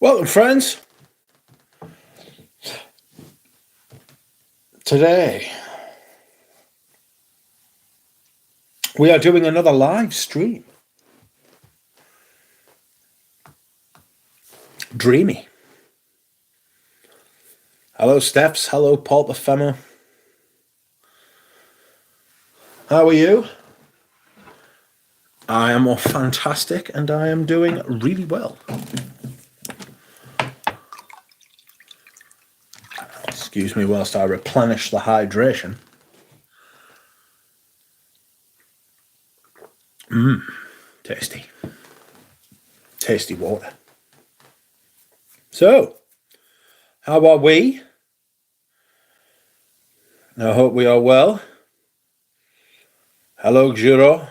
Welcome, friends. Today, we are doing another live stream. Dreamy. Hello, Stephs. Hello, Paul the Femmer. How are you? I am fantastic, and I am doing really well. Excuse me whilst I replenish the hydration. Tasty. Tasty water. So, how are we? I hope we are well. Hello, Giro.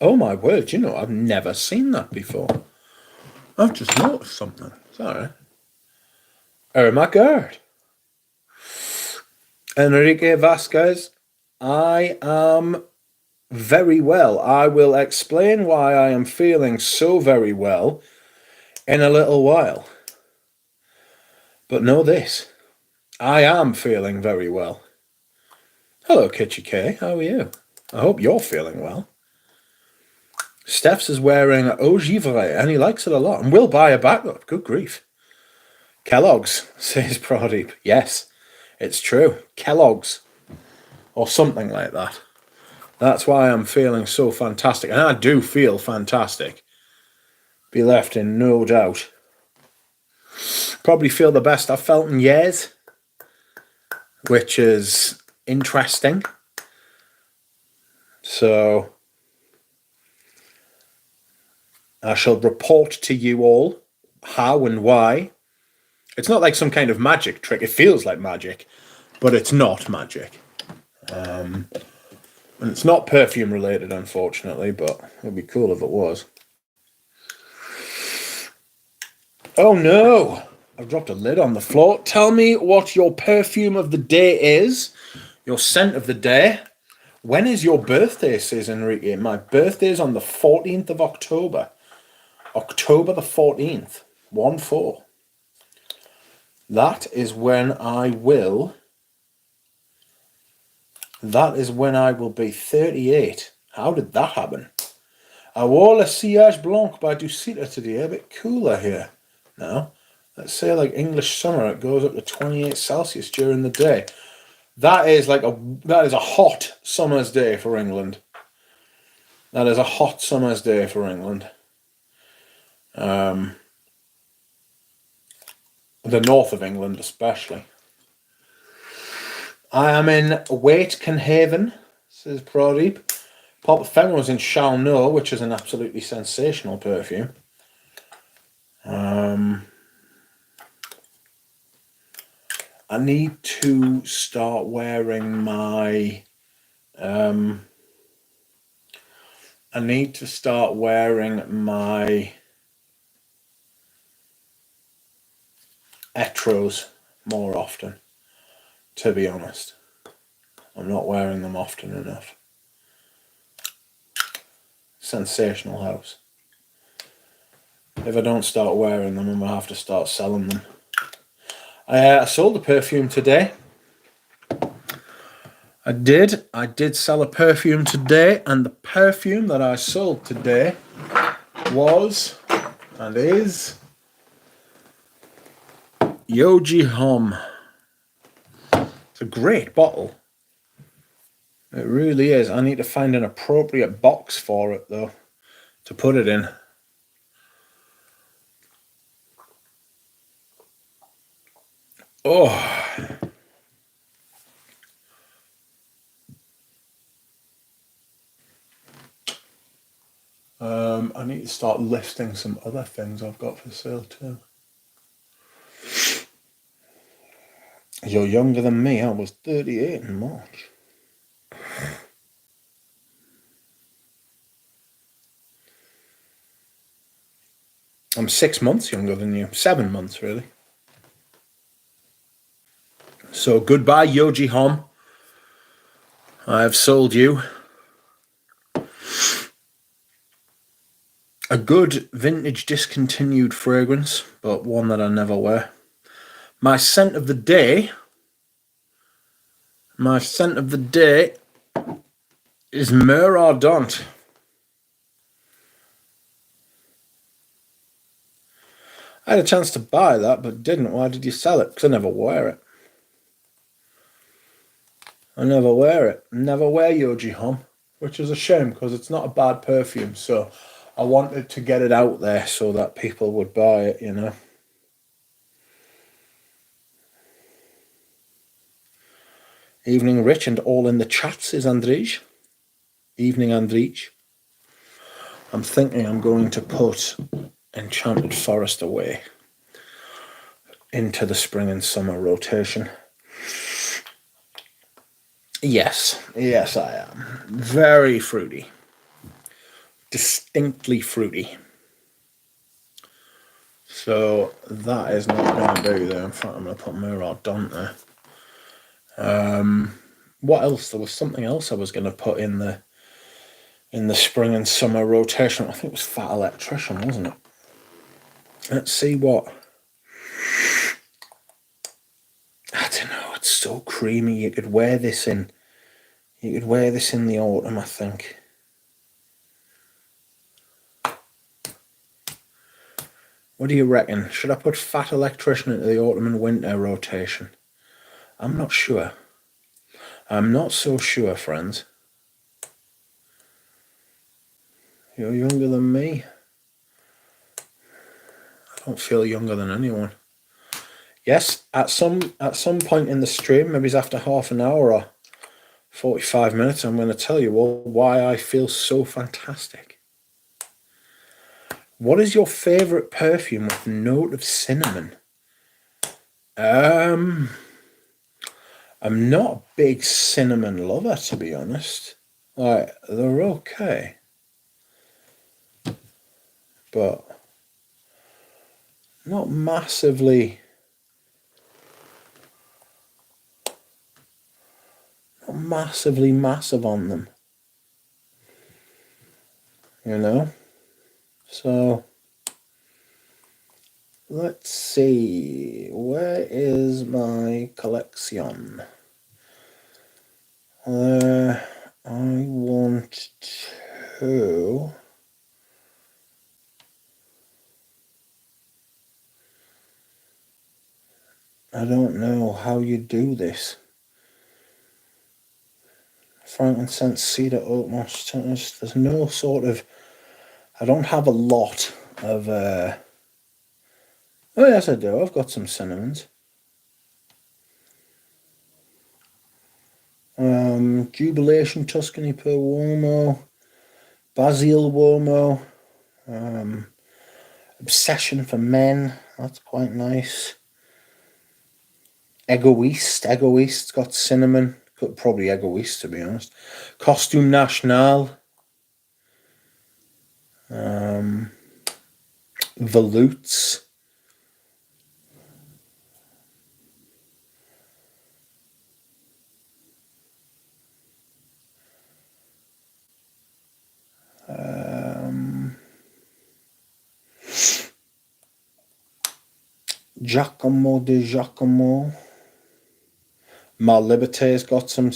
Oh my word, I've never seen that before. I've just noticed something. Sorry. Oh my God. Enrique Vasquez, I am very well. I will explain why I am feeling so very well in a little while. But know this, I am feeling very well. Hello, Kitchy K. How are you? I hope you're feeling well. Steph's is wearing Au Givre, and he likes it a lot, and will buy a backup. Good grief. Kellogg's, says Pradeep. Yes, it's true. Kellogg's, or something like that. That's why I'm feeling so fantastic, and I do feel fantastic. Be left in no doubt. Probably feel the best I've felt in years, which is interesting. So I shall report to you all how and why. It's not like some kind of magic trick. It feels like magic, but it's not magic. And it's not perfume related, unfortunately, but it'd be cool if it was. Oh no! I've dropped a lid on the floor. Tell me what your perfume of the day is. Your scent of the day. When is your birthday, says Enrique? My birthday is on the 14th of October. October the 14th. 1-4. That is when I will be 38. How did that happen? I wore Le Sillage Blanc by Ducita today. A bit cooler here now. Let's say like English summer. It goes up to 28 Celsius during the day. That is a hot summer's day for England. That is a hot summer's day for England. The north of England especially. I am in Waitkenhaven, says Pradeep. Pop Femme was in Chalno, which is an absolutely sensational perfume. I need to start wearing my Etros more often, to be honest. I'm not wearing them often enough. Sensational house. If I don't start wearing them, I'm going to have to start selling them. I sold a perfume today. I did sell a perfume today, and the perfume that I sold today was and is Yoji Hom. It's a great bottle. It really is. I need to find an appropriate box for it, though, to put it in. Oh. I need to start listing some other things I've got for sale too. You're younger than me. I was 38 in March. I'm 6 months younger than you. 7 months, really. So goodbye, Yoji Hom. I have sold you a good vintage discontinued fragrance, but one that I never wear. My scent of the day is Mur Ardente. I had a chance to buy that, but didn't. Why did you sell it? Because I never wear it. Never wear Yoji Home, which is a shame because it's not a bad perfume. So I wanted to get it out there so that people would buy it, you know. Evening, Rich, and all in the chats is Andrij. Evening, Andrij. I'm thinking I'm going to put Enchanted Forest away into the spring and summer rotation. Yes, I am. Very fruity. Distinctly fruity. So that is not going to do there. In fact, I'm going to put Mur Ardente there. What else? There was something else I was going to put in the spring and summer rotation. I think it was Fat Electrician, wasn't it? Let's see what. I don't know. It's so creamy. You could wear this in. You could wear this in the autumn, I think. What do you reckon? Should I put Fat Electrician into the autumn and winter rotation? I'm not sure. I'm not so sure, friends. You're younger than me. I don't feel younger than anyone. Yes, at some point in the stream, maybe it's after half an hour or 45 minutes, I'm going to tell you all why I feel so fantastic. What is your favourite perfume with a note of cinnamon? I'm not a big cinnamon lover, to be honest. Like, they're okay. But not massively massive on them. You know? So let's see. Where is my collection? I want to. I don't know how you do this. Frankincense, cedar, oak moss. There's no sort of. I don't have a lot of. Oh yes, I do. I've got some cinnamons. Jubilation, Tuscany per Uomo, Basil Uomo, Obsession for Men. That's quite nice. Egoist got cinnamon. Probably Egoist, to be honest. Costume National. Volutes. Giacomo de Giacomo. Mal Liberté's got some.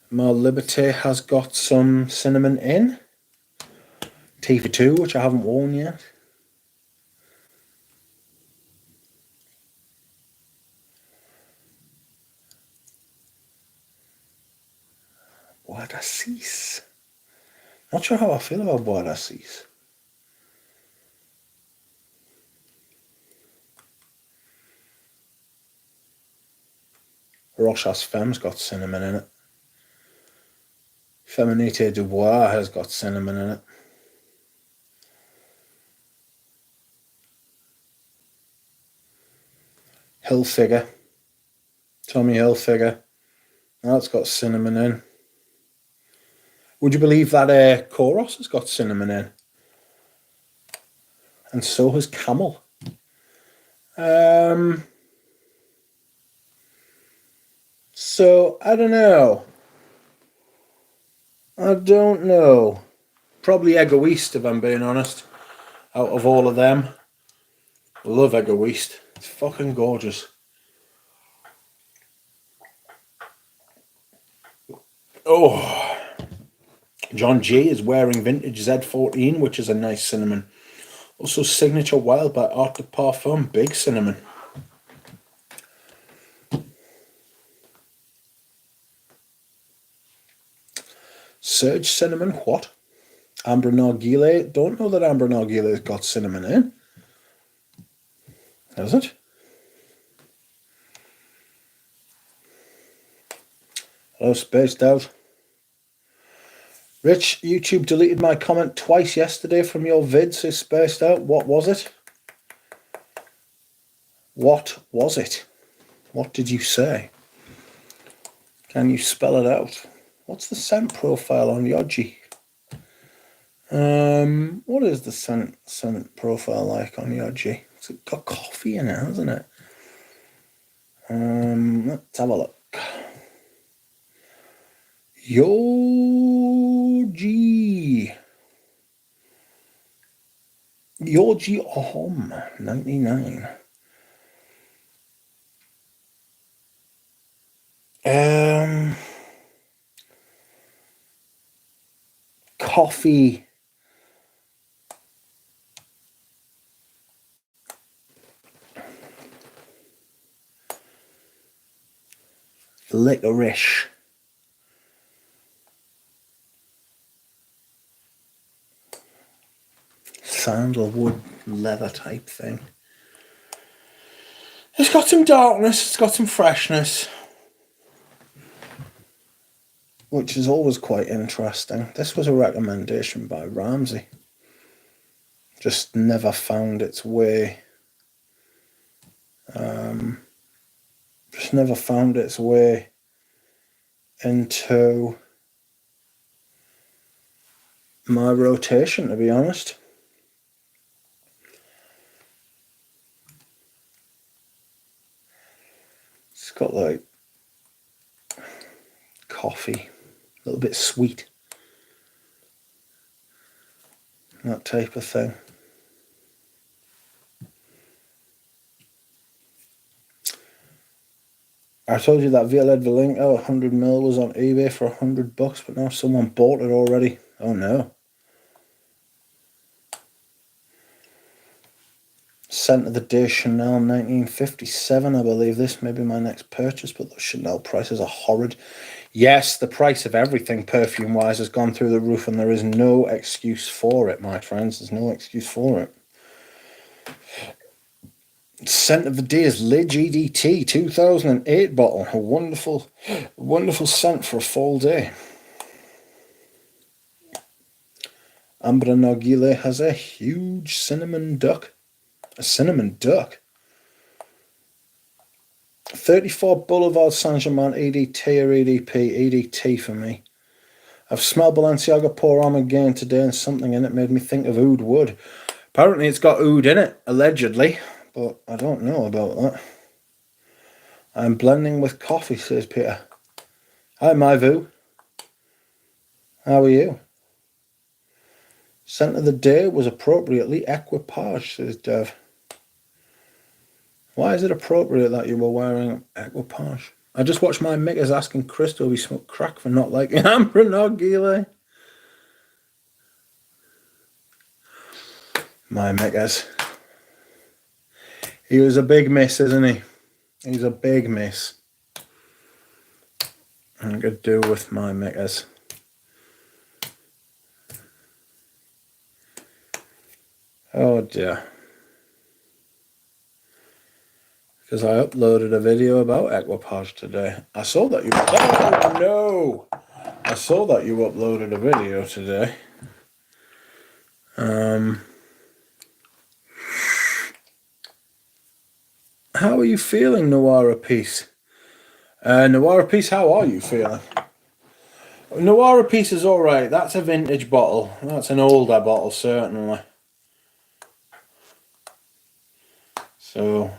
Mal Liberté has got some cinnamon in. T2, which I haven't worn yet. Bois d'Assis. Not sure how I feel about Bois d'Assis. Rochas Femme's got cinnamon in it. Feminité du Bois has got cinnamon in it. Hilfiger. Tommy Hilfiger. That's got cinnamon in. Would you believe that Koros has got cinnamon in? And so has Camel. So, I don't know. I don't know. Probably Egoist, if I'm being honest. Out of all of them. Love Egoist. It's fucking gorgeous. Oh. John G is wearing vintage Z14, which is a nice cinnamon. Also, Signature Wild by Art de Parfum. Big cinnamon. Surge cinnamon. What? Amber Narguilé. Don't know that Amber Narguilé's got cinnamon in. Has it? Hello, Spaced Out. Rich, YouTube deleted my comment twice yesterday from your vid, so Spaced Out. What was it? What was it? What did you say? Can you spell it out? What's the scent profile on Yoji? What is the scent profile like on Yoji? It's got coffee in it, hasn't it? Let's have a look. Yoji Ahom 99. Coffee. Licorice. Sandalwood leather type thing. It's got some darkness, it's got some freshness, which is always quite interesting. This was a recommendation by Ramsey. Just never found its way. Just never found its way into my rotation, to be honest. It's got like coffee, a little bit sweet, that type of thing. I told you that Violette Valenco 100ml was on eBay for $100, but now someone bought it already. Oh no. Scent of the Day Chanel 1957, I believe. This may be my next purchase, but those Chanel prices are horrid. Yes, the price of everything perfume-wise has gone through the roof, and there is no excuse for it, my friends. There's no excuse for it. Scent of the Day is Le GDT 2008 bottle. A wonderful, wonderful scent for a fall day. Amber Narguilé has a huge cinnamon duck. A cinnamon duck? 34 Boulevard Saint-Germain, EDT or EDP? EDT for me. I've smelled Balenciaga Pour Homme again today, and something in it made me think of oud wood. Apparently it's got oud in it, allegedly, but I don't know about that. I'm blending with coffee, says Peter. Hi, Myvu. How are you? Scent of the Day was appropriately Equipage, says Dev. Why is it appropriate that you were wearing Equipage? I just watched my Mickers asking Christo if he smoked crack for not liking Amber Narguilé. My Mickers. He was a big miss, isn't he? He's a big miss. I could do with my Mickers. Oh dear. Because I uploaded a video about Equipage today. I saw that you... Oh no! I saw that you uploaded a video today. How are you feeling, Noir Peace? Noir Peace, how are you feeling? Noir Peace is alright. That's a vintage bottle. That's an older bottle, certainly. So...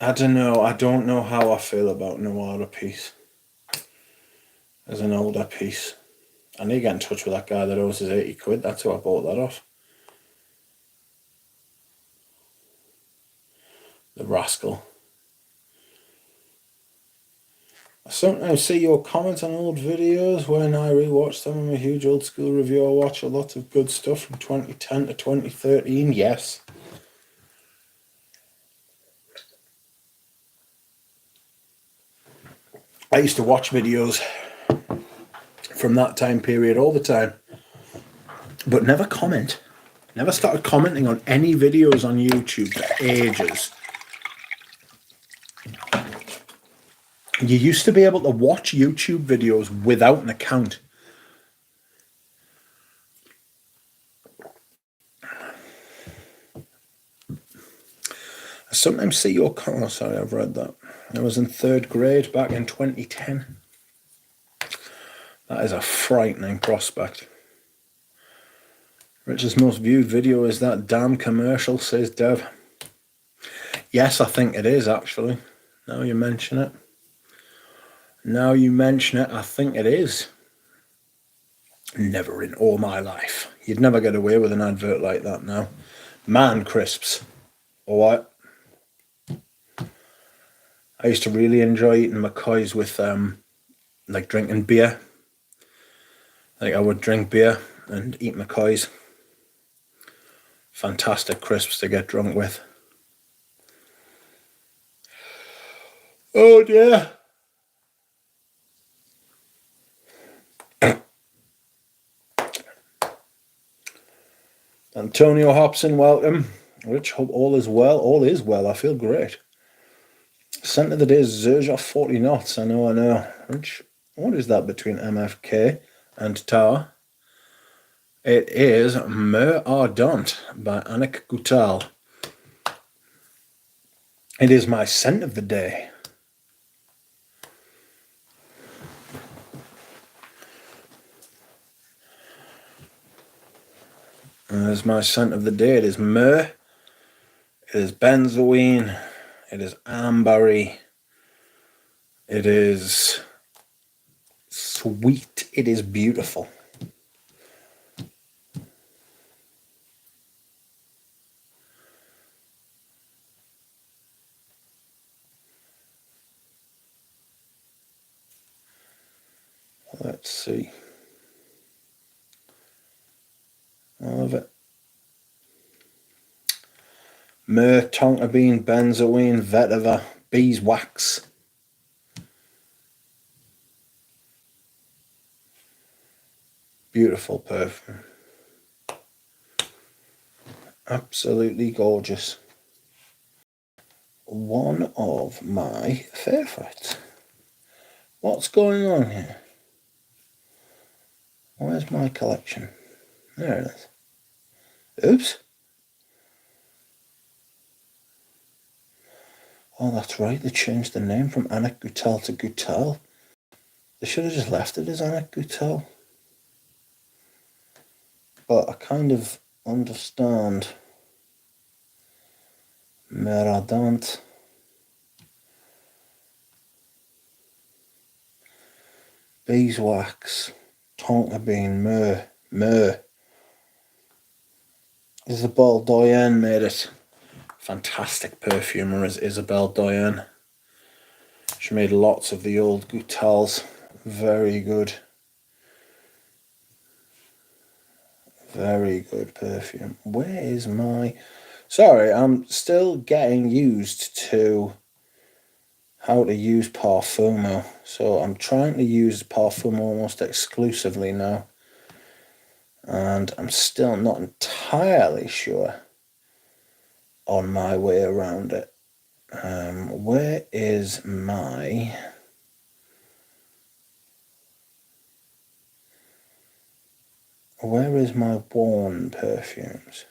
I don't know. I don't know how I feel about Noir piece as an older piece. I need to get in touch with that guy that owes us 80 quid. That's who I bought that off. The rascal. I sometimes see your comments on old videos when I rewatch them. I'm a huge old school reviewer. I watch a lot of good stuff from 2010 to 2013. Yes. I used to watch videos from that time period all the time, but never comment. Never started commenting on any videos on YouTube for ages. You used to be able to watch YouTube videos without an account. I sometimes see your... Oh, sorry, I've read that. I was in 3rd grade back in 2010. That is a frightening prospect. Richard's most viewed video is that damn commercial, says Dev. Yes, I think it is, actually. Now you mention it. I think it is. Never in all my life. You'd never get away with an advert like that now. Man crisps. All right. I used to really enjoy eating McCoys with, like drinking beer. Like I would drink beer and eat McCoys. Fantastic crisps to get drunk with. Oh dear. Antonio Hobson, welcome. Rich, hope all is well. All is well. I feel great. Scent of the day is Zerja 40 knots. I know. Rich, what is that between MFK and Tar? It is Mer Ardent by Anik Goutal. It is my scent of the day. It is my scent of the day. It is myrrh. It is benzoin. It is ambery. It is sweet. It is beautiful. Let's see. I love it. Myrrh, tonka bean, benzoin, vetiver, beeswax. Beautiful perfume. Absolutely gorgeous. One of my favourites. What's going on here? Where's my collection? There it is. Oops. Oh, that's right. They changed the name from Anik Goutal to Goutal. They should have just left it as Anik Goutal. But I kind of understand. Meradant. Beeswax. Tonka bean. Myrrh. Isabelle Doyen made it. Fantastic perfumer is Isabelle Doyen. She made lots of the old Goutals. Very good. Very good perfume. Where is my... Sorry, I'm still getting used to how to use Perfume. So I'm trying to use Perfume almost exclusively now. And I'm still not entirely sure on my way around it. Where is my... Where is my worn perfumes?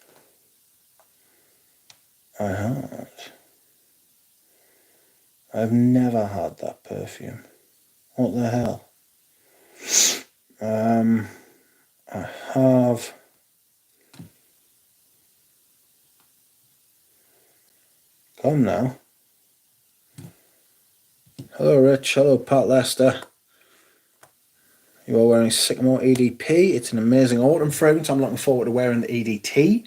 I've never had that perfume. What the hell? I have... Come now. Hello Rich, hello Pat Lester. You are wearing Sycamore EDP. It's an amazing autumn fragrance. I'm looking forward to wearing the EDT.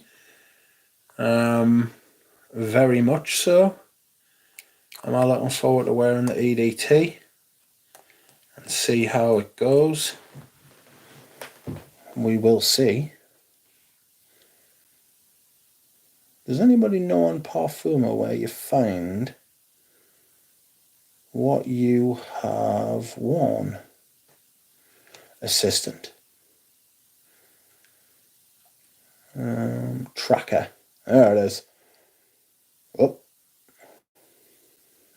Very much so. Am I looking forward to wearing the EDT and see how it goes? We will see. Does anybody know on Perfume where you find what you have worn? Assistant. Tracker. There it is. Oh,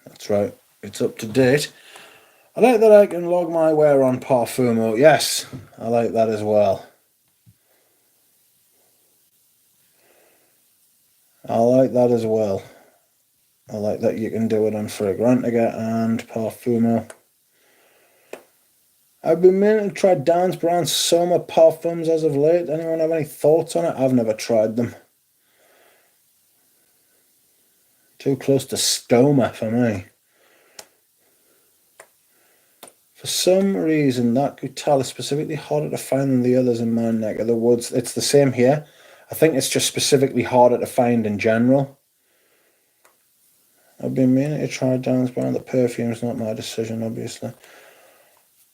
that's right. It's up to date. I like that I can log my wear on Perfume. Yes, I like that as well. I like that as well. I like that you can do it on Fragrantica and Perfume. I've been meaning to try Dan's brand summer perfumes as of late. Anyone have any thoughts on it? I've never tried them. Too close to stoma for me. For some reason, that Goutal is specifically harder to find than the others in my neck of the woods. It's the same here. I think it's just specifically harder to find in general. I've been meaning to try Dan's brand. The perfume's not my decision, obviously.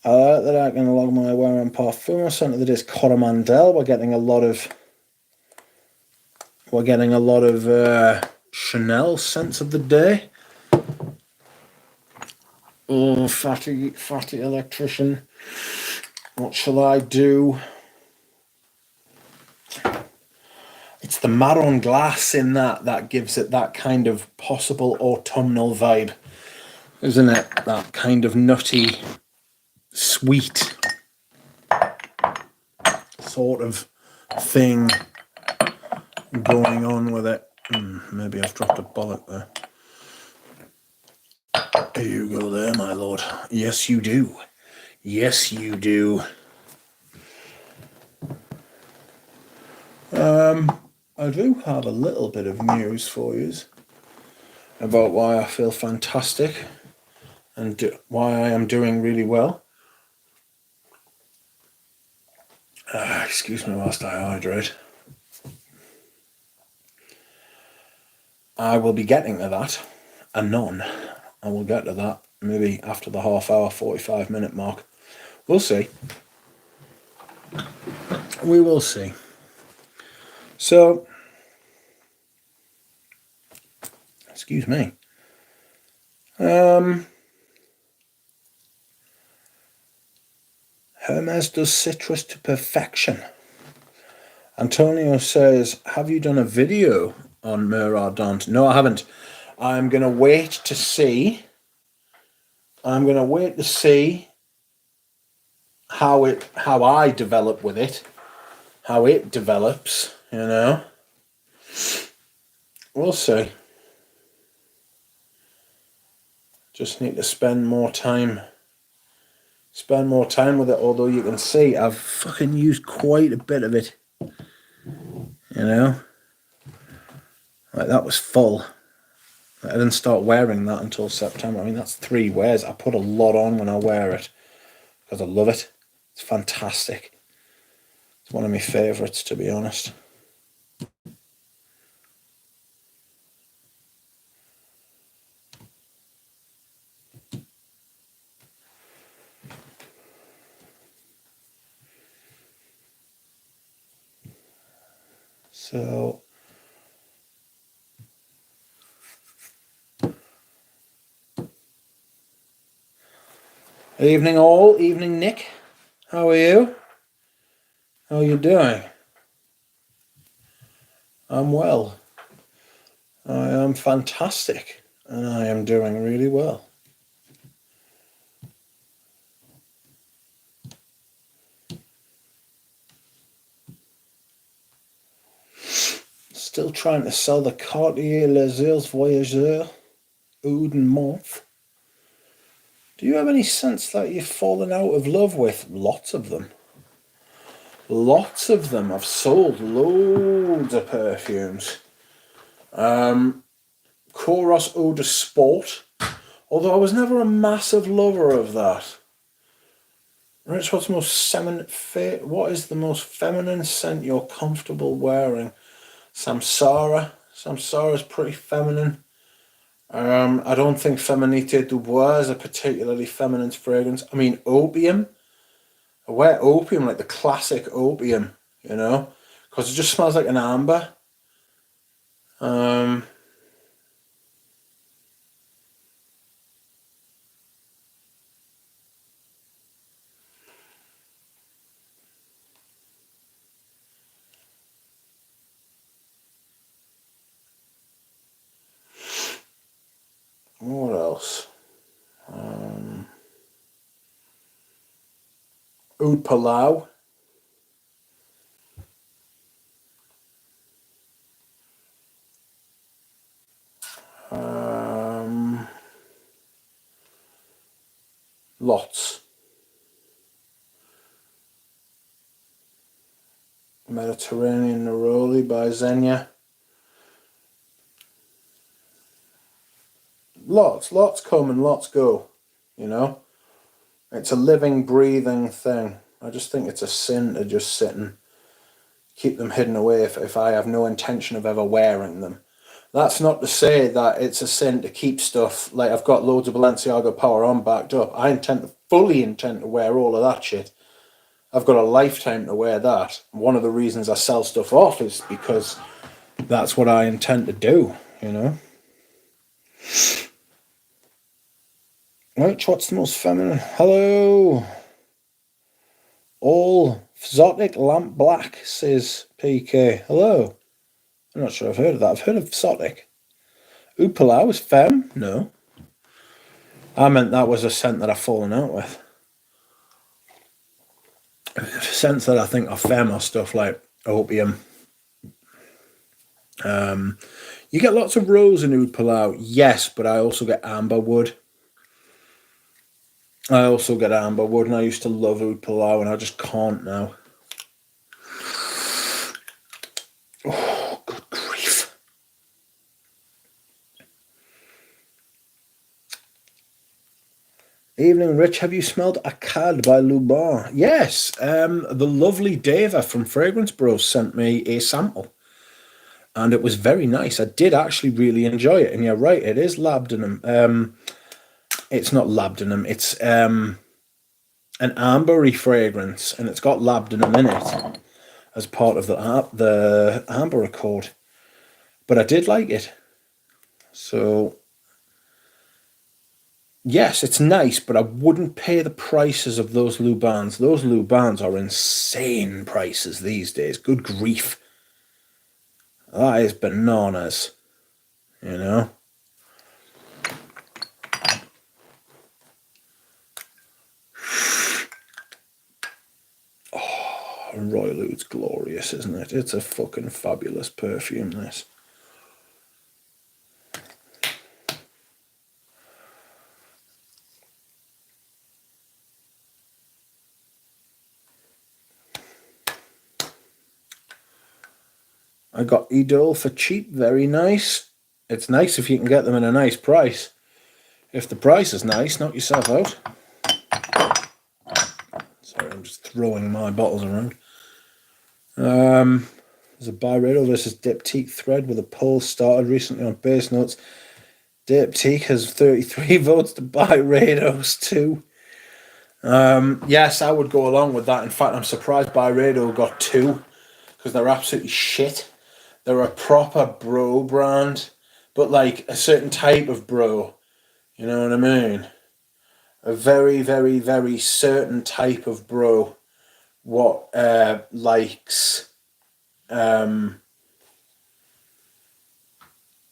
I like that I can log my wear on Perfume. Something that is Coromandel. We're getting a lot of Chanel scents of the day. Oh, fatty electrician. What shall I do? It's the marron glass in that gives it that kind of possible autumnal vibe, isn't it? That kind of nutty, sweet sort of thing going on with it. Maybe I've dropped a bollock there. Here you go there, my lord. Yes, you do. Yes, you do. I do have a little bit of news for you about why I feel fantastic and why I am doing really well. Excuse me whilst I hydrate. I will be getting to that anon. I will get to that maybe after the half hour, 45-minute mark. We'll see. We will see. So, excuse me. Hermes does citrus to perfection. Antonio says, have you done a video on Mur Ardente? No, I haven't. I'm going to wait to see. I'm going to wait to see how I develop with it, how it develops, you know. We'll see. Just need to spend more time with it, although you can see I've fucking used quite a bit of it, you know. Like, that was full. I didn't start wearing that until September. I mean, that's 3 wears. I put a lot on when I wear it because I love it. It's fantastic. It's one of my favourites, to be honest. So, evening all, evening Nick. How are you? How are you doing? I'm well. I am fantastic, and I am doing really well. Still trying to sell the Cartier Les Îles Voyageurs Oud and Month. Do you have any sense that you've fallen out of love with? Lots of them. Lots of them. I've sold loads of perfumes. Coros Eau de Sport, Although I was never a massive lover of that. Rich, what's the most what is the most feminine scent you're comfortable wearing? Samsara. Samsara is pretty feminine. I don't think Feminité Dubois is a particularly feminine fragrance. I mean, Opium. I wear Opium, like the classic Opium, you know, because it just smells like an amber. Um, what else? Oud Palau. Um, Lots. Mediterranean Neroli by Xenia. Lots come and lots go, you know? It's a living, breathing thing. I just think it's a sin to just sit and keep them hidden away if I have no intention of ever wearing them. That's not to say that it's a sin to keep stuff, like I've got loads of Balenciaga Power On backed up. I fully intend to wear all of that shit. I've got a lifetime to wear that. One of the reasons I sell stuff off is because that's what I intend to do, you know? Right, what's the most feminine? Hello. All Exotic Lamp Black, says PK. Hello. I'm not sure I've heard of that. I've heard of Exotic. Oud Palau is femme? No. I meant that was a scent that I've fallen out with. Scents that I think are femme are stuff like Opium. You get lots of rose in Oud Palau, yes, but I also get amberwood. And I used to love Oud Palau, and I just can't now. Oh, good grief. Evening, Rich. Have you smelled Akkad by Lubar? Yes. The lovely Deva from Fragrance Bros sent me a sample, and it was very nice. I did actually really enjoy it. And you're right, it is labdanum. It's not labdanum. It's an ambery fragrance, and it's got labdanum in it as part of the amber accord. But I did like it. So yes, it's nice, but I wouldn't pay the prices of those Lubans. Those Lubans are insane prices these days. Good grief. That is bananas, you know? Oh, Royal Oud's glorious, isn't it? It's a fucking fabulous perfume, this. I got Idol for cheap, very nice. It's nice if you can get them in a nice price. If the price is nice, knock yourself out. Sorry, I'm just throwing my bottles around. There's a Byredo versus Diptyque thread with a poll started recently on base notes. Diptyque has 33 votes to Byredo's 2. Yes, I would go along with that. In fact, I'm surprised Byredo got 2 because they're absolutely shit. They're a proper bro brand, but like a certain type of bro. You know what I mean? A very, very, very certain type of bro. What likes a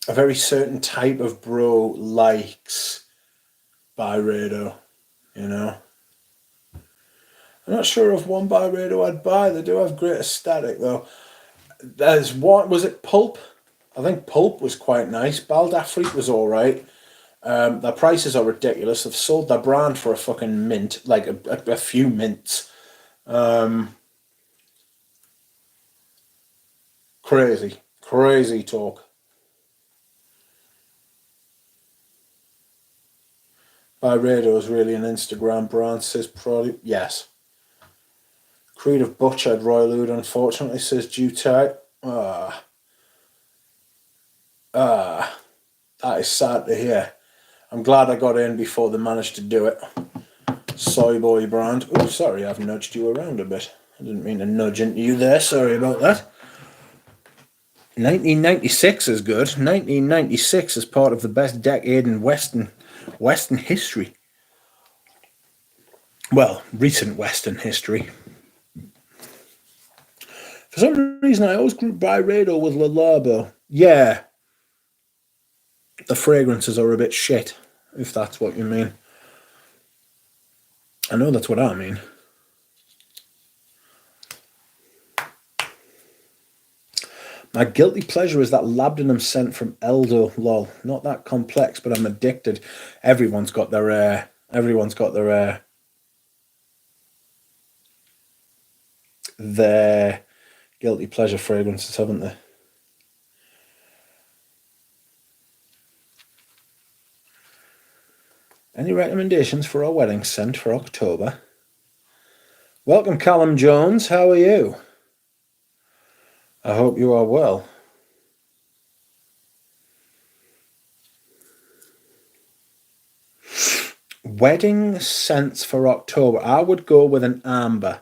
very certain type of bro likes Byredo. You know. I'm not sure if one Byredo I'd buy. They do have great aesthetic though. There's one, was it Pulp? I think Pulp was quite nice. Baldafrique was alright. Their prices are ridiculous. They've sold their brand for a fucking mint, like a few mints. Crazy talk. Byredo is really an Instagram brand, says Prodi. Yes. Creed have butchered Royal Oud, unfortunately, says Jutai. That is sad to hear. I'm glad I got in before they managed to do it. Soy Boy brand. Oh, sorry, I've nudged you around a bit. I didn't mean to nudge into you there. Sorry about that. 1996 is good. 1996 is part of the best decade in Western history. Well, recent Western history. For some reason, I always group Byredo with Le Labo. Yeah. The fragrances are a bit shit, if that's what you mean. I know that's what I mean. My guilty pleasure is that labdanum scent from Eldo. Lol, not that complex, but I'm addicted. Everyone's got their their guilty pleasure fragrances, haven't they? Any recommendations for our wedding scent for October? Welcome, Callum Jones. How are you? I hope you are well. Wedding scents for October. I would go with an amber.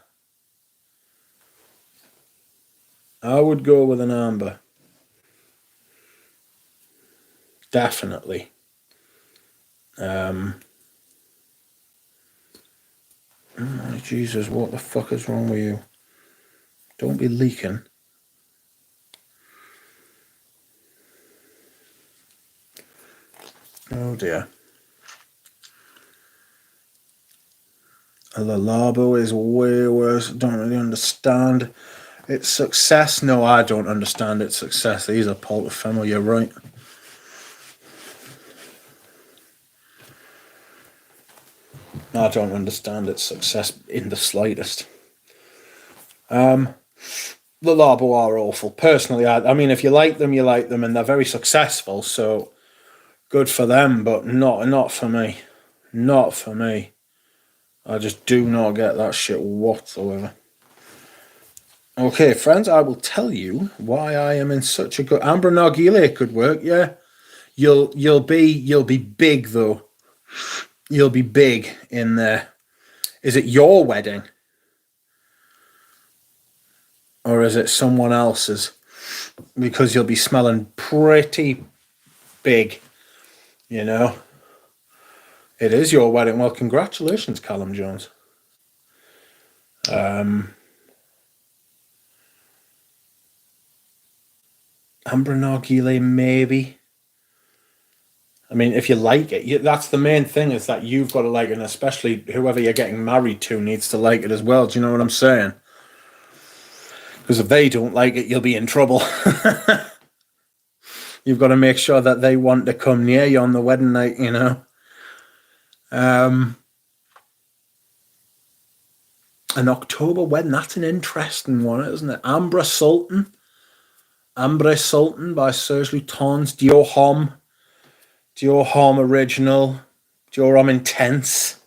Definitely. Oh, Jesus, what the fuck is wrong with you? Don't be leaking. Oh dear. Le Labo is way worse. Don't really understand its success. No, I don't understand its success. These are Paul Ephemeral, you're right. I don't understand its success in the slightest. Le Labo are awful. Personally, I mean, if you like them, you like them, and they're very successful, so good for them, but not for me. Not for me. I just do not get that shit whatsoever. Okay, friends, I will tell you why I am in such a good... Amber Nargile could work, yeah. You'll be big though. You'll be big in there. Is it your wedding? Or is it someone else's? Because you'll be smelling pretty big, you know. It is your wedding. Well, congratulations, Callum Jones. Amber Nargile, maybe. I mean, if you like it, that's the main thing, is that you've got to like it, and especially whoever you're getting married to needs to like it as well. Do you know what I'm saying? Because if they don't like it, you'll be in trouble. You've got to make sure that they want to come near you on the wedding night, you know. An October wedding, that's an interesting one, isn't it? Ambre Sultan by Serge Lutens, Dior Homme Original, Dior Homme Intense.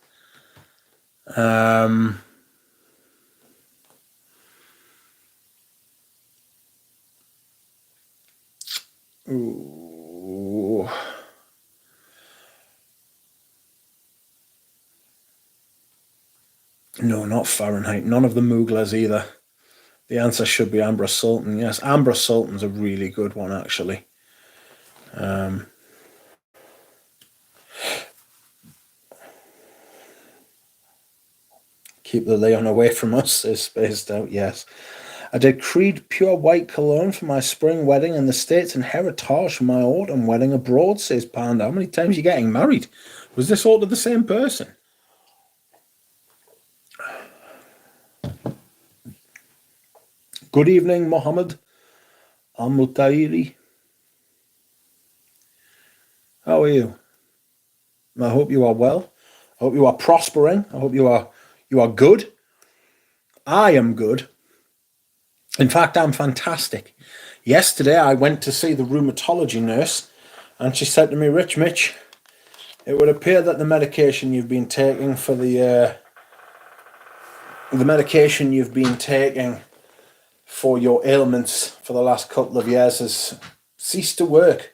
Ooh. No, not Fahrenheit. None of the Muglas either. The answer should be Ambre Sultan. Yes, Ambre Sultan's a really good one, actually. Keep the Leon away from us, says Spaced Out. Yes. I did Creed Pure White Cologne for my spring wedding in the States and Heritage for my autumn wedding abroad, says Panda. How many times are you getting married? Was this all to the same person? Good evening, Mohammed Al-Mutairi. How are you? I hope you are well. I hope you are prospering. I hope you are good. I am good. In fact, I'm fantastic. Yesterday, I went to see the rheumatology nurse, and she said to me, Mitch, It would appear that the medication you've been taking for the medication you've been taking for your ailments for the last couple of years has ceased to work.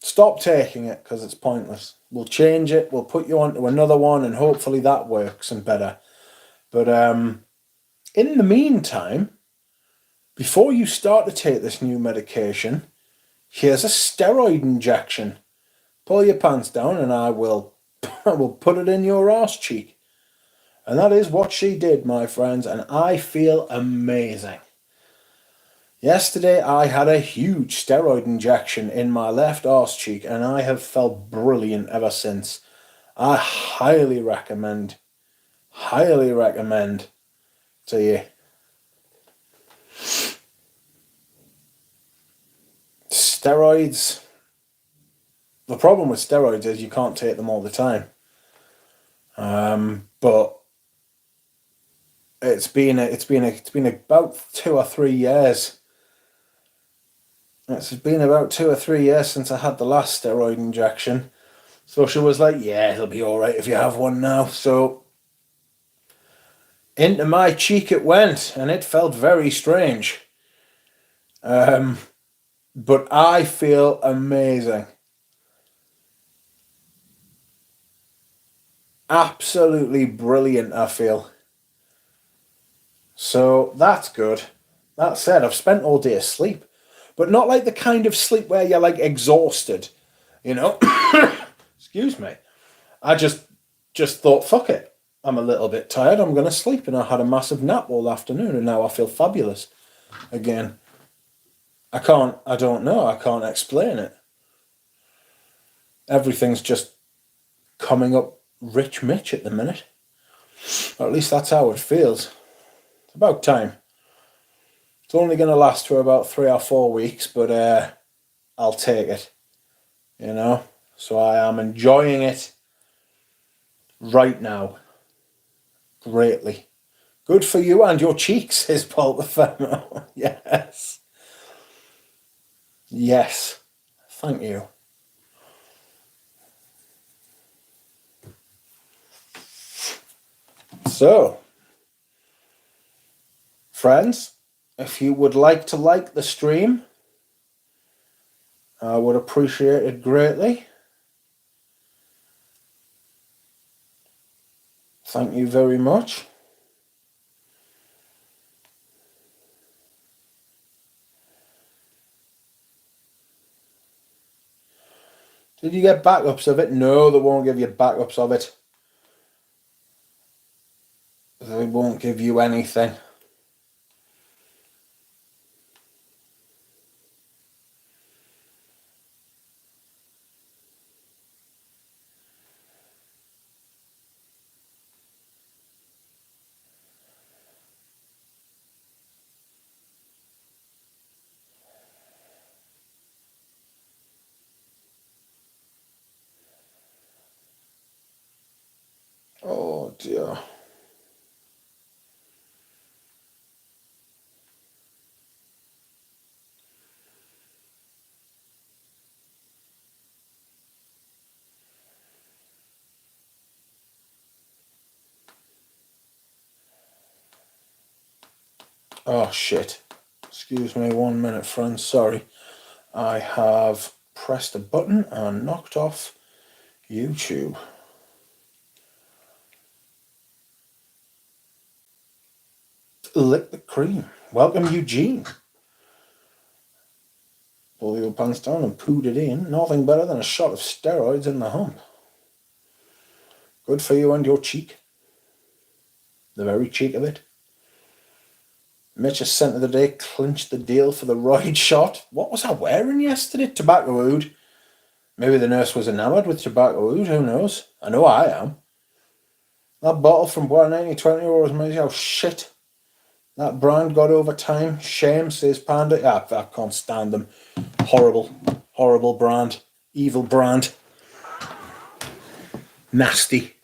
Stop taking it because it's pointless. We'll change it, we'll put you onto another one, and hopefully that works and better. But in the meantime, before you start to take this new medication, here's a steroid injection. Pull your pants down and I will put it in your arse cheek. And that is what she did, my friends, and I feel amazing. Yesterday I had a huge steroid injection in my left arse cheek and I have felt brilliant ever since. I highly recommend to you. Steroids. The problem with steroids is you can't take them all the time. But it's been about 2 or 3 years. It's been about 2 or 3 years since I had the last steroid injection. So she was like, yeah, it'll be alright if you have one now. So into my cheek it went, and it felt very strange. But I feel amazing. Absolutely brilliant, I feel. So that's good. That said, I've spent all day asleep. But not like the kind of sleep where you're like exhausted, you know? Excuse me. I just thought, fuck it. I'm a little bit tired, I'm going to sleep. And I had a massive nap all afternoon and now I feel fabulous again. I don't know, I can't explain it. Everything's just coming up rich Mitch at the minute. Or at least that's how it feels. It's about time. It's only going to last for about 3 or 4 weeks, but I'll take it, you know. So I am enjoying it right now. Greatly. Good for you and your cheeks, says Paul the Femo. Yes. Yes. Thank you. So, friends, if you would like to like the stream, I would appreciate it greatly. Thank you very much. Did you get backups of it? No, they won't give you backups of it. They won't give you anything. Oh dear. Oh shit. Excuse me 1 minute, friends. Sorry. I have pressed a button and knocked off YouTube. Lick the cream. Welcome, Eugene. Pull your pants down and pooed it in. Nothing better than a shot of steroids in the hump. Good for you and your cheek. The very cheek of it. Mitch's scent of the day clinched the deal for the roid shot. What was I wearing yesterday? Tobacco oud. Maybe the nurse was enamoured with tobacco oud. Who knows? I know I am. That bottle from Bois 1920 was amazing. How shit that brand got over time. Shame, says Panda. Yeah, I can't stand them. Horrible, horrible brand. Evil brand. Nasty.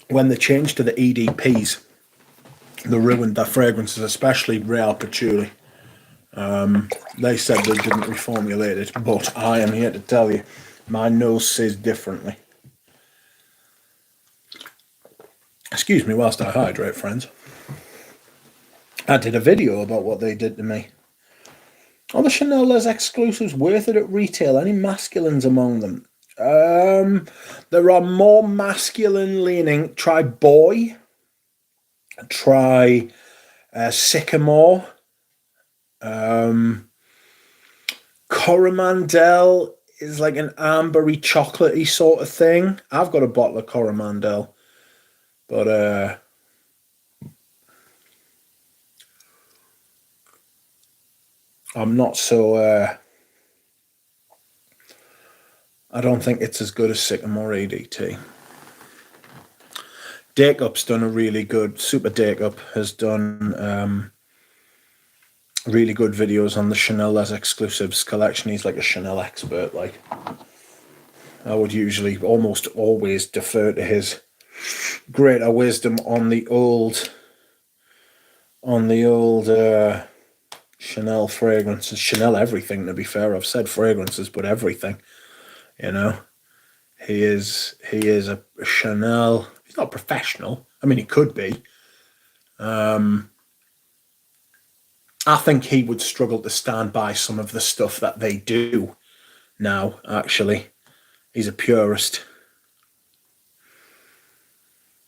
When they changed to the EDPs, they ruined their fragrances, especially Real Patchouli. They said they didn't reformulate it, but I am here to tell you, my nose says differently. Excuse me whilst I hydrate, friends. I did a video about what they did to me. Are the Chanel Les exclusives worth it at retail? Any masculines among them? There are more masculine leaning. Try Boy. Try Sycamore. Coromandel is like an ambery chocolatey sort of thing. I've got a bottle of Coromandel, but I'm not so I don't think it's as good as Sycamore ADT. Dakeup's done a really good, Super Dakeup has done really good videos on the Chanel Les Exclusives collection. He's like a Chanel expert. Like, I would usually almost always defer to his greater wisdom on the old Chanel fragrances, Chanel everything, to be fair. I've said fragrances, but everything, you know. He is a Chanel. He's not professional. I mean, he could be. I think he would struggle to stand by some of the stuff that they do now, actually. He's a purist.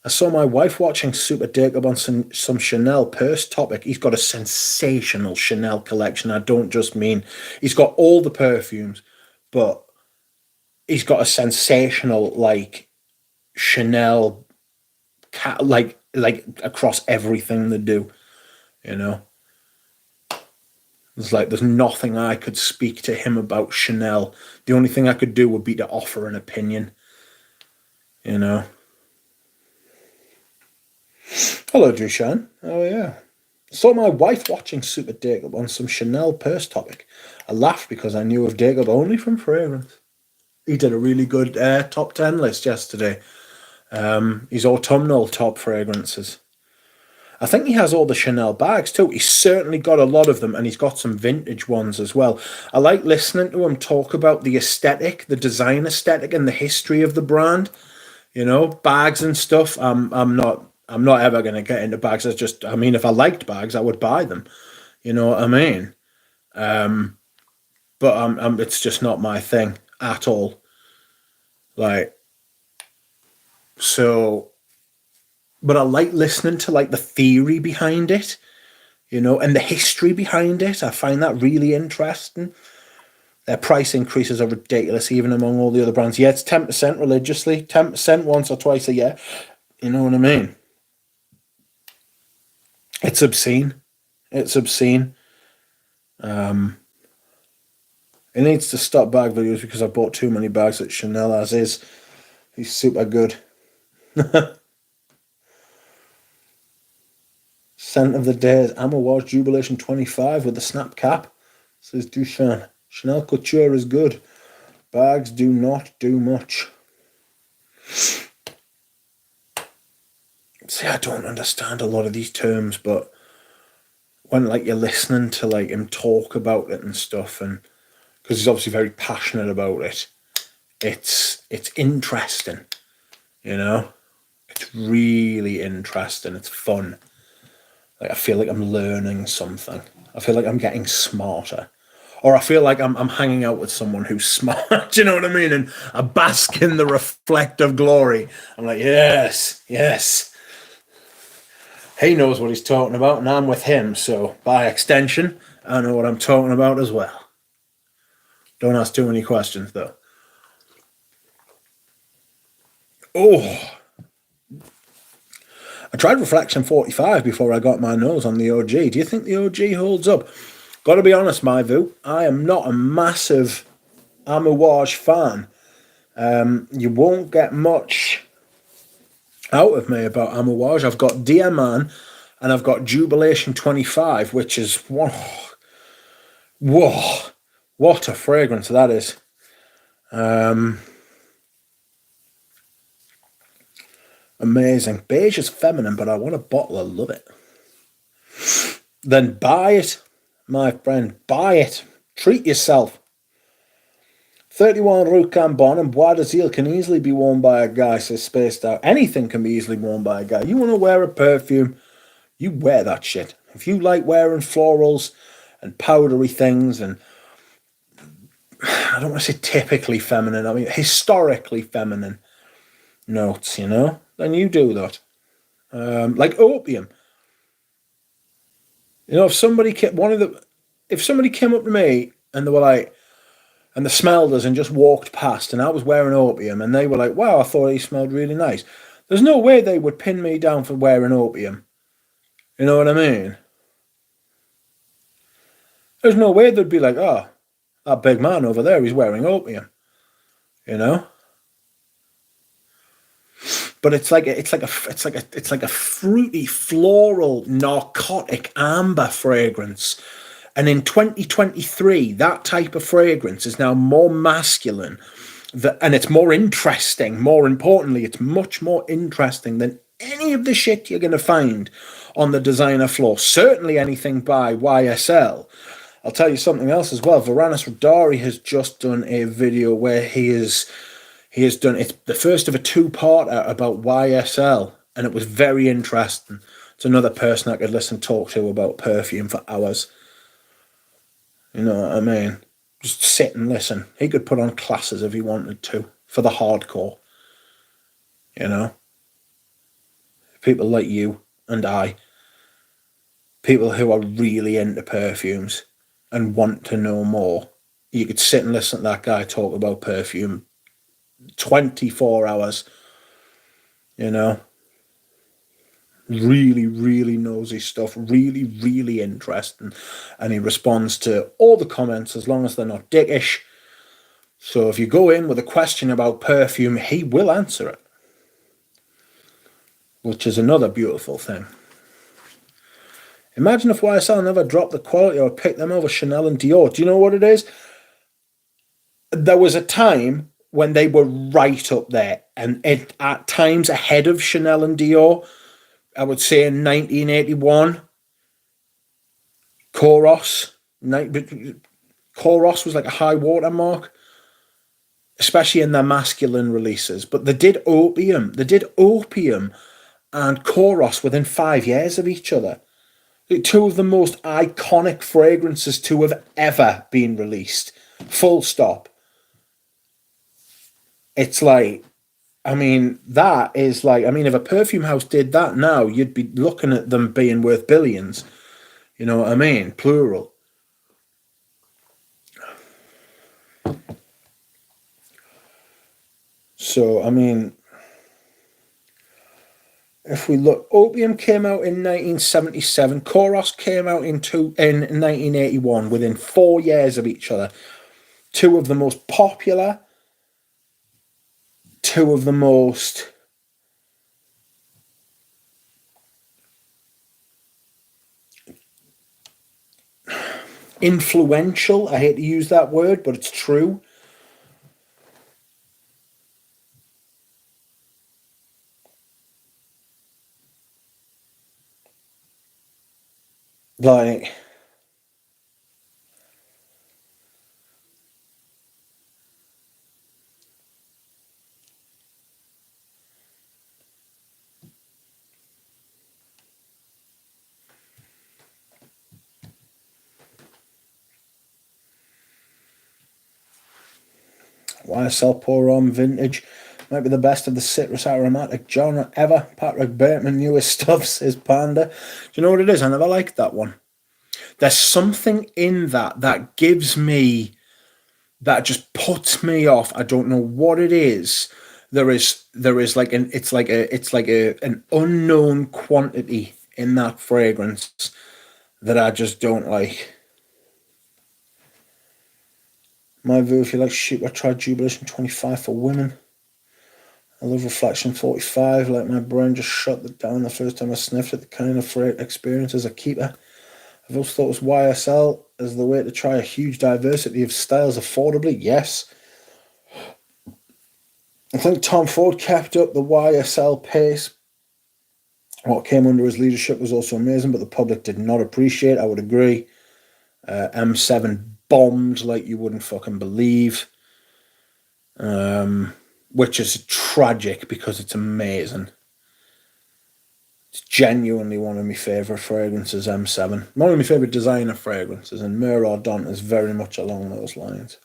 I saw my wife watching Super Dakeup on some Chanel purse topic. He's got a sensational Chanel collection. I don't just mean he's got all the perfumes, but he's got a sensational, like, Chanel, like across everything they do, you know. It's like there's nothing I could speak to him about Chanel. The only thing I could do would be to offer an opinion, you know. Hello, Dushan. Oh, yeah. Saw my wife watching Super Dakeup on some Chanel purse topic. I laughed because I knew of Dakeup only from fragrance. He did a really good top 10 list yesterday. His autumnal top fragrances. I think he has all the Chanel bags too. He's certainly got a lot of them, and he's got some vintage ones as well. I like listening to him talk about the aesthetic, the design aesthetic, and the history of the brand. You know, bags and stuff. I'm not ever going to get into bags. I mean, if I liked bags, I would buy them. You know what I mean? But it's just not my thing at all. Like, so, but I like listening to like the theory behind it, you know, and the history behind it. I find that really interesting. Their price increases are ridiculous, even among all the other brands. Yeah, it's 10% religiously, 10% once or twice a year. You know what I mean? It's obscene. It's obscene. It needs to stop bag videos because I bought too many bags at Chanel as is. He's super good. Scent of the day is Amouage Jubilation 25 with the snap cap. Says Dushan. Chanel Couture is good. Bags do not do much. See, I don't understand a lot of these terms, but when like you're listening to like him talk about it and stuff, and because he's obviously very passionate about it, it's interesting, you know. It's really interesting. It's fun. Like, I feel like I'm learning something. I feel like I'm getting smarter. Or I feel like I'm hanging out with someone who's smart. Do you know what I mean? And I bask in the reflective glory. I'm like, yes, yes. He knows what he's talking about, and I'm with him. So, by extension, I know what I'm talking about as well. Don't ask too many questions, though. Oh, I tried Reflection 45 before I got my nose on the OG. Do you think the OG holds up? Got to be honest, my view, I am not a massive Amouage fan. You won't get much out of me about Amouage. I've got Diamant and I've got Jubilation 25, which is, whoa, what a fragrance that is. Amazing. Beige is feminine, but I want a bottle. I love it. Then buy it. My friend, buy it. Treat yourself. 31 Rukan Bon and Bois d'Azil can easily be worn by a guy, says Spaced Out. Anything can be easily worn by a guy. You want to wear a perfume, you wear that shit. If you like wearing florals and powdery things, and I don't want to say typically feminine, I mean historically feminine notes, you know, then you do that. Like opium. You know, if somebody came up to me and they were like, and they smelled us and just walked past, and I was wearing opium, and they were like, "Wow, I thought he smelled really nice." There's no way they would pin me down for wearing opium. You know what I mean? There's no way they'd be like, "Oh, that big man over there, he's wearing opium." You know? But it's like a fruity, floral, narcotic amber fragrance. And in 2023, that type of fragrance is now more masculine, and it's more interesting. More importantly, it's much more interesting than any of the shit you're going to find on the designer floor. Certainly anything by YSL. I'll tell you something else as well. Varanis Rodari has just done a video where he has done, it's the first of a two-parter about YSL, and it was very interesting. It's another person I could listen talk to about perfume for hours. You know what I mean? Just sit and listen. He could put on classes if he wanted to for the hardcore. You know? People like you and I. People who are really into perfumes and want to know more. You could sit and listen to that guy talk about perfume 24 hours. You know? Really, really knows his stuff. Really, really interesting. And he responds to all the comments as long as they're not dickish. So if you go in with a question about perfume, he will answer it. Which is another beautiful thing. Imagine if YSL never dropped the quality or picked them over Chanel and Dior. Do you know what it is? There was a time when they were right up there, and at times ahead of Chanel and Dior. I would say in 1981, Koros was like a high watermark, especially in their masculine releases. But they did Opium and Koros within 5 years of each other. Two of the most iconic fragrances to have ever been released. Full stop. It's like, I mean, that is like, I mean, if a perfume house did that now, you'd be looking at them being worth billions. You know what I mean? Plural. So, I mean, if we look, Opium came out in 1977. Koros came out in 1981, within 4 years of each other. Two of the most popular, two of the most influential. I hate to use that word, but it's true. Like, YSL Pour Homme Vintage might be the best of the citrus aromatic genre ever. Patrick Bateman, newest stuff, says Panda. Do you know what it is? I never liked that one. There's something in that gives me, that just puts me off. I don't know what it is. There is like an unknown quantity in that fragrance that I just don't like. My view, if you like chic, I tried Jubilation 25 for women. I love Reflection 45. Like, my brain just shut it down the first time I sniffed it. The kind of experience as a keeper. I've also thought it was YSL as the way to try a huge diversity of styles affordably. Yes. I think Tom Ford kept up the YSL pace. What came under his leadership was also amazing, but the public did not appreciate. I would agree. M7 bombed like you wouldn't fucking believe, which is tragic because it's amazing. It's genuinely one of my favourite fragrances, M7. One of my favourite designer fragrances, and Mur Dont is very much along those lines.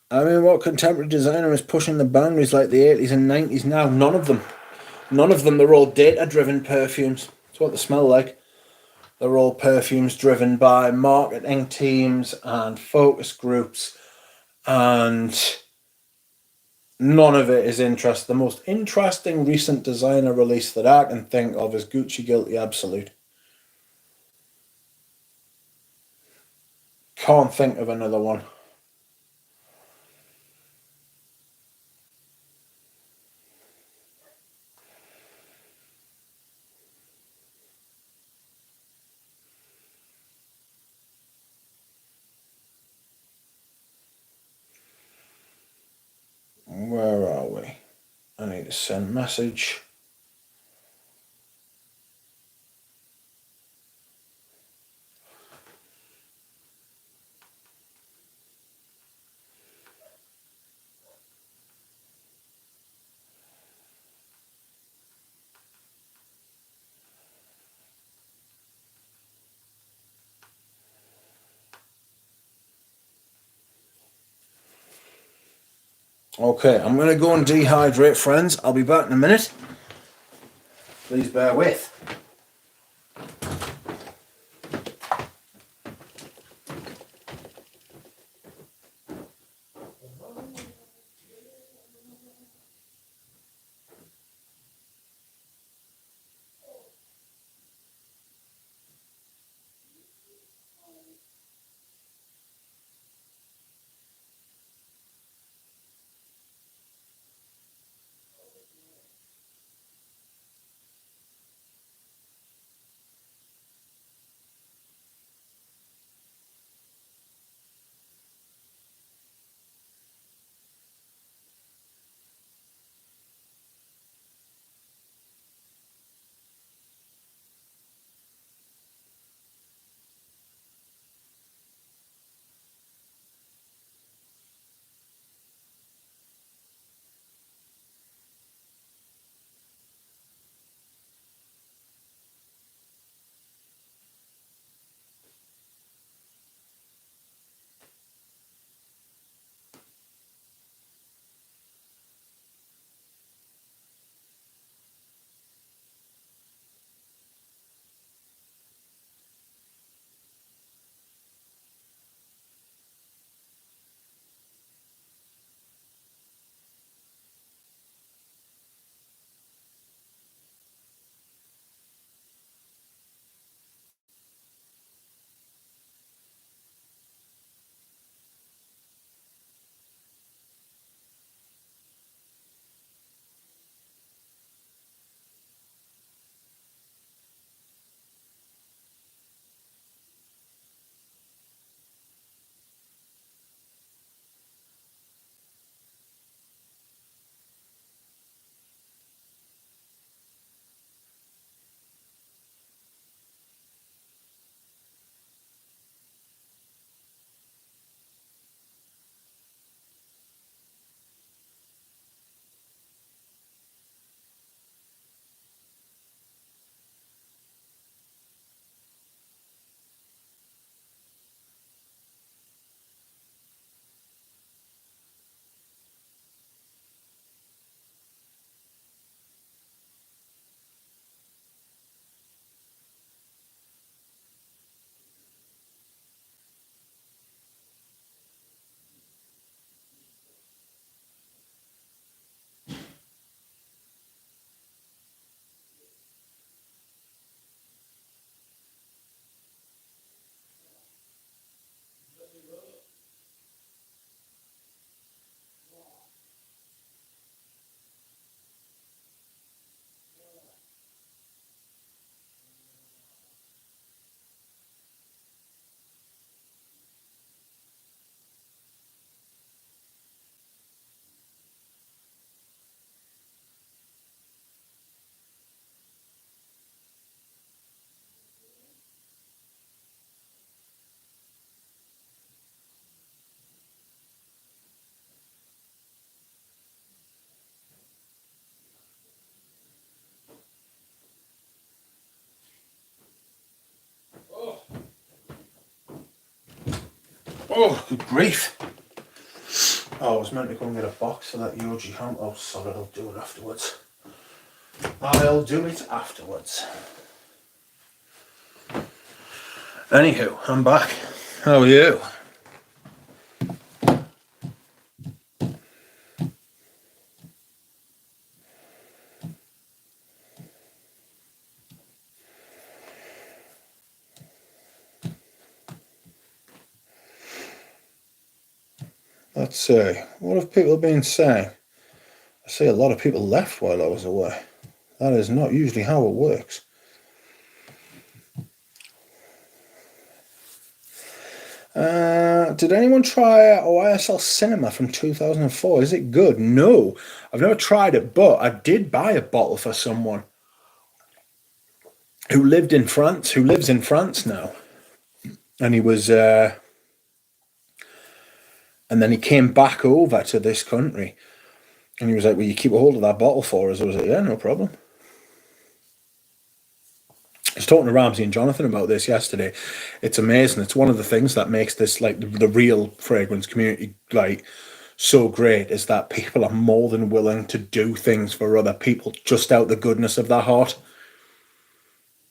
I mean, what contemporary designer is pushing the boundaries like the 80s and 90s now? None of them. None of them. They're all data-driven perfumes. That's what they smell like. They're all perfumes driven by marketing teams and focus groups, and none of it is interesting. The most interesting recent designer release that I can think of is Gucci Guilty Absolute. Can't think of another one. Where are we? I need to send message. Okay, I'm going to go and dehydrate, friends. I'll be back in a minute. Please bear with. Oh, good grief. Oh, I was meant to go and get a box for that Yoji ham. Oh, sorry, I'll do it afterwards. I'll do it afterwards. Anywho, I'm back. How are you? Let's see. What have people been saying? I see a lot of people left while I was away. That is not usually how it works. Did anyone try YSL Cinema from 2004? Is it good? No, I've never tried it, but I did buy a bottle for someone who lived in France, who lives in France now. And he was, and then he came back over to this country. And he was like, will you keep a hold of that bottle for us? I was like, yeah, no problem. I was talking to Ramsey and Jonathan about this yesterday. It's amazing. It's one of the things that makes this, like, the real fragrance community, like, so great, is that people are more than willing to do things for other people just out the goodness of their heart.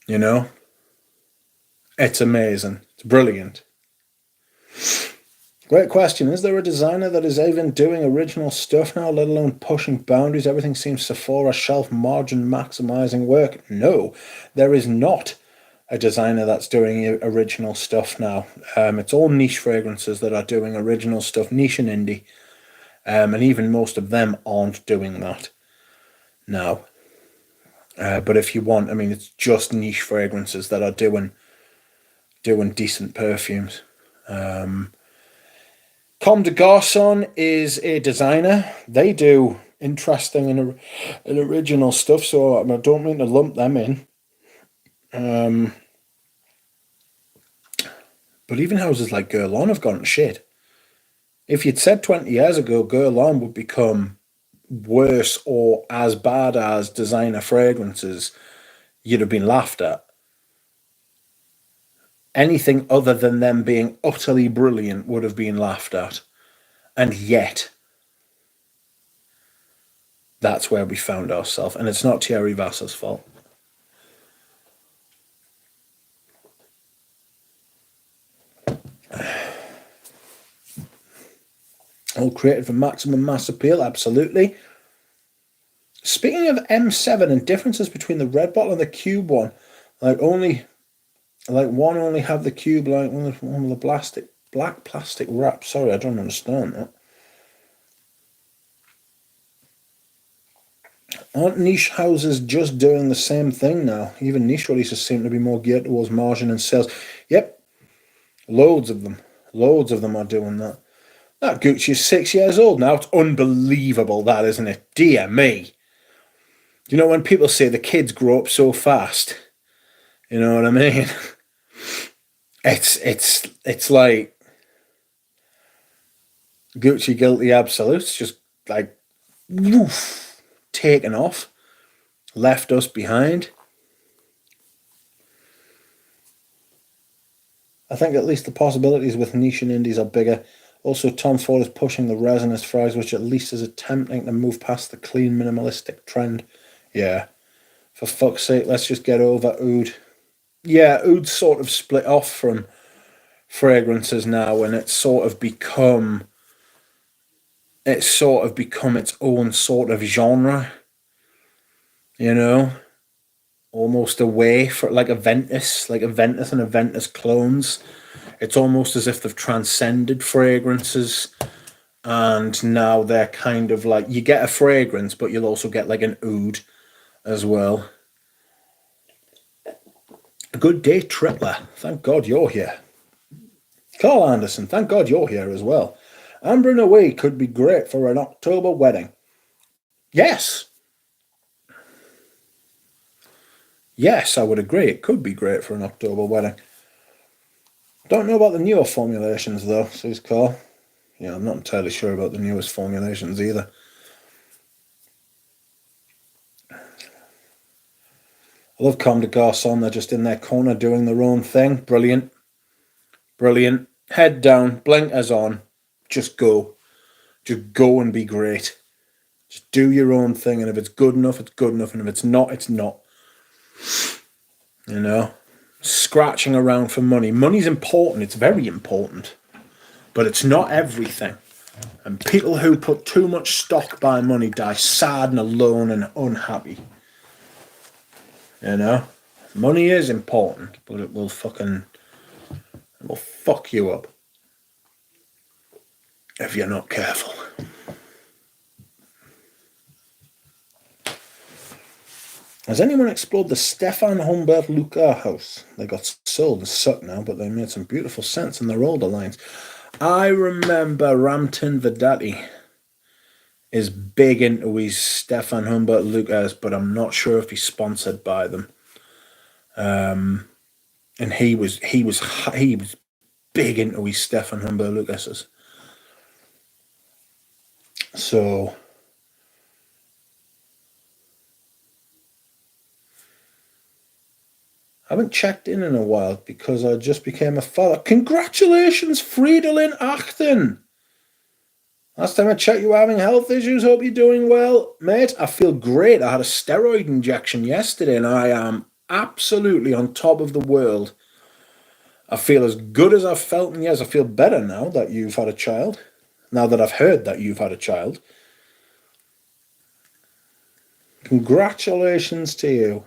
You know? It's amazing. It's brilliant. Great question. Is there a designer that is even doing original stuff now, let alone pushing boundaries? Everything seems Sephora shelf margin maximizing work. No, there is not a designer that's doing original stuff now. It's all niche fragrances that are doing original stuff, niche and indie. And even most of them aren't doing that now. But if you want, I mean, it's just niche fragrances that are doing decent perfumes. Comme des Garçons is a designer. They do interesting and original stuff, so I don't mean to lump them in. But even houses like Guerlain have gone to shit. If you'd said 20 years ago Guerlain would become worse or as bad as designer fragrances, you'd have been laughed at. Anything other than them being utterly brilliant would have been laughed at. And yet, that's where we found ourselves. And it's not Thierry Vass's fault. All created for maximum mass appeal, absolutely. Speaking of M7 and differences between the red bottle and the cube one, like one only have the cube, like one of the black plastic wrap. Sorry, I don't understand that. Aren't niche houses just doing the same thing now? Even niche releases seem to be more geared towards margin and sales. Yep, loads of them are doing that. That Gucci is 6 years old now. It's unbelievable, that, isn't it? Dear me. You know when people say the kids grow up so fast? You know what I mean? It's like Gucci Guilty Absolutes just like woof, taken off, left us behind. I think at least the possibilities with niche and indies are bigger. Also, Tom Ford is pushing the resinous fries, which at least is attempting to move past the clean minimalistic trend. Yeah. For fuck's sake, let's just get over oud. Yeah, oud's sort of split off from fragrances now, and it's sort of become its own sort of genre. You know? Almost away for like Aventus and Aventus clones. It's almost as if they've transcended fragrances, and now they're kind of like, you get a fragrance, but you'll also get like an oud as well. Good day, Tripler. Thank God you're here. Carl Anderson, thank God you're here as well. Amber and Away could be great for an October wedding. Yes. Yes, I would agree. It could be great for an October wedding. Don't know about the newer formulations though, says Carl. Yeah, I'm not entirely sure about the newest formulations either. I love Comme des Garçons. They're just in their corner doing their own thing. Brilliant. Brilliant. Head down, blinkers on, just go. Just go and be great. Just do your own thing, and if it's good enough, it's good enough, and if it's not, it's not. You know? Scratching around for money. Money's important, it's very important, but it's not everything. And people who put too much stock by money die sad and alone and unhappy. You know? Money is important, but it will fuck you up if you're not careful. Has anyone explored the Stefan Humbert Luca house? They got sold and suck now, but they made some beautiful sense in their older lines. I remember Ramtin Vedati is big into his Stefan Humbert Lucas, but I'm not sure if he's sponsored by them. And he was big into his Stefan Humbert Lucases. So I haven't checked in a while because I just became a father. Congratulations, Fridolin Achten. Last time I checked, you were having health issues. Hope you're doing well. Mate, I feel great. I had a steroid injection yesterday and I am absolutely on top of the world. I feel as good as I've felt in years. I feel better now that you've had a child. Now that I've heard that you've had a child. Congratulations to you.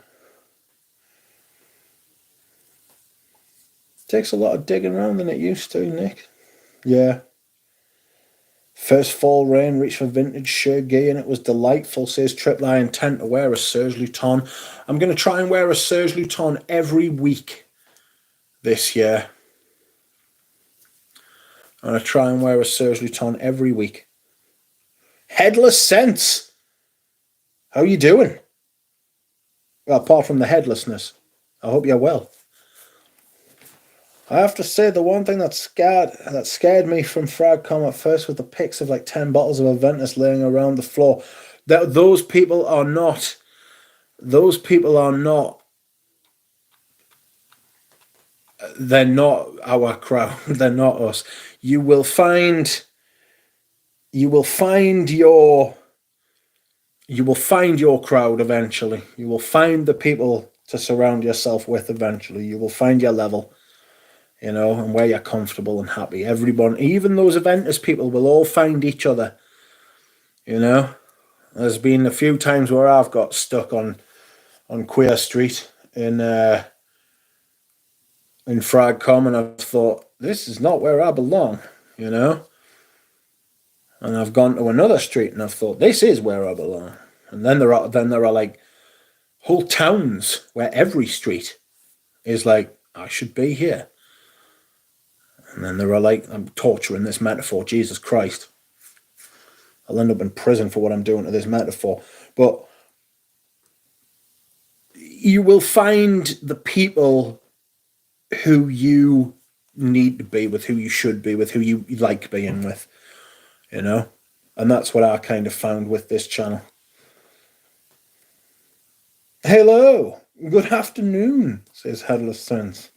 Takes a lot of digging around than it used to, Nick. Yeah. First fall rain reached for vintage Chergui and it was delightful, says Triple. I intend to wear a Serge Luton. I'm going to try and wear a Serge Luton every week this year. I'm going to try and wear a Serge Luton every week. Headless Sense. How are you doing? Well, apart from the headlessness. I hope you're well. I have to say, the one thing that scared me from Fragcom at first was the pics of like 10 bottles of Aventus laying around the floor. Those people are not they're not our crowd. They're not us. You will find your crowd eventually. You will find the people to surround yourself with eventually. You will find your level. You know, and where you're comfortable and happy. Everyone, even those Aventus people, will all find each other. You know, there's been a few times where I've got stuck on Queer Street in Fragcom, and I've thought, this is not where I belong. You know, and I've gone to another street and I've thought, this is where I belong. And then there are like whole towns where every street is like, I should be here. And then there are like, I'm torturing this metaphor, Jesus Christ. I'll end up in prison for what I'm doing to this metaphor. But you will find the people who you need to be with, who you should be with, who you like being with, you know? And that's what I kind of found with this channel. Hello, good afternoon, says Headless Sense.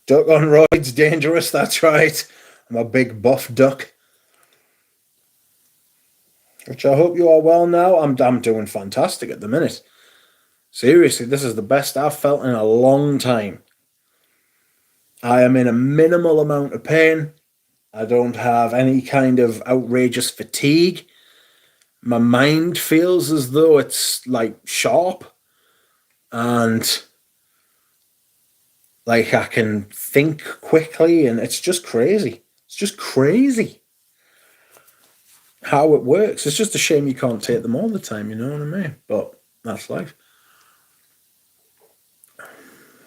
Duck on roids, dangerous, that's right. I'm a big buff duck. Which I hope you are well now. I'm doing fantastic at the minute. Seriously, this is the best I've felt in a long time. I am in a minimal amount of pain. I don't have any kind of outrageous fatigue. My mind feels as though it's like sharp. And like I can think quickly, and it's just crazy. It's just crazy how it works. It's just a shame you can't take them all the time, you know what I mean? But that's life.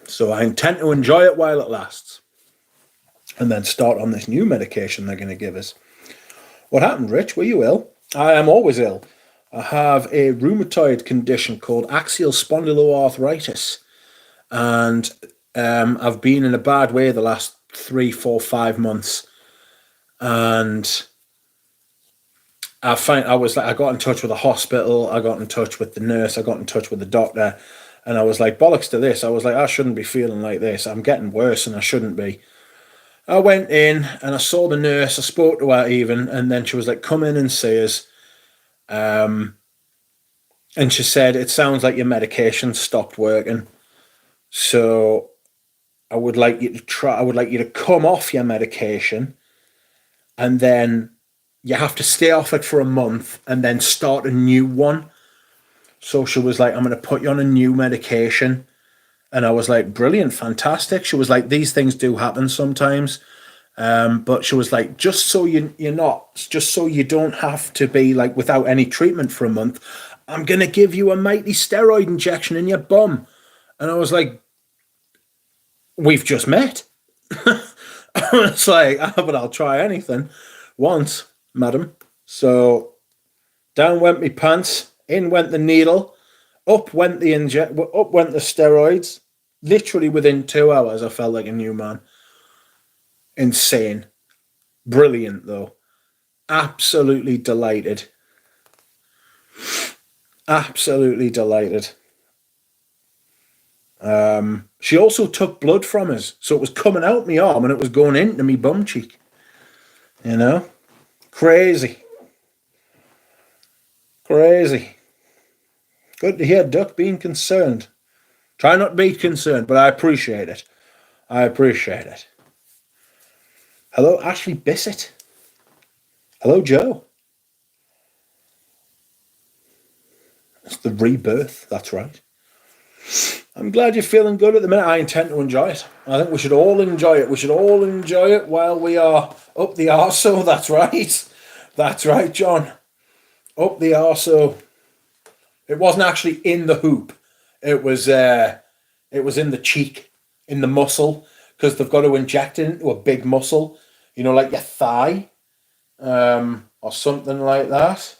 So I intend to enjoy it while it lasts. And then start on this new medication they're going to give us. What happened, Rich? Were you ill? I am always ill. I have a rheumatoid condition called axial spondyloarthritis. And I've been in a bad way the last 3, 4, 5 months, and I got in touch with the hospital, I got in touch with the nurse, I got in touch with the doctor, And I was like, bollocks to this. I was like, I shouldn't be feeling like this. I'm getting worse and I shouldn't be. I went in and I saw the nurse. I spoke to her even. And then she was like, come in and see us. And she said, it sounds like your medication stopped working. So I would like you to I would like you to come off your medication, and then you have to stay off it for a month and then start a new one. So she was like, I'm going to put you on a new medication. And I was like, brilliant, fantastic. She was like, these things do happen sometimes. But she was like, just so just so you don't have to be like without any treatment for a month, I'm going to give you a mighty steroid injection in your bum. And I was like, we've just met. It's like, but I'll try anything once, madam. So down went my pants, in went the needle, up went the steroids. Literally within 2 hours, I felt like a new man. Insane. Brilliant, though. Absolutely delighted. Absolutely delighted. She also took blood from us, so it was coming out my arm and it was going into my bum cheek. You know? Crazy. Crazy. Good to hear Duck being concerned. Try not to be concerned, but I appreciate it. I appreciate it. Hello, Ashley Bissett. Hello, Joe. It's the rebirth, that's right. I'm glad you're feeling good at the minute. I intend to enjoy it. I think we should all enjoy it. We should all enjoy it while we are up the arse. That's right. That's right, John. Up the arse. It wasn't actually in the hoop. It was in the cheek, in the muscle, because they've got to inject it into a big muscle, you know, like your thigh, or something like that.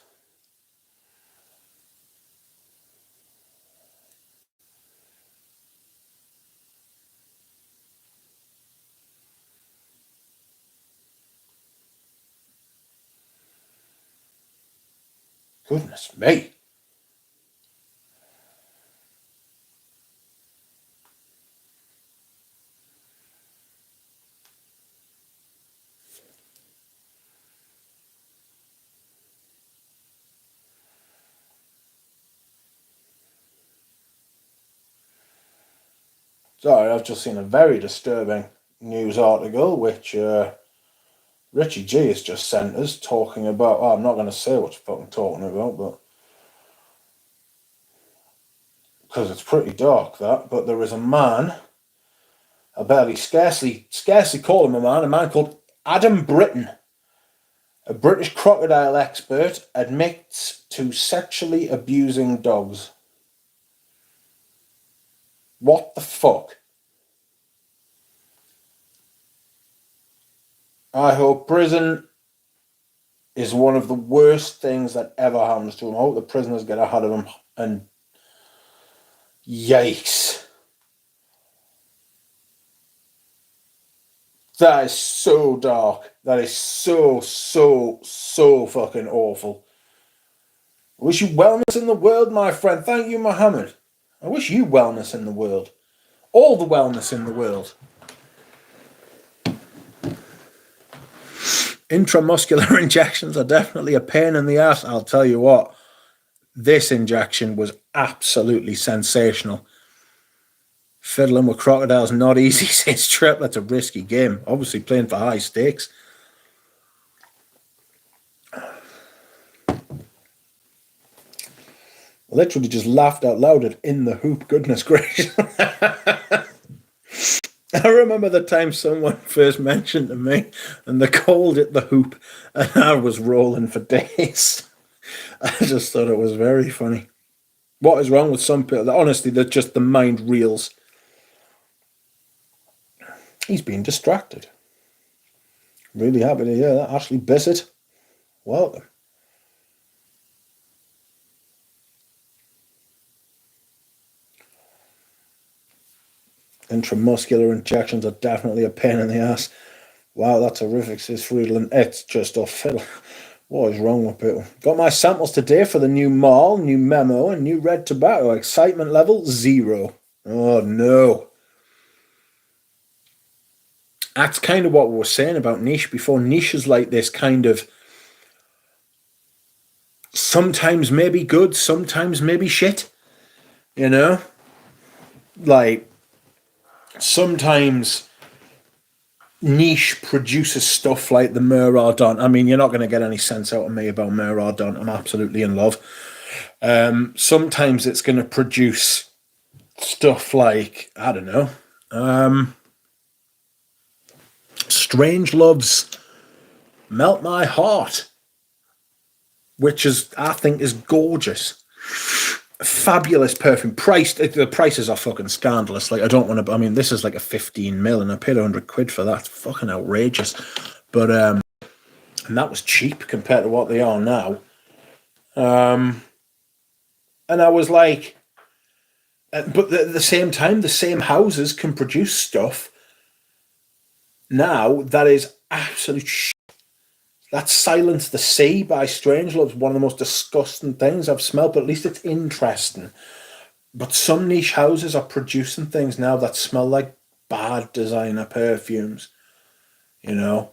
Goodness me. Sorry, I've just seen a very disturbing news article which Richie G has just sent us talking about. Oh, I'm not going to say what you're fucking talking about, but because it's pretty dark that. But there is a man. I barely scarcely call him a man called Adam Britton. A British crocodile expert admits to sexually abusing dogs. What the fuck? I hope prison is one of the worst things that ever happens to him. I hope the prisoners get ahead of him. And yikes. That is so dark. That is so fucking awful. I wish you wellness in the world, my friend. Thank you, Mohammed. I wish you wellness in the world. All the wellness in the world. Intramuscular injections are definitely a pain in the ass. I'll tell you what. This injection was absolutely sensational. Fiddling with crocodiles not easy, says Trip. That's a risky game. Obviously playing for high stakes. Literally just laughed out loud at In the Hoop. Goodness gracious. I remember the time someone first mentioned to me and they called it the hoop and I was rolling for days. I just thought it was very funny. What is wrong with some people? Honestly, they're just the mind reels. He's been distracted. Really happy to hear that. Ashley Bissett, welcome. Intramuscular injections are definitely a pain in the ass. Wow, that's horrific, says Friedland. It's just a fiddle. What is wrong with people? Got my samples today for the new Mall, new Memo, and new Red Tobacco. Excitement level 0. Oh no. That's kind of what we were saying about niche before. Niche is like this kind of sometimes maybe good, sometimes maybe shit. You know? Like sometimes niche produces stuff like the Miradon. I mean, you're not going to get any sense out of me about Miradon. I'm absolutely in love. Sometimes it's going to produce stuff like, I don't know, Strange Love's Melt My Heart, which is, I think, is gorgeous. Fabulous perfume. The prices are fucking scandalous. Like, I don't want to, I mean, this is like a 15 mil and I paid 100 quid for that. It's fucking outrageous. But, and that was cheap compared to what they are now. And I was like, but at the same time, the same houses can produce stuff now that is absolute shit. That Silence the Sea by Strangelove is one of the most disgusting things I've smelled, but at least it's interesting. But some niche houses are producing things now that smell like bad designer perfumes. You know?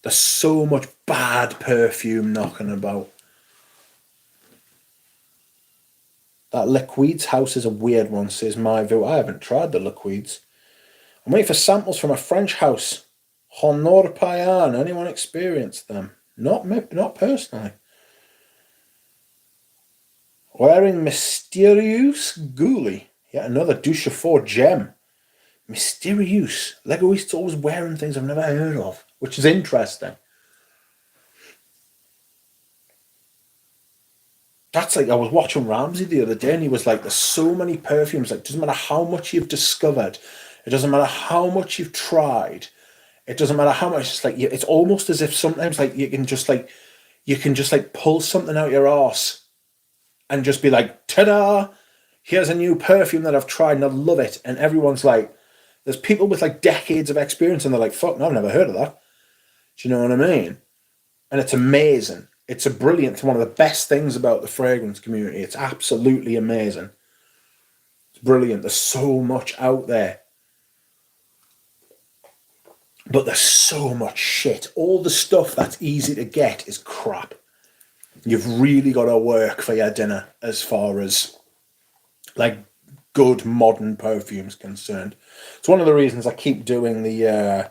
There's so much bad perfume knocking about. That Liquids house is a weird one, says my view. I haven't tried the Liquids. I'm waiting for samples from a French house. Honor Payan. Anyone experienced them? Not personally. Wearing Mysterious Ghoulie. Yet another Duchefort gem. Mysterious. Legoist's always wearing things I've never heard of, which is interesting. That's like, I was watching Ramsey the other day and he was like, there's so many perfumes. Like, it doesn't matter how much you've discovered. It doesn't matter how much you've tried. It doesn't matter how much. It's like, it's almost as if sometimes like you can just like pull something out your arse and just be like, ta-da, here's a new perfume that I've tried and I love it. And everyone's like, there's people with like decades of experience and they're like, fuck, no, I've never heard of that. Do you know what I mean? And it's amazing. It's a brilliant, it's one of the best things about the fragrance community. It's absolutely amazing. It's brilliant. There's so much out there. But there's so much shit. All the stuff that's easy to get is crap. You've really got to work for your dinner as far as like good modern perfume's concerned. It's one of the reasons I keep doing the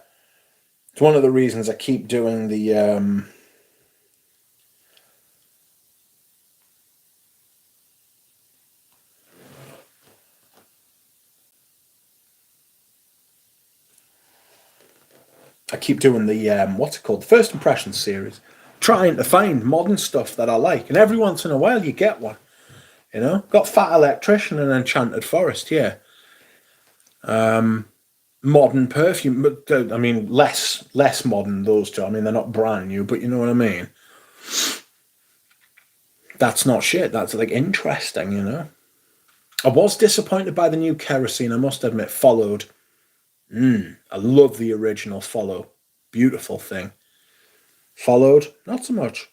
what's it called? The First Impressions series. Trying to find modern stuff that I like. And every once in a while you get one. You know? Got Fat Electrician and Enchanted Forest, yeah. Modern perfume, but I mean less modern, those two. I mean, they're not brand new, but you know what I mean? That's not shit. That's like interesting, you know? I was disappointed by the new Kerosene, I must admit. Followed. I love the original Follow. Beautiful thing. Followed, not so much.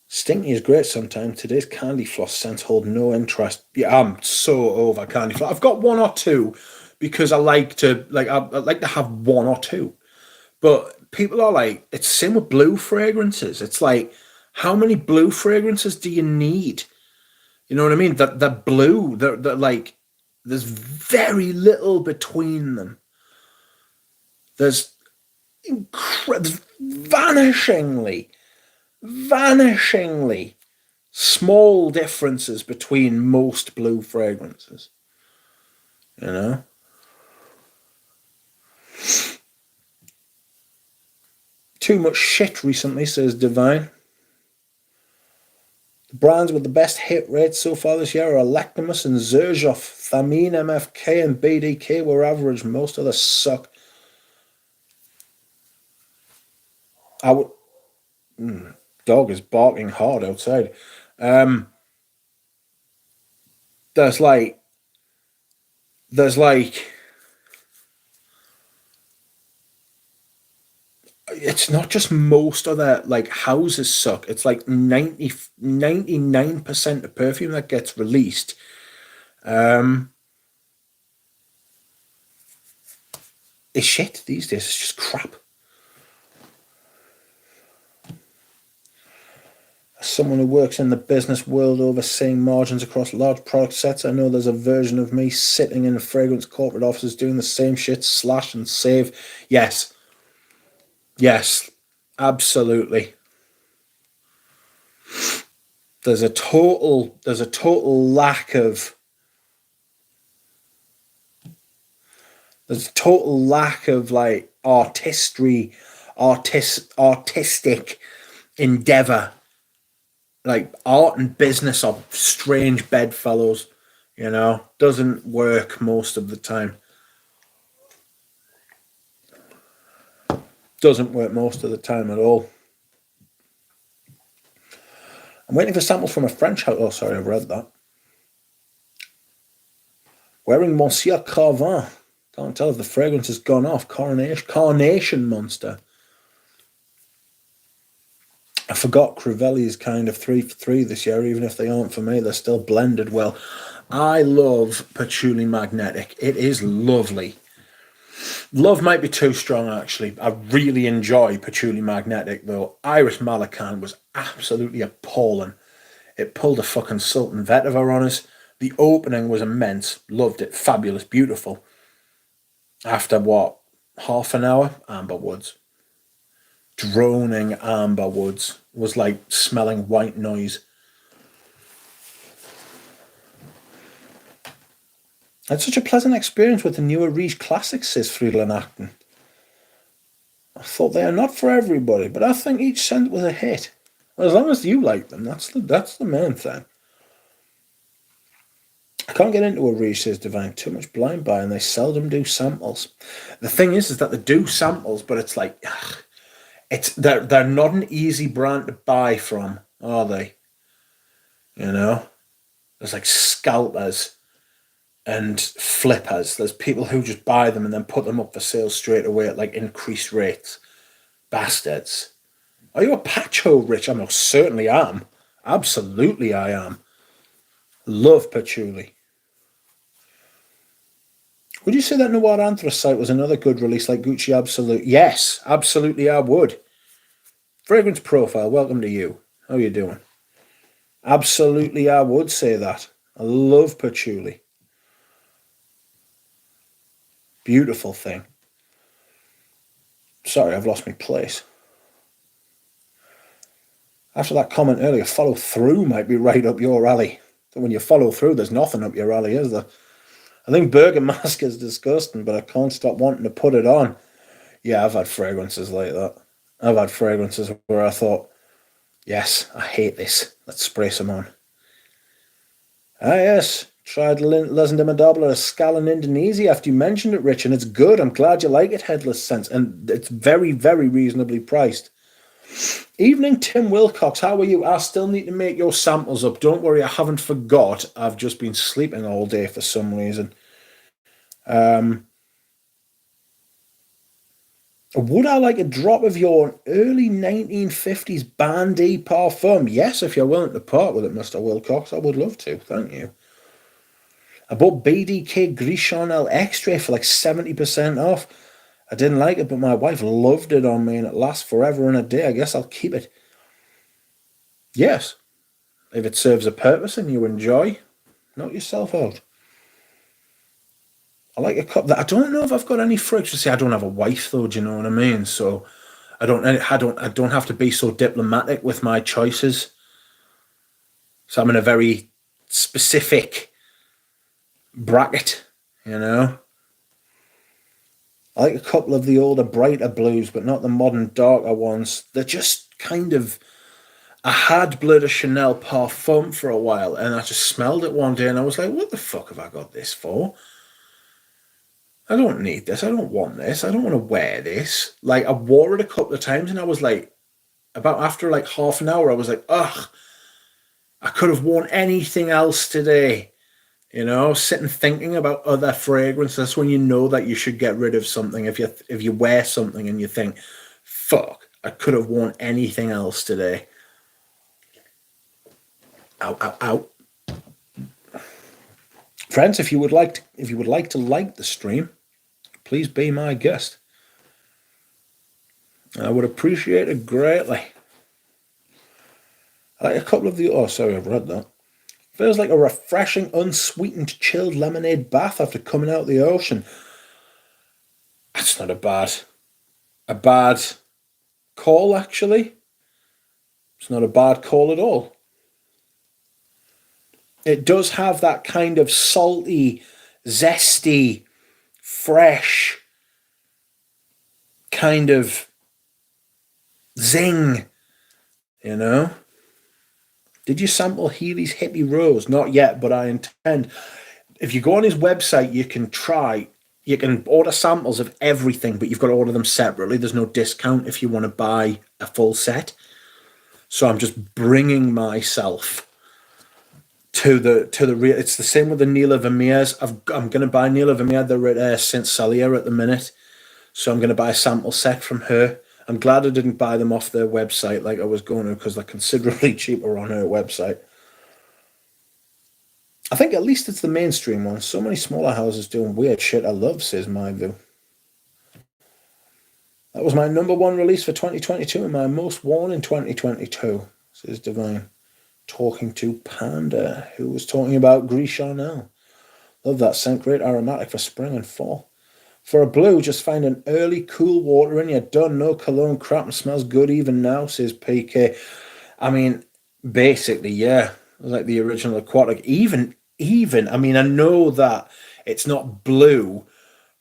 Stinky is great sometimes. Today's candy floss scents hold no interest. Yeah, I'm so over candy floss. I've got one or two because I like to have one or two. But people are like, it's same with blue fragrances. It's like, how many blue fragrances do you need? You know what I mean? That the blue, they're like, there's very little between them. There's vanishingly small differences between most blue fragrances. You know? Too much shit recently, says Divine. Brands with the best hit rates so far this year are Electimus and Zerjoff. Thameen, MFK, and BDK were average. Most others suck. I would. Dog is barking hard outside. There's like. There's like. It's not just most other like houses suck. It's like 99% of perfume that gets released is shit these days. It's just crap. As someone who works in the business world overseeing margins across large product sets, I know there's a version of me sitting in a fragrance corporate offices doing the same shit, slash and save. Yes. Yes. Absolutely. There's a total lack of like artistic endeavor. Like art and business are strange bedfellows, doesn't work most of the time. Doesn't work most of the time at all. I'm waiting for samples from a French house. Oh, sorry, I've read that. Wearing Monsieur Carvin. Can't tell if the fragrance has gone off. Carnation Monster. I forgot Crivelli is kind of 3 for 3 this year, even if they aren't for me. They're still blended well. I love Patchouli Magnetic. It is lovely. Love might be too strong, actually. I really enjoy Patchouli Magnetic, though. Iris Malakan was absolutely appalling. It pulled a fucking Sultan Vetiver on us. The opening was immense. Loved it. Fabulous. Beautiful. After what? Half an hour? Amber Woods. Droning amber woods was like smelling white noise. I had such a pleasant experience with the newer Riche Classics, says Friedland Acton. I thought they are not for everybody, but I think each scent was a hit. As long as you like them, that's the main thing. I can't get into a Riche, says Divine. Too much blind buy, and they seldom do samples. The thing is that they do samples, but it's like... They're not an easy brand to buy from, are they? There's like scalpers and flippers. There's people who just buy them and then put them up for sale straight away at like increased rates. Bastards. Are you a patcho, Rich? I most certainly am. Absolutely I am. Love patchouli. Would you say that Noir Anthracite was another good release like Gucci Absolute? Yes, absolutely I would. Fragrance Profile, welcome to you. How are you doing? Absolutely I would say that. I love patchouli. Beautiful thing. Sorry, I've lost my place. After that comment earlier, follow through might be right up your alley. So when you follow through, there's nothing up your alley, is there? I think Burger Mask is disgusting, but I can't stop wanting to put it on. Yeah, I've had fragrances like that. I've had fragrances where I thought, yes, I hate this. Let's spray some on. Ah, yes. Tried Lesendima Dabla a Skal in Indonesia after you mentioned it, Rich, and it's good. I'm glad you like it, Headless Sense. And it's very, very reasonably priced. Evening, Tim Wilcox. How are you? I still need to make your samples up. Don't worry, I haven't forgot. I've just been sleeping all day for some reason. Would I like a drop of your early 1950s Bandy Parfum? Yes, if you're willing to part with it, Mr. Wilcox, I would love to. Thank you. I bought BDK Gris Charnel Extra for like 70% off. I didn't like it, but my wife loved it on me and it lasts forever and a day. I guess I'll keep it. Yes. If it serves a purpose and you enjoy, knock yourself out. I like a cup that I don't know if I've got any fridge. See, I don't have a wife though. Do you know what I mean? So I don't have to be so diplomatic with my choices. So I'm in a very specific bracket, I like a couple of the older, brighter blues, but not the modern, darker ones. They're just kind of I had Bleu de Chanel Parfum for a while, and I just smelled it one day, and I was like, what the fuck have I got this for? I don't need this. I don't want this. I don't want to wear this. Like, I wore it a couple of times, and I was like, about after like half an hour, I was like, ugh, I could have worn anything else today. You know, sitting thinking about other fragrances. That's when you know that you should get rid of something. If you wear something and you think, fuck, I could have worn anything else today. Out, out, out. Friends, if you would like to like the stream, please be my guest. I would appreciate it greatly. I like a couple of the... Oh, sorry, I've read that. Feels like a refreshing, unsweetened, chilled lemonade bath after coming out of the ocean. That's not a bad call, actually. It's not a bad call at all. It does have that kind of salty, zesty, fresh kind of zing, you know? Did you sample Healy's Hippie Rose? Not yet, but I intend. If you go on his website, you can order samples of everything, but you've got to order them separately. There's no discount if you want to buy a full set. So I'm just bringing myself to the real. It's the same with the Neela Vermeers. I'm going to buy Neela Vermeer. They're at St. Celia at the minute. So I'm going to buy a sample set from her. I'm glad I didn't buy them off their website like I was going to, because they're considerably cheaper on her website. I think at least it's the mainstream one. So many smaller houses doing weird shit I love, says my view. That was my number one release for 2022 and my most worn in 2022, says Divine. Talking to Panda, who was talking about Gris Charnel. Love that scent, great aromatic for spring and fall. For a blue, just find an early cool water and you're done. No cologne crap and smells good even now, says PK. I mean, basically, yeah. Like the original Aquatic. Even, I mean, I know that it's not blue,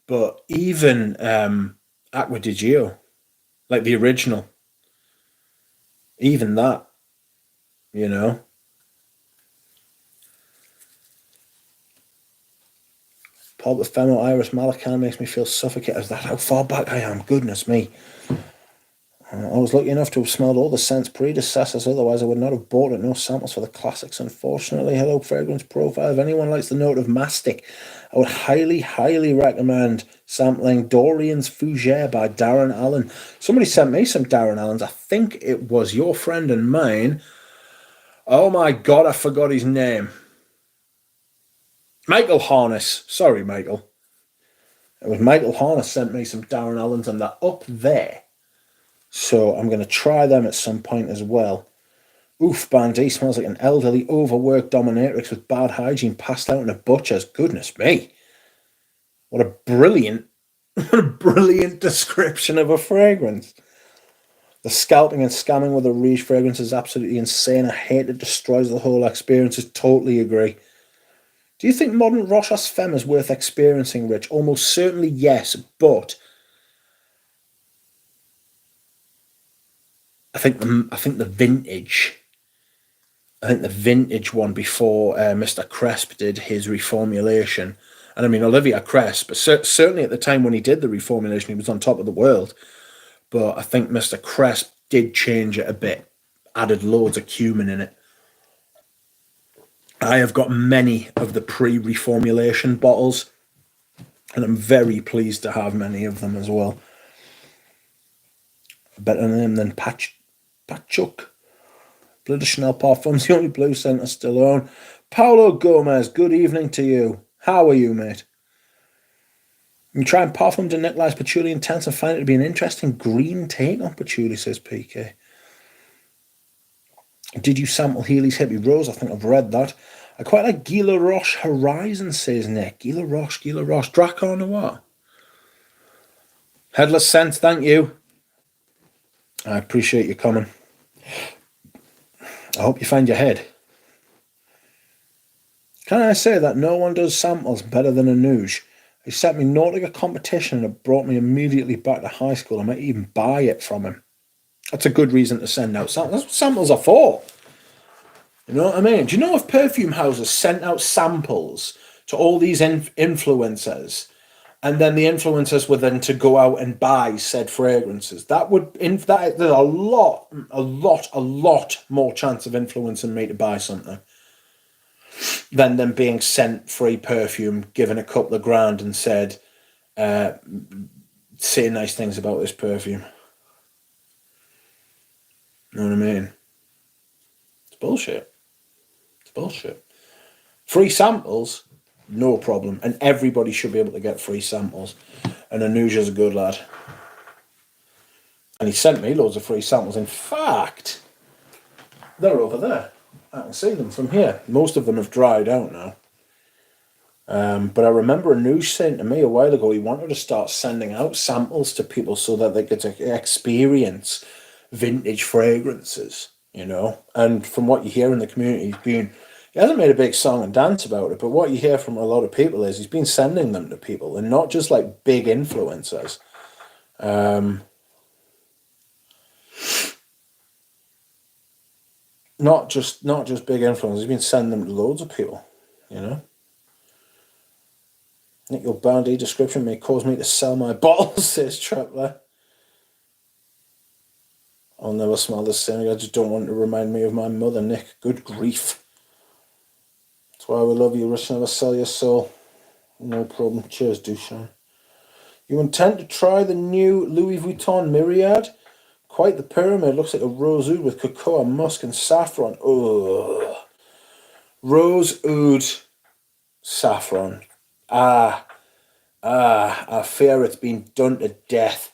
but even Aqua di Gio, like the original, even that, you know. Paul the Femo Iris Malacan makes me feel suffocated. Is that how far back I am? Goodness me. I was lucky enough to have smelled all the scents predecessors, otherwise I would not have bought it. No samples for the classics, unfortunately. Hello, Fragrance Profile. If anyone likes the note of mastic, I would highly, highly recommend sampling Dorian's Fougere by Darren Allen. Somebody sent me some Darren Allens. I think it was your friend and mine. Oh my God, I forgot his name. Michael Harness. Sorry, Michael. It was Michael Harness sent me some Darren Allens, and they're up there. So I'm going to try them at some point as well. Oof, Bandy smells like an elderly, overworked dominatrix with bad hygiene passed out in a butcher's. Goodness me. What a brilliant description of a fragrance. The scalping and scamming with a Riche fragrance is absolutely insane. I hate it destroys the whole experience. I totally agree. Do you think modern Rochas Femme is worth experiencing, Rich? Almost certainly yes, but I think the vintage one before Mr. Cresp did his reformulation, and I mean Olivia Cresp, certainly at the time when he did the reformulation, he was on top of the world. But I think Mr. Cresp did change it a bit, added loads of cumin in it. I have got many of the pre-reformulation bottles, and I'm very pleased to have many of them as well. A better name than Patchouk. Bleu de Chanel Parfum's the only blue scent I still own. Paolo Gomez, good evening to you. How are you, mate? You try Parfum de Nicolas Patchouli Intense and find it to be an interesting green take on patchouli, says PK. Did you sample Healy's Hippie Rose? I think I've read that. I quite like Guy La Roche Horizon, says Nick. Guy La Roche. Dracar Noir. Headless Scent, thank you. I appreciate you coming. I hope you find your head. Can I say that no one does samples better than Anuj? He sent me Nautica competition and it brought me immediately back to high school. I might even buy it from him. That's a good reason to send out samples. That's what samples are for. You know what I mean? Do you know if perfume houses sent out samples to all these influencers, and then the influencers were then to go out and buy said fragrances? That would there's a lot more chance of influencing me to buy something than them being sent free perfume, given a couple of grand, and said, say nice things about this perfume. You know what I mean? It's bullshit. It's bullshit. Free samples, no problem. And everybody should be able to get free samples. And Anuja's a good lad. And he sent me loads of free samples. In fact, they're over there. I can see them from here. Most of them have dried out now. But I remember Anuj saying to me a while ago he wanted to start sending out samples to people so that they could experience vintage fragrances, you know. And from what you hear in the community, he hasn't made a big song and dance about it, but what you hear from a lot of people is he's been sending them to people, and not just like big influencers. Not just big influencers. He's been sending them to loads of people, you know. I think your bounty description may cause me to sell my bottles, says Tripler. I'll never smell the same. I just don't want it to remind me of my mother, Nick. Good grief. That's why we love you, Rich. Never sell your soul. No problem. Cheers, Dushan. You intend to try the new Louis Vuitton Myriad? Quite the pyramid. Looks like a rose oud with cocoa, musk, and saffron. Ugh. Rose oud, saffron. I fear it's been done to death.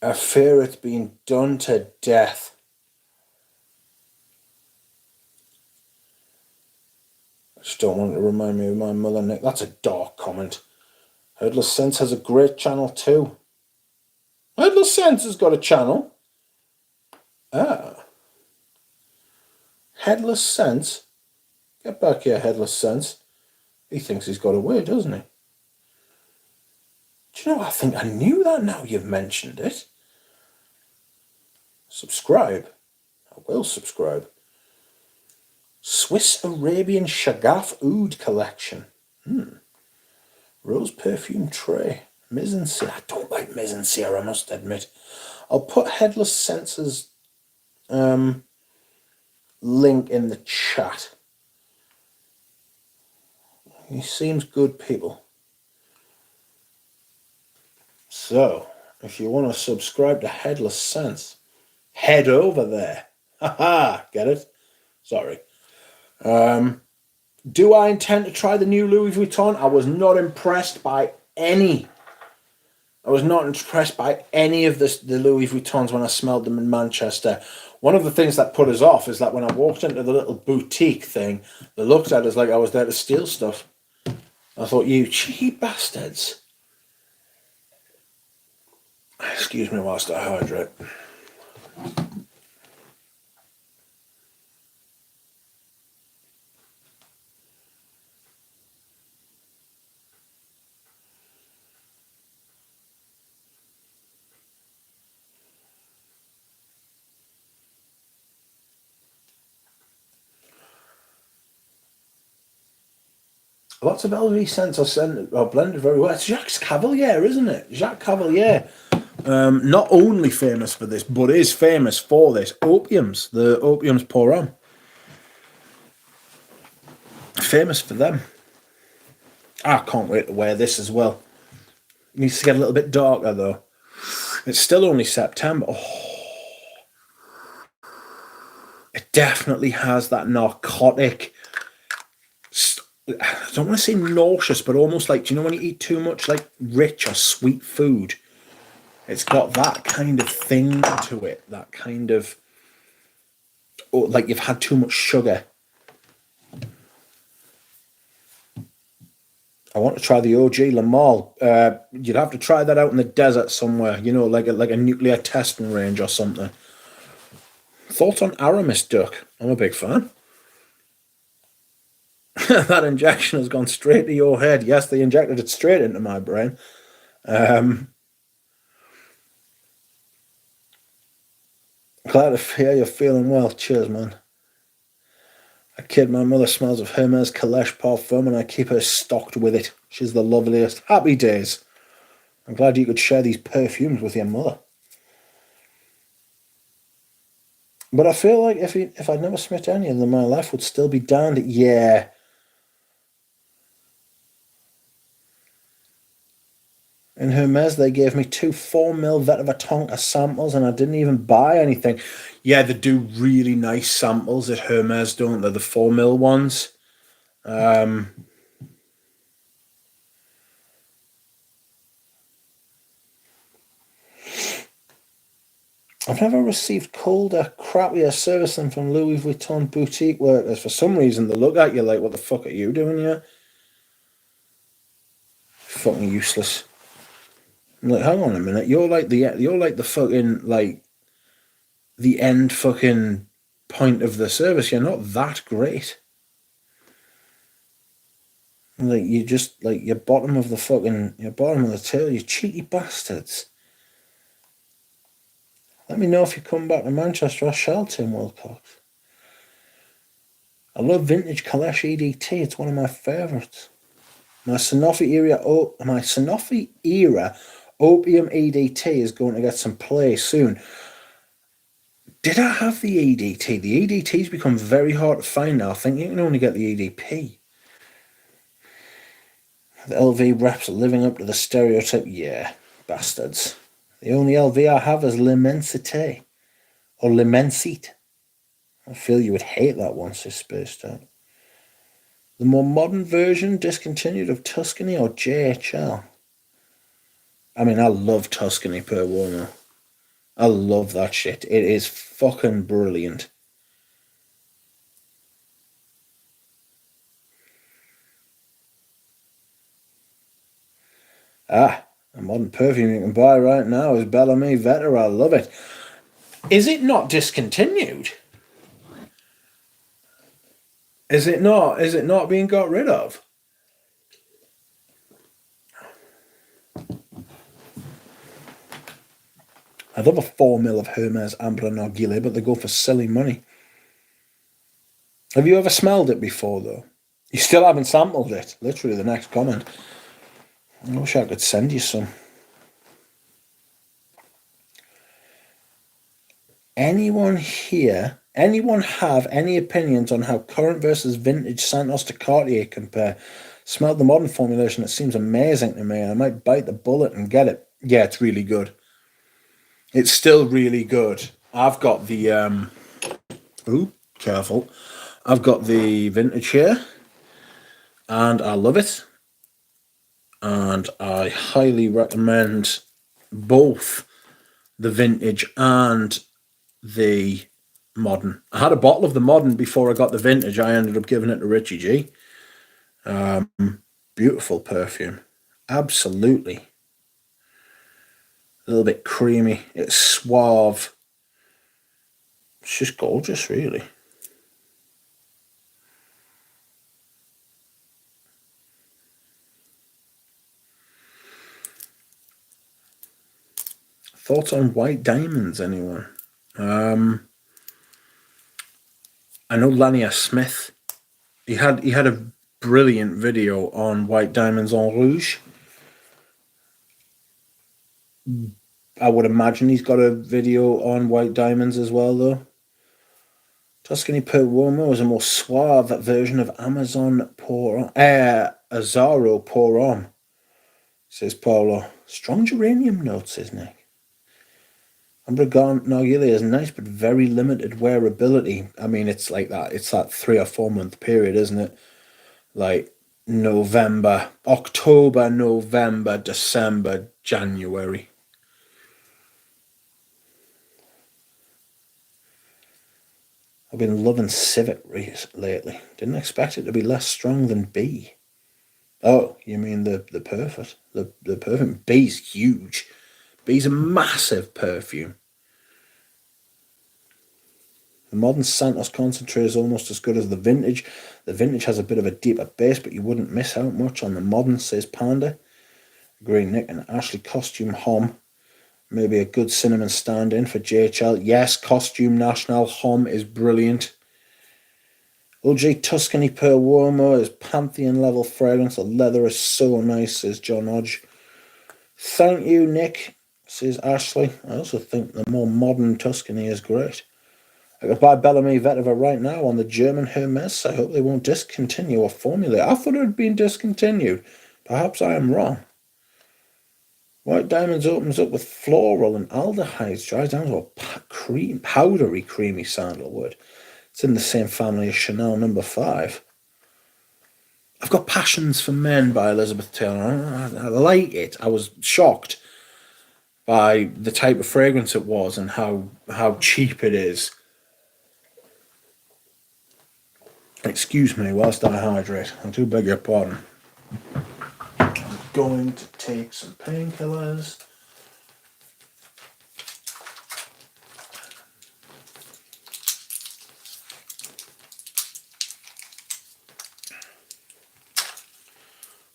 I fear it's been done to death. I just don't want it to remind me of my mother, Nick. That's a dark comment. Headless Sense has a great channel too. Headless Sense has got a channel. Headless Sense? Get back here, Headless Sense. He thinks he's got away, doesn't he? Do you know, I think I knew that now you've mentioned it. Subscribe. I will subscribe. Swiss Arabian Shagaf Oud collection. Rose perfume tray. Mise en Cere. I don't like Mise en Cere, I must admit. I'll put Headless Sense's link in the chat. He seems good, people. So, if you want to subscribe to Headless Sense, head over there. Haha, get it? Sorry. Do I intend to try the new Louis Vuitton? I was not impressed by any. I was not impressed by any of the Louis Vuittons when I smelled them in Manchester. One of the things that put us off is that when I walked into the little boutique thing, they looked at us like I was there to steal stuff. I thought, you cheap bastards. Excuse me whilst I hydrate. Lots of LV scents are blended very well. It's Jacques Cavalier, isn't it? Jacques Cavalier. Not only famous for this, but is famous for this. Opiums. The Opiums pour on. Famous for them. I can't wait to wear this as well. It needs to get a little bit darker, though. It's still only September. Oh. It definitely has that narcotic... I don't want to say nauseous, but almost like, do you know when you eat too much like rich or sweet food? It's got that kind of thing to it, that kind of, like you've had too much sugar. I want to try the OG Lamal. You'd have to try that out in the desert somewhere, you know, like a nuclear testing range or something. Thoughts on Aramis Duck? I'm a big fan. That injection has gone straight to your head. Yes, they injected it straight into my brain. Glad to hear you're feeling well. Cheers, man. I kid, my mother smells of Hermes Kalesh Parfum and I keep her stocked with it. She's the loveliest. Happy days. I'm glad you could share these perfumes with your mother. But I feel like if I'd never smelt any of them, my life would still be damned. Yeah. In Hermes, they gave me two 4 ml Vetiver Tonka samples and I didn't even buy anything. Yeah, they do really nice samples at Hermes, don't they? The 4 ml ones. I've never received colder, crappier service than from Louis Vuitton boutique workers. For some reason, they look at you like, what the fuck are you doing here? Fucking useless. I'm like, hang on a minute, you're like the fucking, like, the end fucking point of the service. You're not that great. Like, you just, like, your bottom of the tail, you cheeky bastards. Let me know if you come back to Manchester. I shall, Tim Wilcox. I love vintage Kalesh EDT. It's one of my favourites. My Sanofi era Opium EDT is going to get some play soon. Did I have the EDT? The EDT's become very hard to find now. I think you can only get the EDP. The LV reps are living up to the stereotype. Yeah, bastards. The only LV I have is L'Immensité. Or L'Immensite. I feel you would hate that one, says Spaced Out. The more modern version discontinued of Tuscany or JHL? I mean, I love Tuscany per Uomo. I love that shit. It is fucking brilliant. A modern perfume you can buy right now is Bellamy Vetter. I love it. Is it not discontinued? Is it not? Is it not being got rid of? I'd love a 4 ml of Hermes Ambre Narguilé, but they go for silly money. Have you ever smelled it before, though? You still haven't sampled it. Literally the next comment. I wish I could send you some. Anyone have any opinions on how current versus vintage Santos de Cartier compare? Smelled the modern formulation. It seems amazing to me. I might bite the bullet and get it. Yeah, it's really good. It's still really good. I've got the careful. I've got the vintage here, and I love it. And I highly recommend both the vintage and the modern. I had a bottle of the modern before I got the vintage. I ended up giving it to Richie G. Beautiful perfume. Absolutely. A little bit creamy. It's suave. It's just gorgeous, really. Thoughts on White Diamonds, anyone? I know Lanier Smith. He had a brilliant video on White Diamonds en Rouge. I would imagine he's got a video on White Diamonds as well, though. Tuscany per Uomo is a more suave version of Amazon Pour Azaro Pour On, says Paulo. Strong geranium notes, says Nick. Ambre Narguilé is nice, but very limited wearability. I mean, it's like that. It's that 3 or 4 month period, isn't it? Like October, November, December, January. I've been loving Civet lately. Didn't expect it to be less strong than B. Oh, you mean the Perfect? The Perfume. B's huge. B's a massive perfume. The modern Santos concentrate is almost as good as the vintage. The vintage has a bit of a deeper base, but you wouldn't miss out much on the modern, says Panda. Green Nick and Ashley Costume Hom. Maybe a good cinnamon stand-in for JHL. Yes, Costume National Homme is brilliant. OG Tuscany Per Uomo is Pantheon level fragrance. The leather is so nice, says John Hodge. Thank you, Nick, says Ashley. I also think the more modern Tuscany is great. I could buy Bellamy Vetiver right now on the German Hermes. I hope they won't discontinue or formulate. I thought it had been discontinued. Perhaps I am wrong. White Diamonds opens up with floral and aldehydes, dries down to a powdery, creamy sandalwood. It's in the same family as Chanel No. 5. I've got Passions for Men by Elizabeth Taylor. I like it. I was shocked by the type of fragrance it was and how cheap it is. Excuse me whilst I hydrate. I do beg your pardon. I'm going to take some painkillers.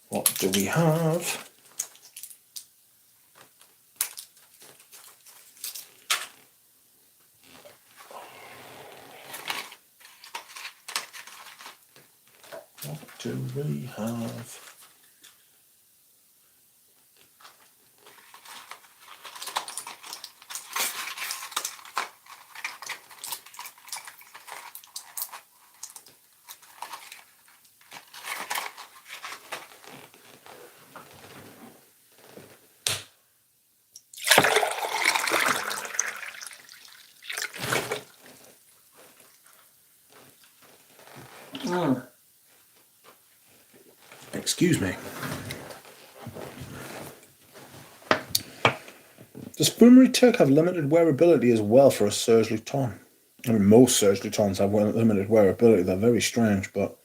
What do we have? What do we have? Excuse me. Does Fumery Turk have limited wearability as well for a Serge Luton? I mean, most Serge Lutons have limited wearability. They're very strange, but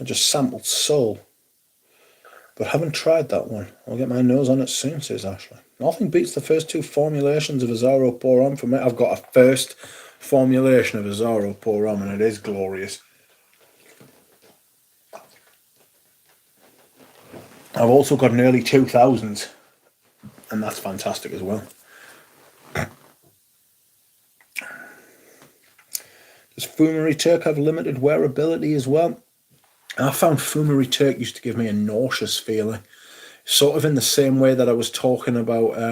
I just sampled Soul, but haven't tried that one. I'll get my nose on it soon, says Ashley. Nothing beats the first two formulations of Azzaro Pour Homme for me. I've got a first formulation of Azzaro Pour Homme, and it is glorious. I've also got an early 2000s, and that's fantastic as well. Does Fumery Turk have limited wearability as well? I found Fumery Turk used to give me a nauseous feeling, sort of in the same way that I was talking about,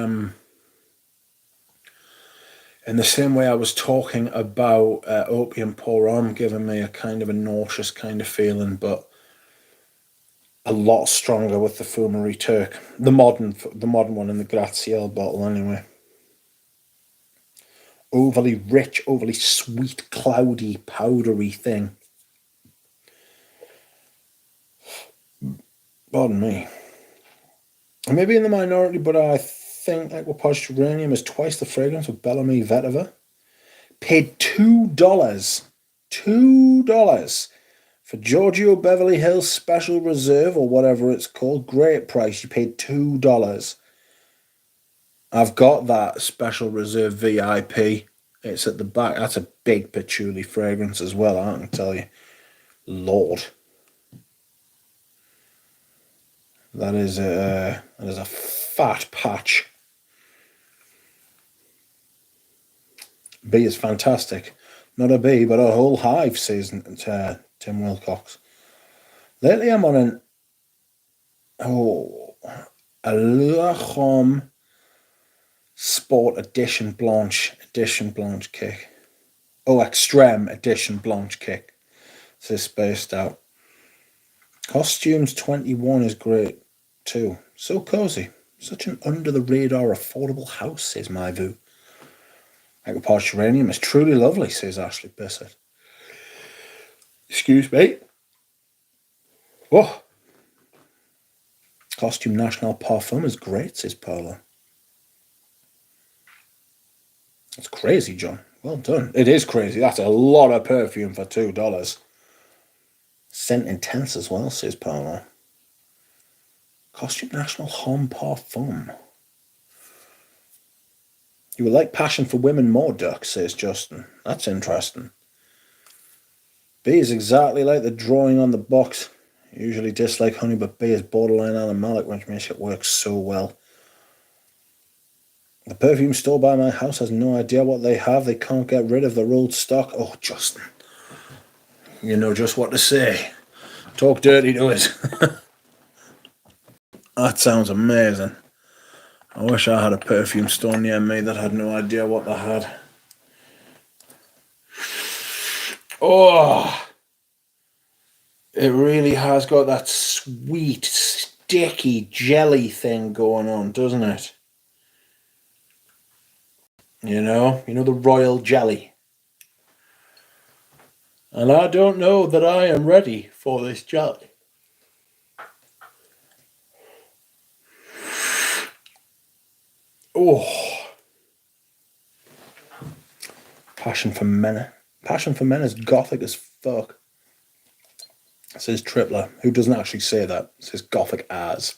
Opium Pour Homme giving me a kind of a nauseous kind of feeling, but a lot stronger with the Fumery Turk, the modern one in the Graziel bottle anyway. Overly rich, overly sweet, cloudy, powdery thing. Pardon me. I may be in the minority, but I think Equipage Geranium is twice the fragrance of Bellamy Vetiver. Paid $2. $2 for Giorgio Beverly Hills Special Reserve or whatever it's called. Great price. You paid $2. I've got that Special Reserve VIP. It's at the back. That's a big patchouli fragrance as well, I can tell you. Lord. That is a fat patch. Bee is fantastic. Not a bee, but a whole hive, says Tim Wilcox. Lately I'm on a L'Homme Sport Edition Blanche kick. Oh, Extreme Edition Blanche kick, says Spaced Out. Costumes 21 is great too. So cozy. Such an under-the-radar affordable house, says My Vu. Equipage Geranium is truly lovely, says Ashley Bissett. Excuse me. Oh. Costume National Parfum is great, says Paula. That's crazy, John. Well done. It is crazy. That's a lot of perfume for $2. Scent intense as well, says Paula. Costume National Homme Parfum. You would like Passion for Women more, Duck, says Justin. That's interesting. B is exactly like the drawing on the box. I usually dislike honey, but B is borderline animalic, which makes it work so well. The perfume store by my house has no idea what they have. They can't get rid of their old stock. Oh, Justin. You know just what to say. Talk dirty to us. That sounds amazing. I wish I had a perfume store near me that had no idea what they had. Oh, it really has got that sweet, sticky jelly thing going on, doesn't it? You know the royal jelly. And I don't know that I am ready for this jelly. Oh, Passion for Men. Passion for Men is gothic as fuck. Says Tripler, who doesn't actually say that. Says gothic as.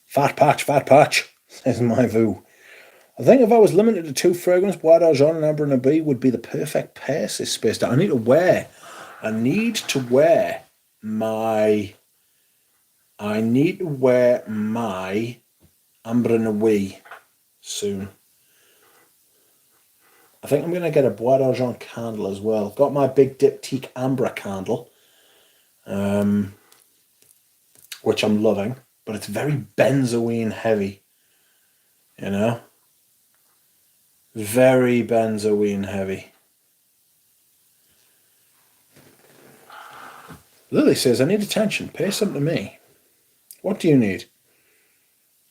Fat patch, says my Vu. I think if I was limited to 2 fragrances, Bois d'Argent and Amber and a Bee would be the perfect pair, says Space Down. I need to wear my Amber and a Wee soon. I think I'm going to get a Bois d'Argent candle as well. Got my big diptyque Amber candle, which I'm loving, but it's very benzoine heavy, you know? Very benzoine heavy. Lily says, I need attention. Pay some to me. What do you need?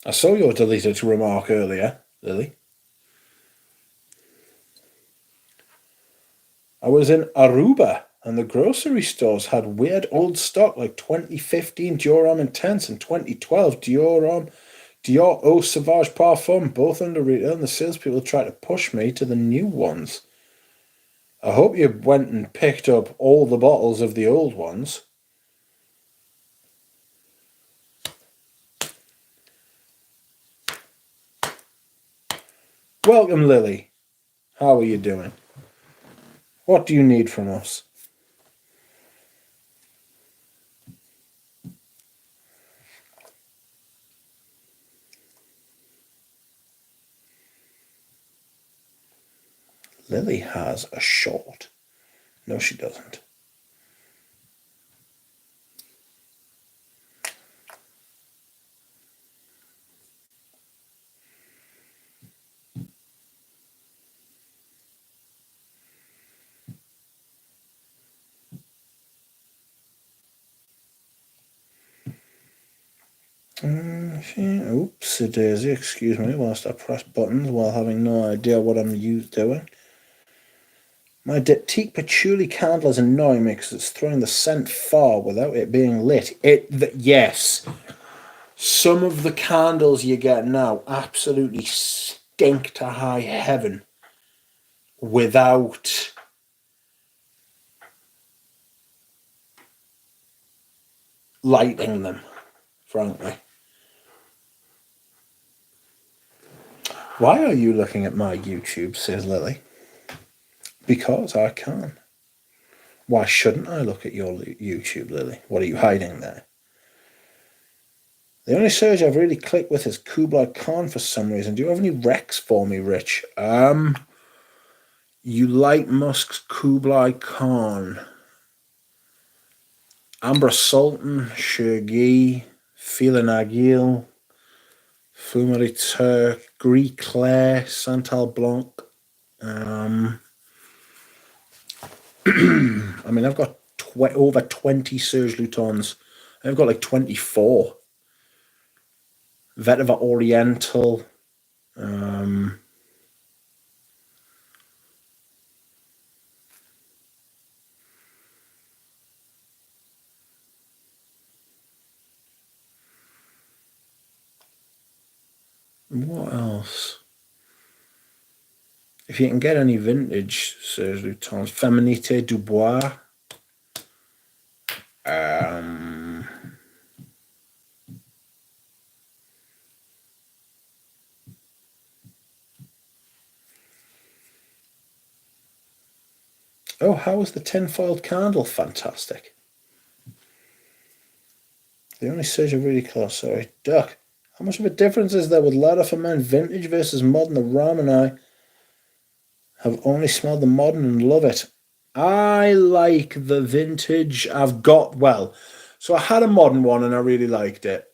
I saw your deleted remark earlier, Lily. I was in Aruba and the grocery stores had weird old stock like 2015 Dior Homme Intense and 2012 Dior Eau Sauvage Parfum, both under retail, and the salespeople tried to push me to the new ones. I hope you went and picked up all the bottles of the old ones. Welcome, Lily. How are you doing? What do you need from us? Lily has a short. No, she doesn't. Oopsie daisy, excuse me, whilst I press buttons while having no idea what I'm doing. My diptyque patchouli candle is annoying me because it's throwing the scent far without it being lit. Yes. Some of the candles you get now absolutely stink to high heaven without lighting them, frankly. Why are you looking at my YouTube, says Lily? Because I can. Why shouldn't I look at your YouTube, Lily? What are you hiding there? The only surge I've really clicked with is Kublai Khan for some reason. Do you have any recs for me, Rich? You like Musk's Kublai Khan. Ambra Sultan, Shergi, Fila Nagil, Fumari Turk, Gris Claire, Santal Blanc. I mean, I've got over 20 Serge Lutons. I've got like 24. Vetiver Oriental. What else? If you can get any vintage Serge Lutens, Feminité Dubois. Oh, how was the tinfoiled candle? Fantastic. The only surge of really close, sorry. Duck. How much of a difference is there with Ladder for Men vintage versus modern? The Ram and I have only smelled the modern and love it. I like the vintage. So I had a modern one and I really liked it.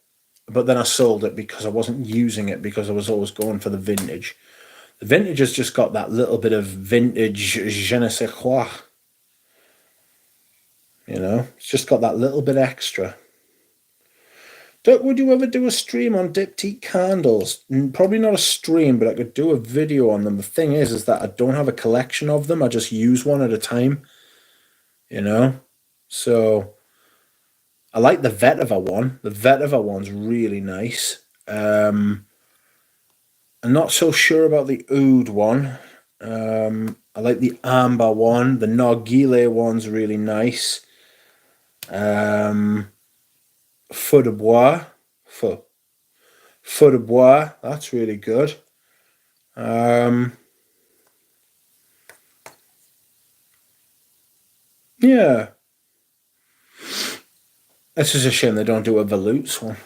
But then I sold it because I wasn't using it because I was always going for the vintage. The vintage has just got that little bit of vintage je ne sais quoi. You know, it's just got that little bit extra. Would you ever do a stream on diptyque candles? Probably not a stream, but I could do a video on them. The thing is that I don't have a collection of them. I just use one at a time, you know? So I like the vetiver one. The vetiver one's really nice. I'm not so sure about the oud one. I like the amber one. The narguilé one's really nice. Feu de bois. Feu de bois. That's really good. Yeah. This is a shame they don't do a Volutes one,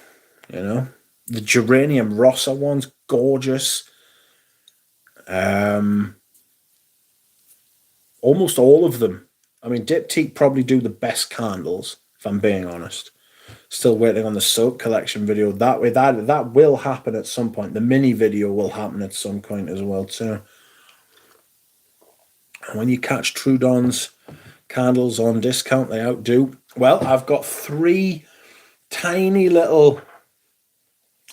you know. The Geranium Rossa one's gorgeous. Almost all of them. I mean, Diptyque probably do the best candles, if I'm being honest. Still waiting on the soap collection video. That will happen at some point. The mini video will happen at some point as well too. And when you catch Trudon's candles on discount, they outdo. Well, I've got 3 tiny little,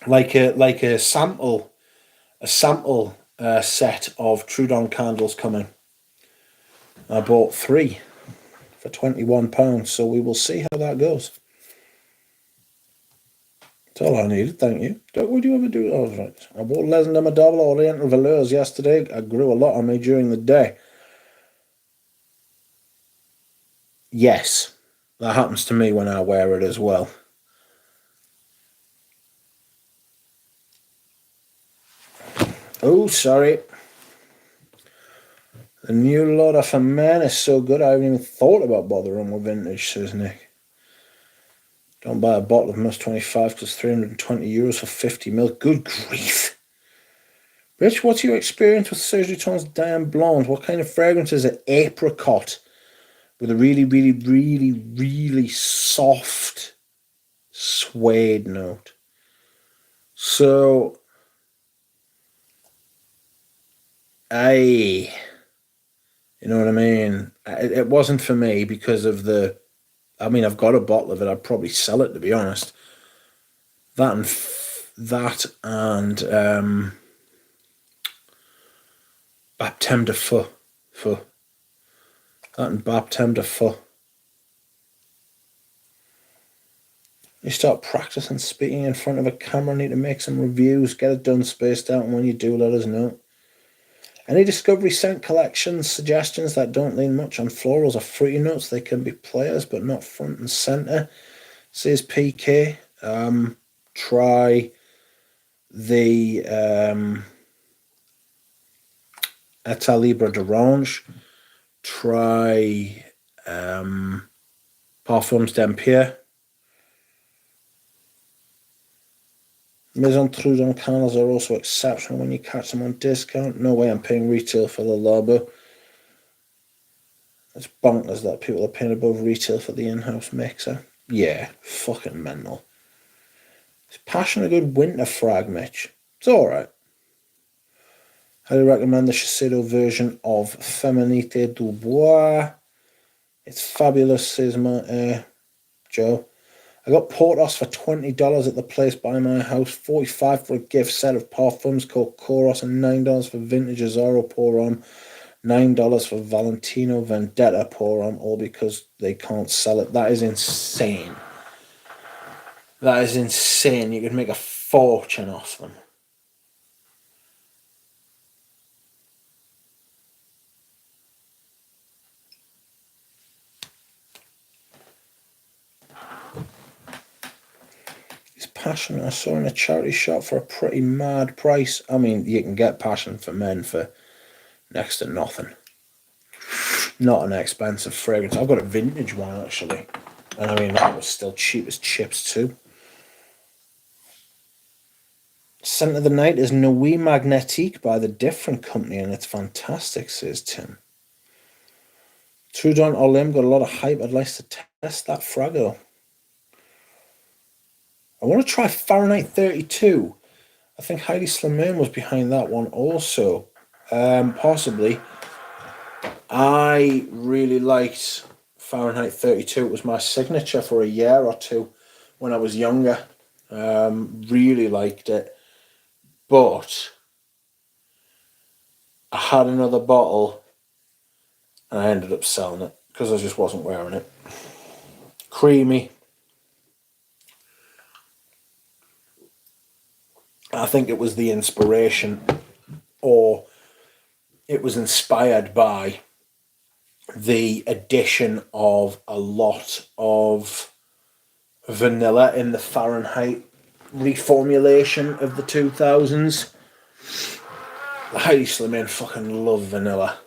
like a sample set of Trudon candles coming. I bought 3 for £21, so we will see how that goes. That's all I needed, thank you. Would you ever do? Oh, right. I bought Les and Double Oriental Velours yesterday. I grew a lot on me during the day. Yes, that happens to me when I wear it as well. Oh, sorry. The new Lauder for Men is so good I haven't even thought about bothering with vintage, says Nick. Don't buy a bottle of Must 25 because €320 for 50ml. Good grief. Rich, what's your experience with Serge Lutens Diane Blonde? What kind of fragrance is it? Apricot. With a really, really, really, really soft suede note. So, you know what I mean? It wasn't for me because of I've got a bottle of it. I'd probably sell it, to be honest. That and Baptême de Feu. That and Baptême de Feu. You start practicing speaking in front of a camera, need to make some reviews, get it done, spaced out, and when you do, let us know. Any Discovery scent collections, suggestions that don't lean much on florals or fruity notes? They can be players, but not front and centre. Says PK. Try the Etat Libre d'Orange. Try Parfums d'Empire. Maison Trudon candles are also exceptional when you catch them on discount. No way I'm paying retail for the Labo. It's bonkers that people are paying above retail for the in-house mixer. Yeah, fucking mental. Is Passion a good winter frag, Mitch? It's alright. Highly recommend the Shiseido version of Féminité du Bois. It's fabulous, says my Joe. I got Portos for $20 at the place by my house, $45 for a gift set of parfums called Koros, and $9 for vintage Azzaro Pour-Homme, $9 for Valentino Vendetta Pour-Homme, all because they can't sell it. That is insane. That is insane. You could make a fortune off them. Passion I saw in a charity shop for a pretty mad price. I mean, you can get Passion for Men for next to nothing. Not an expensive fragrance. I've got a vintage one actually, and I mean that was still cheap as chips too. Scent of the Night is Nuit Magnétique by the Different Company, and it's fantastic, says Tim. Trudon Olim got a lot of hype. I'd like to test that Frago. I want to try Fahrenheit 32. I think Heidi Slimane was behind that one also. Possibly. I really liked Fahrenheit 32. It was my signature for a year or two when I was younger. Really liked it. But I had another bottle and I ended up selling it because I just wasn't wearing it. Creamy. I think it was the inspiration, or it was inspired by the addition of a lot of vanilla in the Fahrenheit reformulation of the 2000s. Heidi Slimane fucking love vanilla.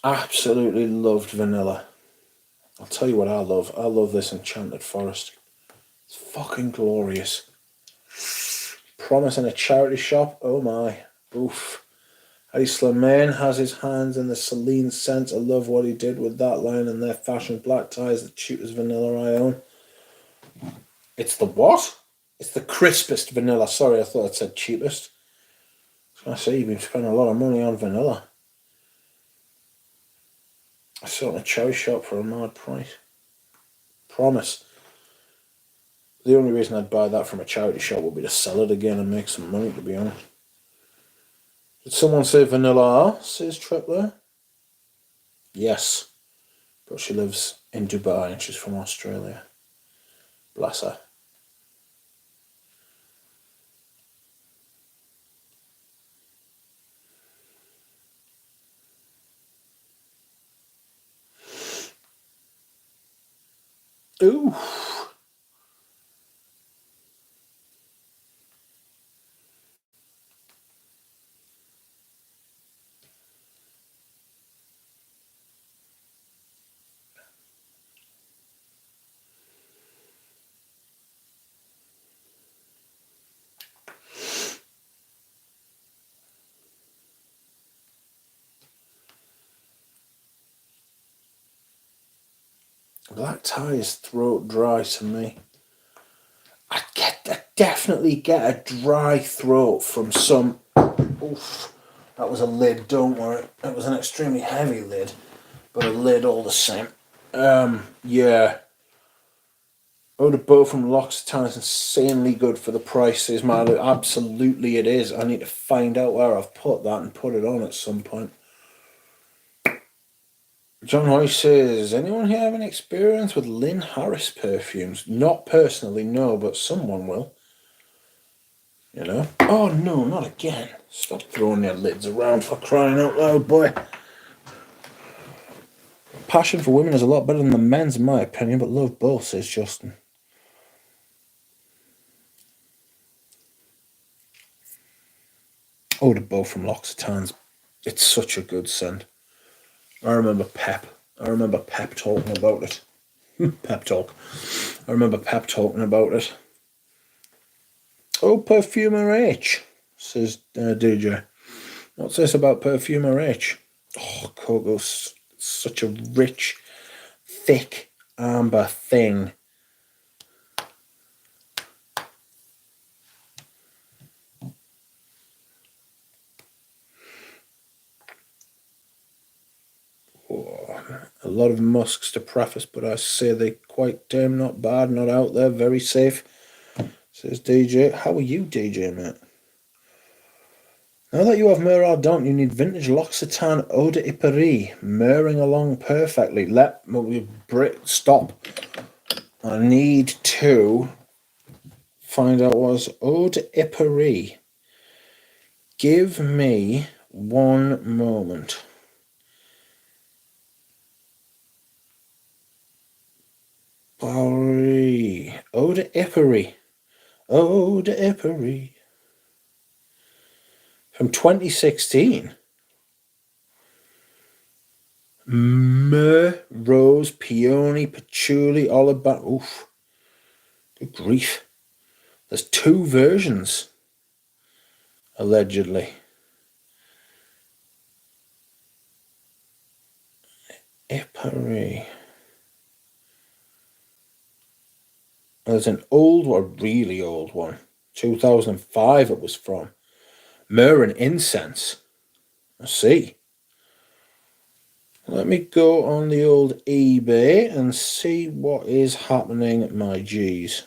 Absolutely loved vanilla. I'll tell you what I love. I love this Enchanted Forest. It's fucking glorious. Promise in a charity shop. Oh my. Oof. Heidi Slimane has his hands in the Celine scent. I love what he did with that line and their fashion black ties, the cheapest vanilla I own. It's the what? It's the crispest vanilla. Sorry, I thought it said cheapest. I say you've been spending a lot of money on vanilla. I saw it in a cherry shop for a mad price. Promise. The only reason I'd buy that from a charity shop would be to sell it again and make some money, to be honest. Did someone say vanilla R? Says Tripler. Yes. But she lives in Dubai and she's from Australia. Bless her. Ooh. Black tie is throat dry to me. I definitely get a dry throat from some. Oof, that was a lid. Don't worry, it was an extremely heavy lid, but a lid all the same. Yeah. Oh, the bow from L'Occitane is insanely good for the price, says Marlo. Absolutely, it is. I need to find out where I've put that and put it on at some point. John Hoy says, anyone here have any experience with Lynn Harris perfumes? Not personally, no, but someone will. You know? Oh, no, not again. Stop throwing your lids around, for crying out loud, boy. Passion for women is a lot better than the men's, in my opinion, but love both, says Justin. Oh, the bow from L'Occitane's. It's such a good scent. I remember Pep talking about it. Pep talk. I remember Pep talking about it. Oh, Perfumer H, says DJ. What's this about Perfumer H? Oh, cocoa's such a rich, thick, amber thing. Oh, a lot of musks to preface, but I say they quite damn not bad, not out there, very safe, says DJ. How are you, DJ, mate? Now that you have Mur Ardent, you need vintage L'Occitane Eau de Ipari, murring along perfectly. Stop. I need to find out what's Eau de Ipari. Give me one moment. Eau de Ipari. Eau de Ipari. from 2016. Myrrh, rose, peony, patchouli, olive branch. Oof. Good grief. There's 2 versions, allegedly. Ipari. There's an old one, really old one. 2005 it was from. Myrrh and incense. I see. Let me go on the old eBay and see what is happening, my G's.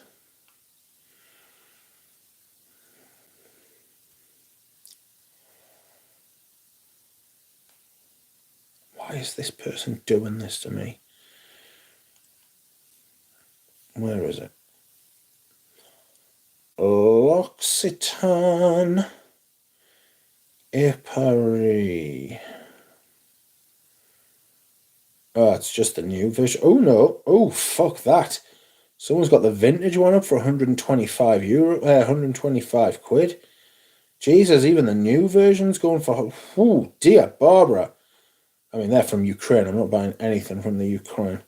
Why is this person doing this to me? Where is it? L'Occitane Ipari. Oh, it's just the new version. Oh no. Oh, fuck that. Someone's got the vintage one up for 125 euro, 125 quid. Jesus, even the new version's going for, oh dear, Barbara. I mean, they're from Ukraine. I'm not buying anything from the Ukraine.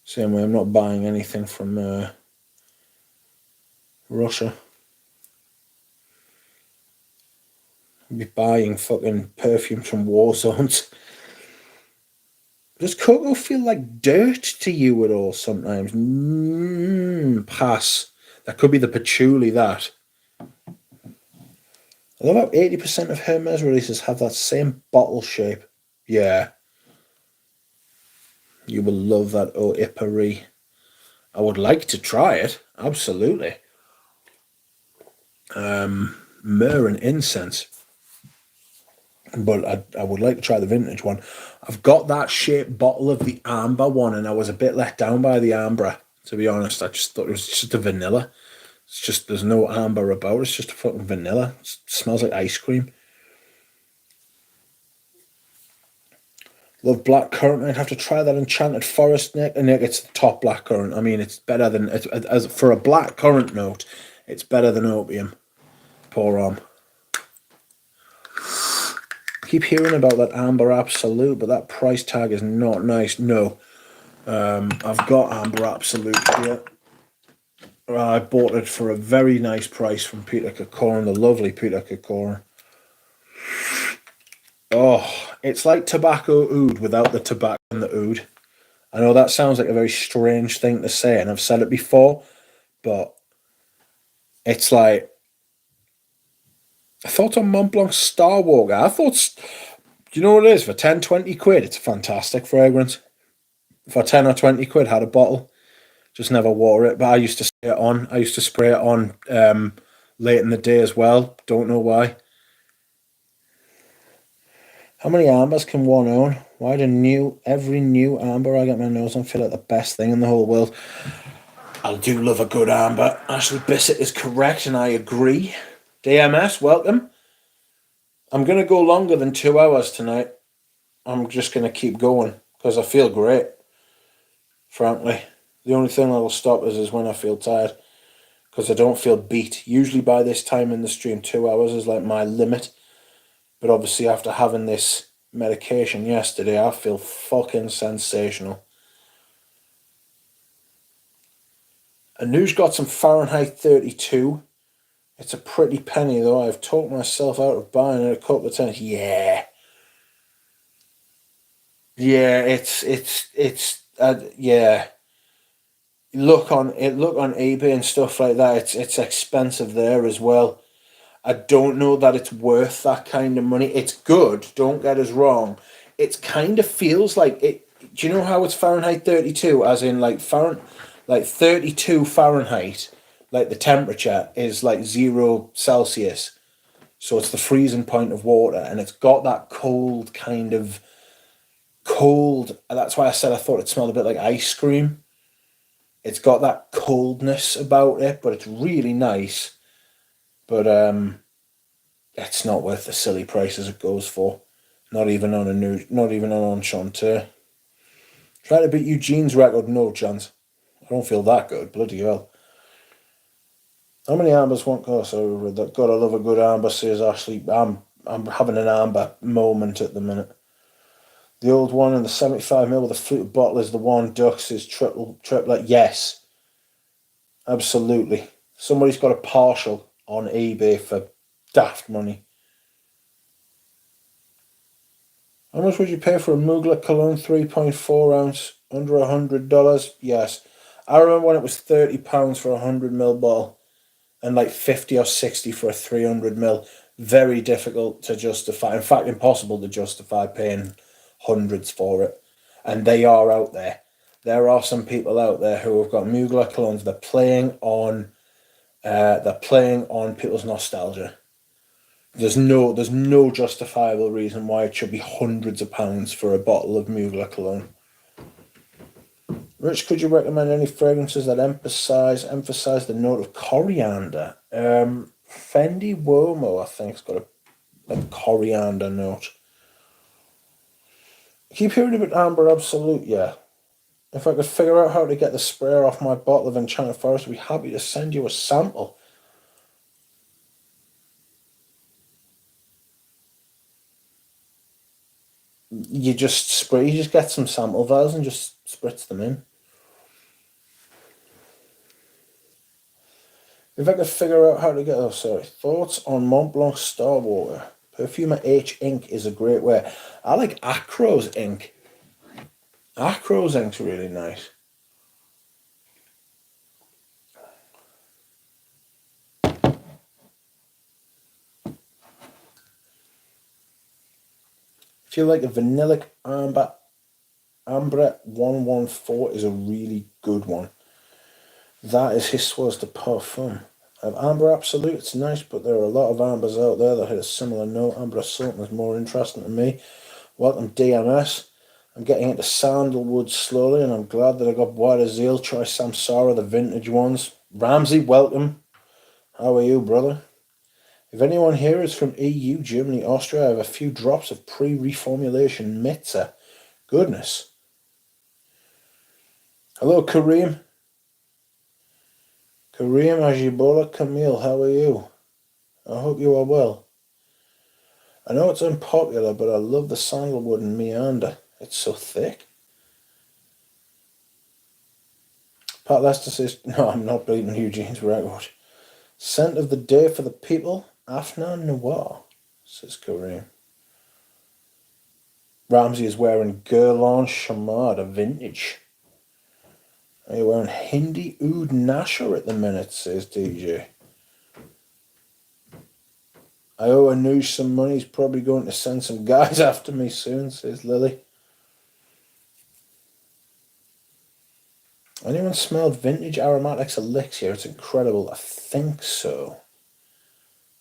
Same way I'm not buying anything from Russia. I'll be buying fucking perfumes from war zones. Does cocoa feel like dirt to you at all sometimes? Pass. That could be the patchouli, that. I love how 80% of Hermes releases have that same bottle shape. Yeah. You will love that Eau Ipari. I would like to try it. Absolutely. Myrrh and incense. But I would like to try the vintage one. I've got that shaped bottle of the amber one, and I was a bit let down by the amber, to be honest. I just thought it was just a vanilla. It's just, there's no amber about it. It's just a fucking vanilla. It smells like ice cream. Love blackcurrant. I'd have to try that Enchanted Forest, Nick. And Nick, it's the top blackcurrant. I mean, it's better than, as for a blackcurrant note, it's better than opium. Pour on. Keep hearing about that Amber Absolute, but that price tag is not nice. No. I've got Amber Absolute here. I bought it for a very nice price from Peter Corcoran, the lovely Peter Corcoran. Oh, it's like tobacco oud without the tobacco and the oud. I know that sounds like a very strange thing to say, and I've said it before, but it's like, I thought on Mont Blanc Star Walker, I thought, you know what it is, for 10, 20 quid, it's a fantastic fragrance. For 10 or 20 quid, had a bottle, just never wore it, but I used to spray it on. I used to spray it on late in the day as well, don't know why. How many ambers can one own? Why do every new amber I get my nose on feel like the best thing in the whole world? I do love a good amber. Ashley Bissett is correct, and I agree. DMS, welcome. I'm going to go longer than 2 hours tonight. I'm just going to keep going because I feel great, frankly. The only thing that will stop us is when I feel tired because I don't feel beat. Usually by this time in the stream, 2 hours is like my limit. But obviously after having this medication yesterday, I feel fucking sensational. Anuj got some Fahrenheit 32. It's a pretty penny though. I've talked myself out of buying it a couple of times. Yeah. Yeah, yeah. Look on eBay and stuff like that. It's expensive there as well. I don't know that it's worth that kind of money. It's good, don't get us wrong. It kind of feels like it. Do you know how it's Fahrenheit 32? As in like 32 Fahrenheit, like the temperature is like 0 Celsius. So it's the freezing point of water, and it's got that cold kind of cold. That's why I said I thought it smelled a bit like ice cream. It's got that coldness about it, but it's really nice. But it's not worth the silly prices it goes for. Not even on Enchanteur. Try to beat Eugene's record, no chance. I don't feel that good, bloody hell. How many ambers want course? Oh, gotta love a good amber, says Ashley. I'm having an amber moment at the minute. The old one in the 75 ml with the fluted bottle is the one Ducks is triplet. Yes, absolutely. Somebody's got a partial on eBay for daft money. How much would you pay for a Mugler Cologne 3.4 ounce? Under $100? Yes. I remember when it was £30 for a 100 ml bottle and like 50 or 60 for a 300 ml. Very difficult to justify. In fact, impossible to justify paying hundreds for it. And they are out there. There are some people out there who have got Mugler Colognes. They're playing on people's nostalgia. There's no justifiable reason why it should be hundreds of pounds for a bottle of Mugler cologne. Rich, could you recommend any fragrances that emphasize the note of coriander? Fendi Uomo, I think, has got a coriander note. Keep hearing about Amber Absolute, yeah. If I could figure out how to get the sprayer off my bottle of Enchanted Forest, I'd be happy to send you a sample. You just get some sample vials and just spritz them in. If I could figure out how to get thoughts on Mont Blanc Star Water. Perfume H ink is a great way. I like Acro's ink. Acro's ink's really nice. I feel like a vanillic amber 114 is a really good one. That is Histoire de Parfum. Amber Absolute, it's nice, but there are a lot of ambers out there that had a similar note. Amber Assault is more interesting to me. Welcome DMS. I'm getting into sandalwood slowly, and I'm glad that I got Bois de Zeal, Try Samsara, the vintage ones. Ramsey, welcome. How are you, brother? If anyone here is from EU, Germany, Austria, I have a few drops of pre-reformulation Mitza. Goodness. Hello, Kareem. Kareem Ajibola Camille, how are you? I hope you are well. I know it's unpopular, but I love the sandalwood and meander. It's so thick. Pat Lester says, no, I'm not beating Eugene's record. Scent of the day for the people, Afnan Noir, says Kareem. Ramsey is wearing Guerlain Chamard, a vintage. Are you wearing Hindi Oud Nasher at the minute, says DJ. I owe Anuj some money. He's probably going to send some guys after me soon, says Lily. Anyone smelled Vintage Aromatics Elixir? It's incredible. I think so.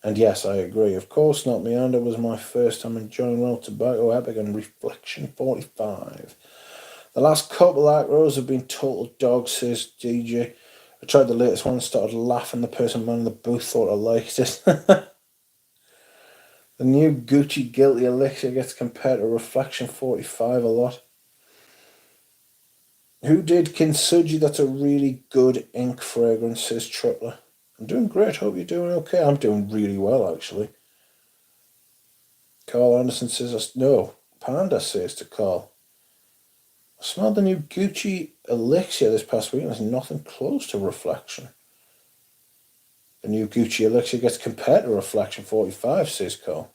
And yes, I agree. Of course not. Meander was my first time enjoying Royal Tobacco Epic and Reflection 45. The last couple Acros have been total dogs, says DJ. I tried the latest one, started laughing. The person man in the booth thought I liked it. The new Gucci Guilty Elixir gets compared to Reflection 45 a lot. Who did Kintsugi? That's a really good ink fragrance, says Tripler. I'm doing great. Hope you're doing okay. I'm doing really well, actually. Carl Anderson says, no. Panda says to Carl, I smelled the new Gucci Elixir this past week and there's nothing close to Reflection. The new Gucci Elixir gets compared to Reflection 45, says Carl.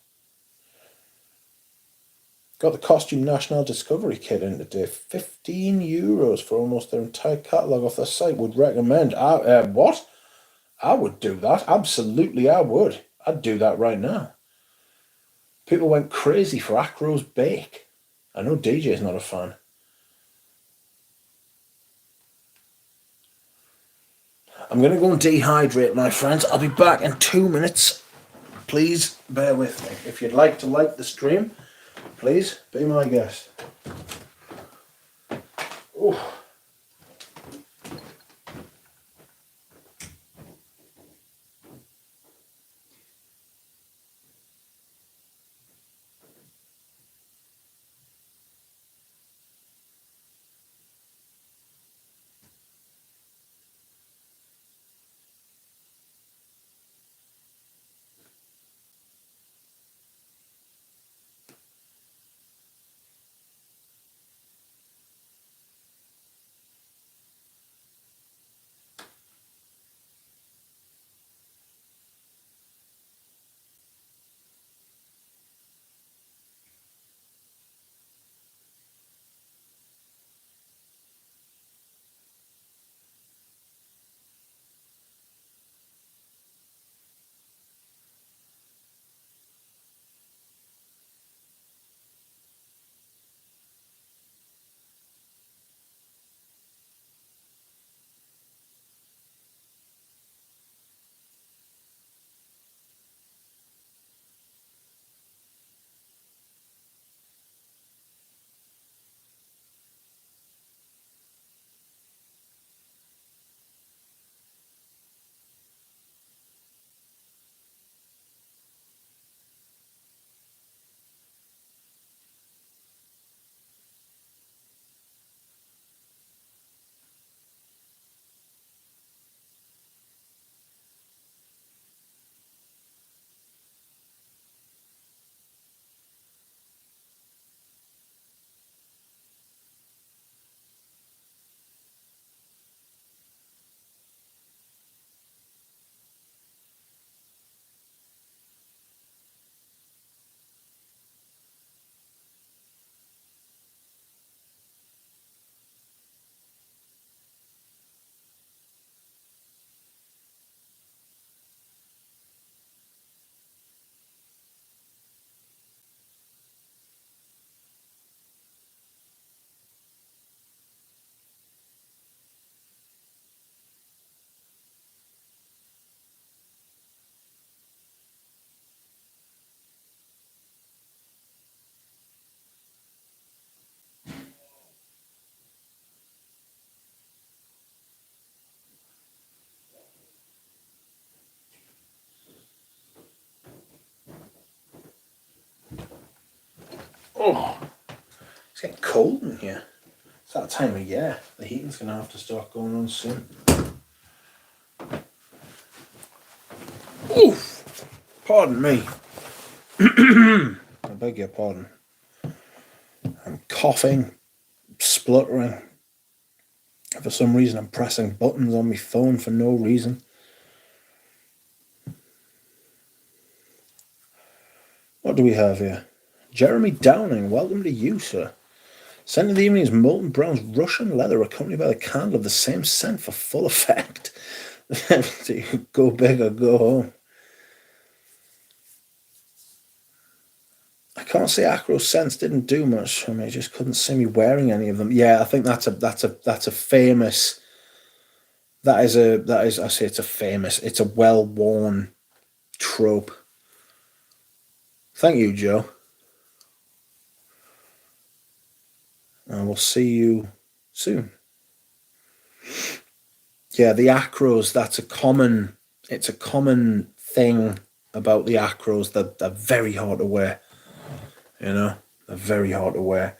Got the Costume National Discovery kit in today. €15 for almost their entire catalogue off their site. Would recommend. What? I would do that. Absolutely, I would. I'd do that right now. People went crazy for Acro's Bake. I know DJ's not a fan. I'm going to go and dehydrate, my friends. I'll be back in 2 minutes. Please bear with me. If you'd like to like the stream, please be my guest. Ooh. Oh, it's getting cold in here. It's that time of year. The heating's going to have to start going on soon. Oof! Pardon me. I beg your pardon. I'm coughing, spluttering. For some reason, I'm pressing buttons on my phone for no reason. What do we have here? Jeremy Downing, welcome to you, sir. Scent of the evening is molten bronze Russian leather accompanied by the candle of the same scent for full effect. So you go big or go home. I can't say Acro scents didn't do much for me. I just couldn't see me wearing any of them. Yeah, I think that's a famous. That is I say it's a well-worn trope. Thank you, Joe. And we'll see you soon. Yeah, the Acros, it's a common thing about the Acros that they're very hard to wear. You know, they're very hard to wear.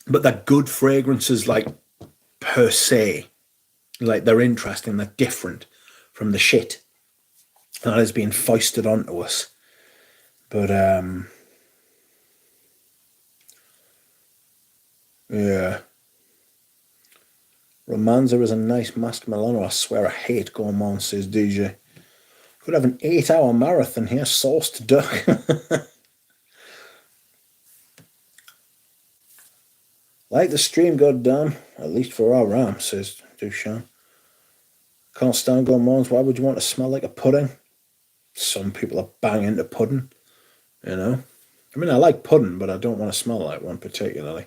But they're good fragrances, like, per se. Like, they're interesting, they're different from the shit that is being foisted onto us. But, yeah. Romanza is a nice mask Milano. I swear I hate Gourmand, says DJ. Could have an 8-hour marathon here, sauced duck. Like the stream, goddamn. At least for our ram, says Dushan. Can't stand Gourmands. Why would you want to smell like a pudding? Some people are bang into pudding, you know. I mean, I like pudding, but I don't want to smell like one particularly.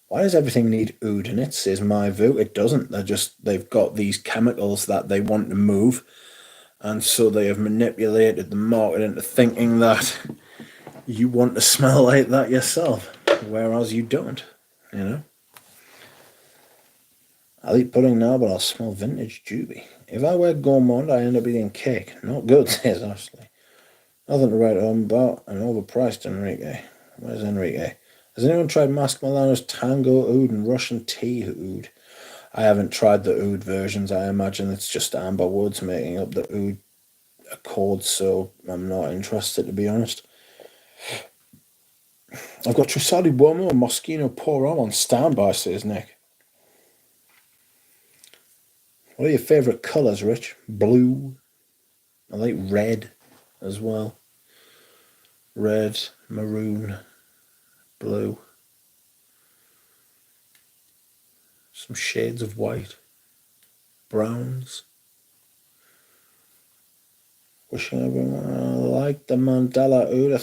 Why does everything need oud in it, says my view. It doesn't. They've got these chemicals that they want to move, and so they have manipulated the market into thinking that you want to smell like that yourself, whereas you don't, you know. I'll eat pudding now, but I'll smell vintage Juby. If I wear Gourmand, I end up eating cake. Not good, says Ashley. Nothing to write home about. An overpriced Enrique. Where's Enrique? Has anyone tried Mask Milano's Tango Oud and Russian Tea Oud? I haven't tried the oud versions. I imagine it's just Amber Woods making up the oud accords, so I'm not interested, to be honest. I've got Trussardi Uomo and Moschino Pour on standby, says Nick. What are your favourite colours, Rich? Blue. I like red as well. Red, maroon, blue. Some shades of white. Browns. Wishing everyone I liked the Mandela Oud. I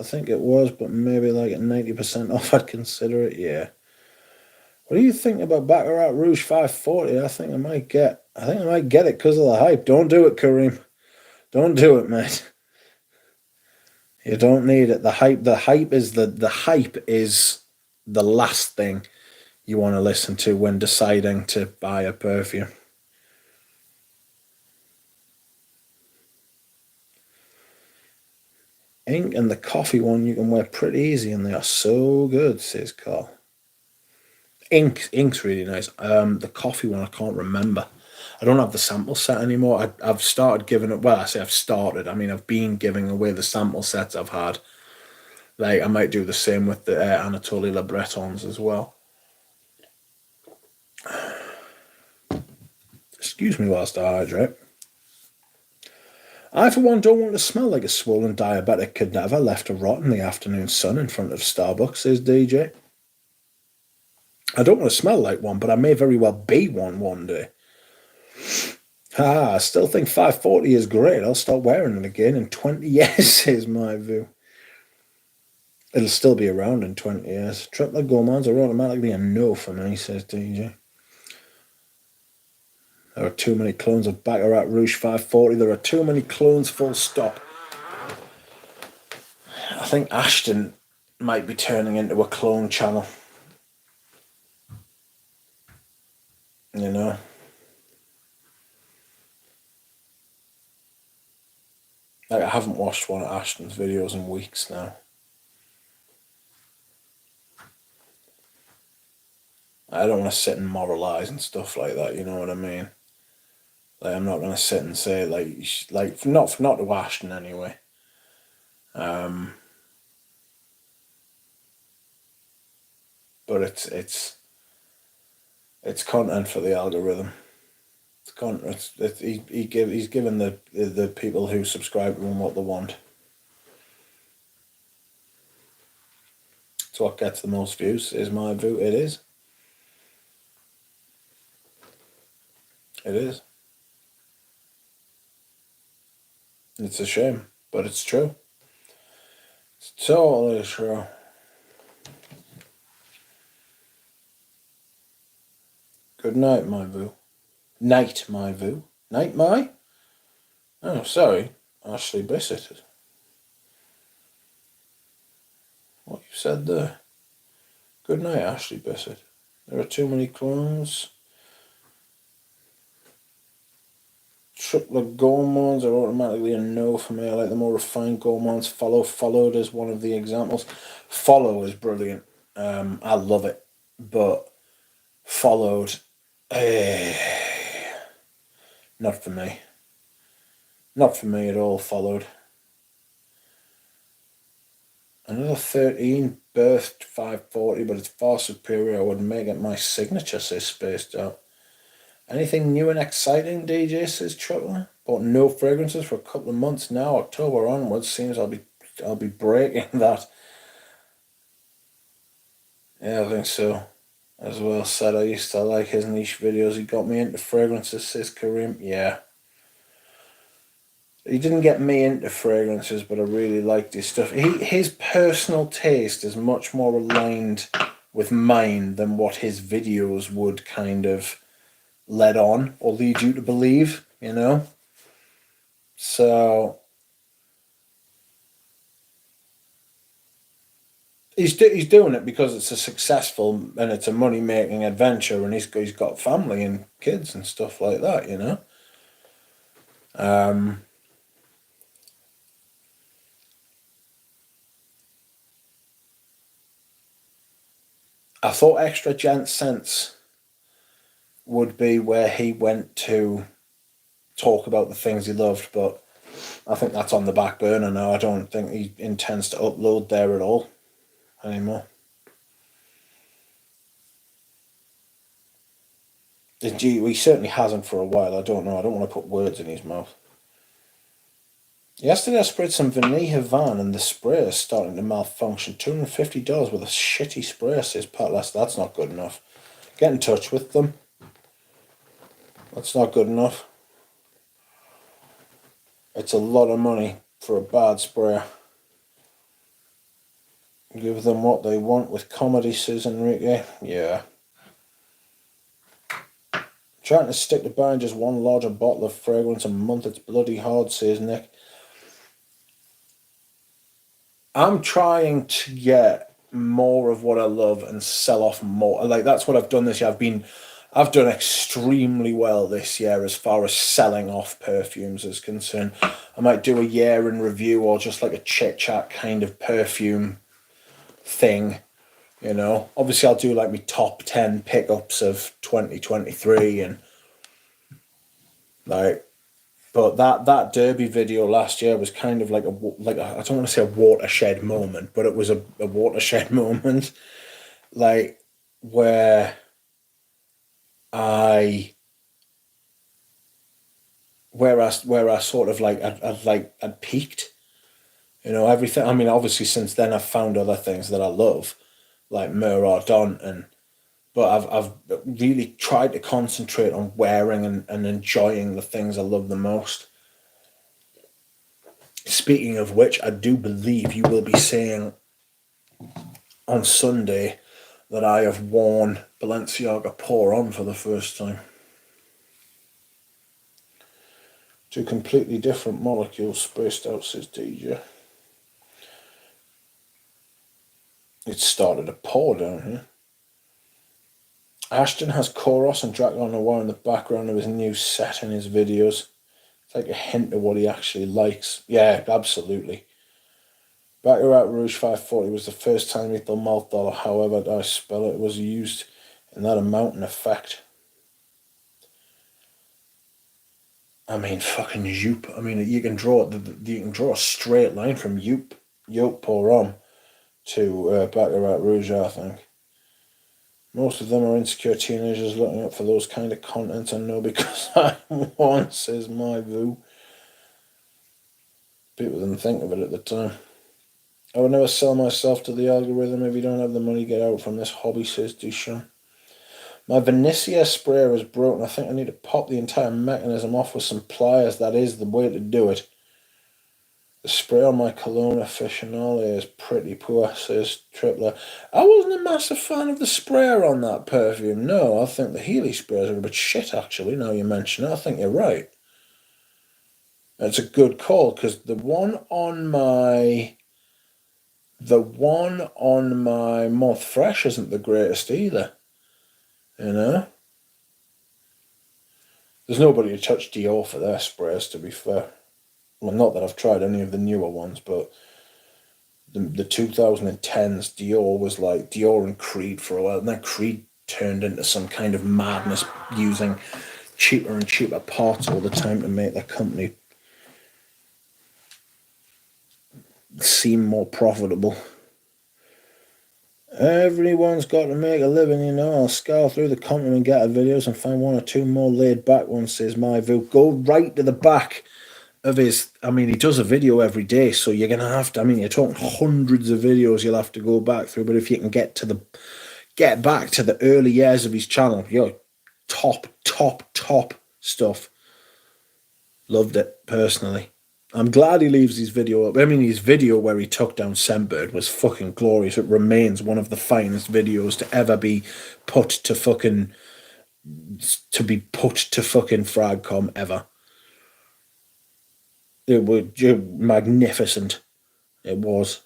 think it was, but maybe like at 90% off, I'd consider it, yeah. What do you think about Baccarat Rouge 540? I think I might get it because of the hype. Don't do it, Kareem. Don't do it, mate. You don't need it. The hype is the last thing you want to listen to when deciding to buy a perfume. Ink and the coffee one you can wear pretty easy, and they are so good, says Carl. Ink's really nice. The coffee one I can't remember. I don't have the sample set anymore. I've started giving it. Well, I say I've started. I mean, I've been giving away the sample sets I've had. Like, I might do the same with the Anatoly Le Bretons as well. Excuse me whilst I hydrate. I, for one, don't want to smell like a swollen diabetic cadaver left to rot in the afternoon sun in front of Starbucks, says DJ. I don't want to smell like one, but I may very well be one day. I still think 540 is great. I'll start wearing it again in 20 years, is my view. It'll still be around in 20 years. Triplet Gourmands are automatically a no for me, says DJ. There are too many clones of Baccarat Rouge 540. There are too many clones, full stop. I think Ashton might be turning into a clone channel. You know? Like, I haven't watched one of Ashton's videos in weeks now. I don't want to sit and moralise and stuff like that, you know what I mean? Like, I'm not going to sit and say, like not to Ashton anyway. But it's content for the algorithm. It's content. He's given the people who subscribe to him what they want. It's what gets the most views, is my view. It is. It is. It's a shame, but it's true. It's totally true. Good night, my view. Night, my view. Night, my? Oh, sorry. Ashley Bissett. What you said there. Good night, Ashley Bissett. There are too many clones. Triple gourmands are automatically a no for me. I like the more refined gourmands. Followed is one of the examples. Follow is brilliant. I love it. But followed, not for me. Not for me at all, followed. Another 13, birthed 540, but it's far superior. I would make it my signature, says Spaced Out. Anything new and exciting, DJ, says Triple? Bought no fragrances for a couple of months now. October onwards, seems I'll be breaking that. Yeah, I think so. As well said, I used to like his niche videos. He got me into fragrances, says Kareem. Yeah. He didn't get me into fragrances, but I really liked his stuff. His personal taste is much more aligned with mine than what his videos would kind of let on or lead you to believe, you know? So he's doing it because it's a successful and it's a money-making adventure, and he's got family and kids and stuff like that, you know? I thought Extra Gent Sense would be where he went to talk about the things he loved, but I think that's on the back burner now. I don't think he intends to upload there at all anymore. He certainly hasn't for a while. I don't know. I don't want to put words in his mouth. Yesterday I sprayed some Vanilla Van and the spray is starting to malfunction. $250 with a shitty spray, says Pat Lester. That's not good enough. Get in touch with them. That's not good enough. It's a lot of money for a bad spray. Give them what they want with comedy, says Enrique. Yeah. Trying to stick to buying just one larger bottle of fragrance a month, it's bloody hard, says Nick. I'm trying to get more of what I love and sell off more. Like, that's what I've done this year. I've done extremely well this year as far as selling off perfumes is concerned. I might do a year in review or just like a chit chat kind of perfume thing, you know. Obviously I'll do like my top 10 pickups of 2023 and like, but that Derby video last year was kind of like I don't want to say a watershed moment, but it was a watershed moment, like where I sort of like I'd peaked, you know, everything. I mean, obviously since then I've found other things that I love, like Meurodon, but I've really tried to concentrate on wearing and enjoying the things I love the most. Speaking of which, I do believe you will be seeing on Sunday that I have worn Balenciaga Pour On for the first time. Two completely different molecules spaced out, says DJ. It started to pour down here. Ashton has Koros and Draco Noir in the background of his new set in his videos. Take a hint of what he actually likes. Yeah, absolutely. Baccarat Rouge 540 was the first time the mouth dollar, however I spell it, was used in that amount and effect. I mean, fucking Joop. I mean, you can draw a straight line from Joop pour Rhum to Baccarat Rouge, I think. Most of them are insecure teenagers looking up for those kind of content, and know because I one, says my view. People didn't think of it at the time. I would never sell myself to the algorithm. If you don't have the money, get out from this hobby, says Duchamp. My Venetia sprayer is broken. I think I need to pop the entire mechanism off with some pliers. That is the way to do it. The spray on my cologne aficionado is pretty poor, says Tripler. I wasn't a massive fan of the sprayer on that perfume. No, I think the Healy sprayers are a bit shit, actually, now you mention it. I think you're right. It's a good call, because the one on my Month Fresh isn't the greatest either. You know? There's nobody to touch Dior for their sprays, to be fair. Well, not that I've tried any of the newer ones, but the 2010s, Dior was like Dior and Creed for a while, and then Creed turned into some kind of madness, using cheaper and cheaper parts all the time to make their company seem more profitable. Everyone's got to make a living, you know. I'll scour through the content and get our videos and find one or two more laid back ones, says my view. Go right to the back of his, I mean, he does a video every day, so you're gonna have to, I mean, you're talking hundreds of videos you'll have to go back through, but if you can get back to the early years of his channel, top stuff. Loved it, personally. I'm glad he leaves his video up. I mean, his video where he took down Scentbird was fucking glorious. It remains one of the finest videos to ever be put to fucking Fragcom ever. It was magnificent. It was.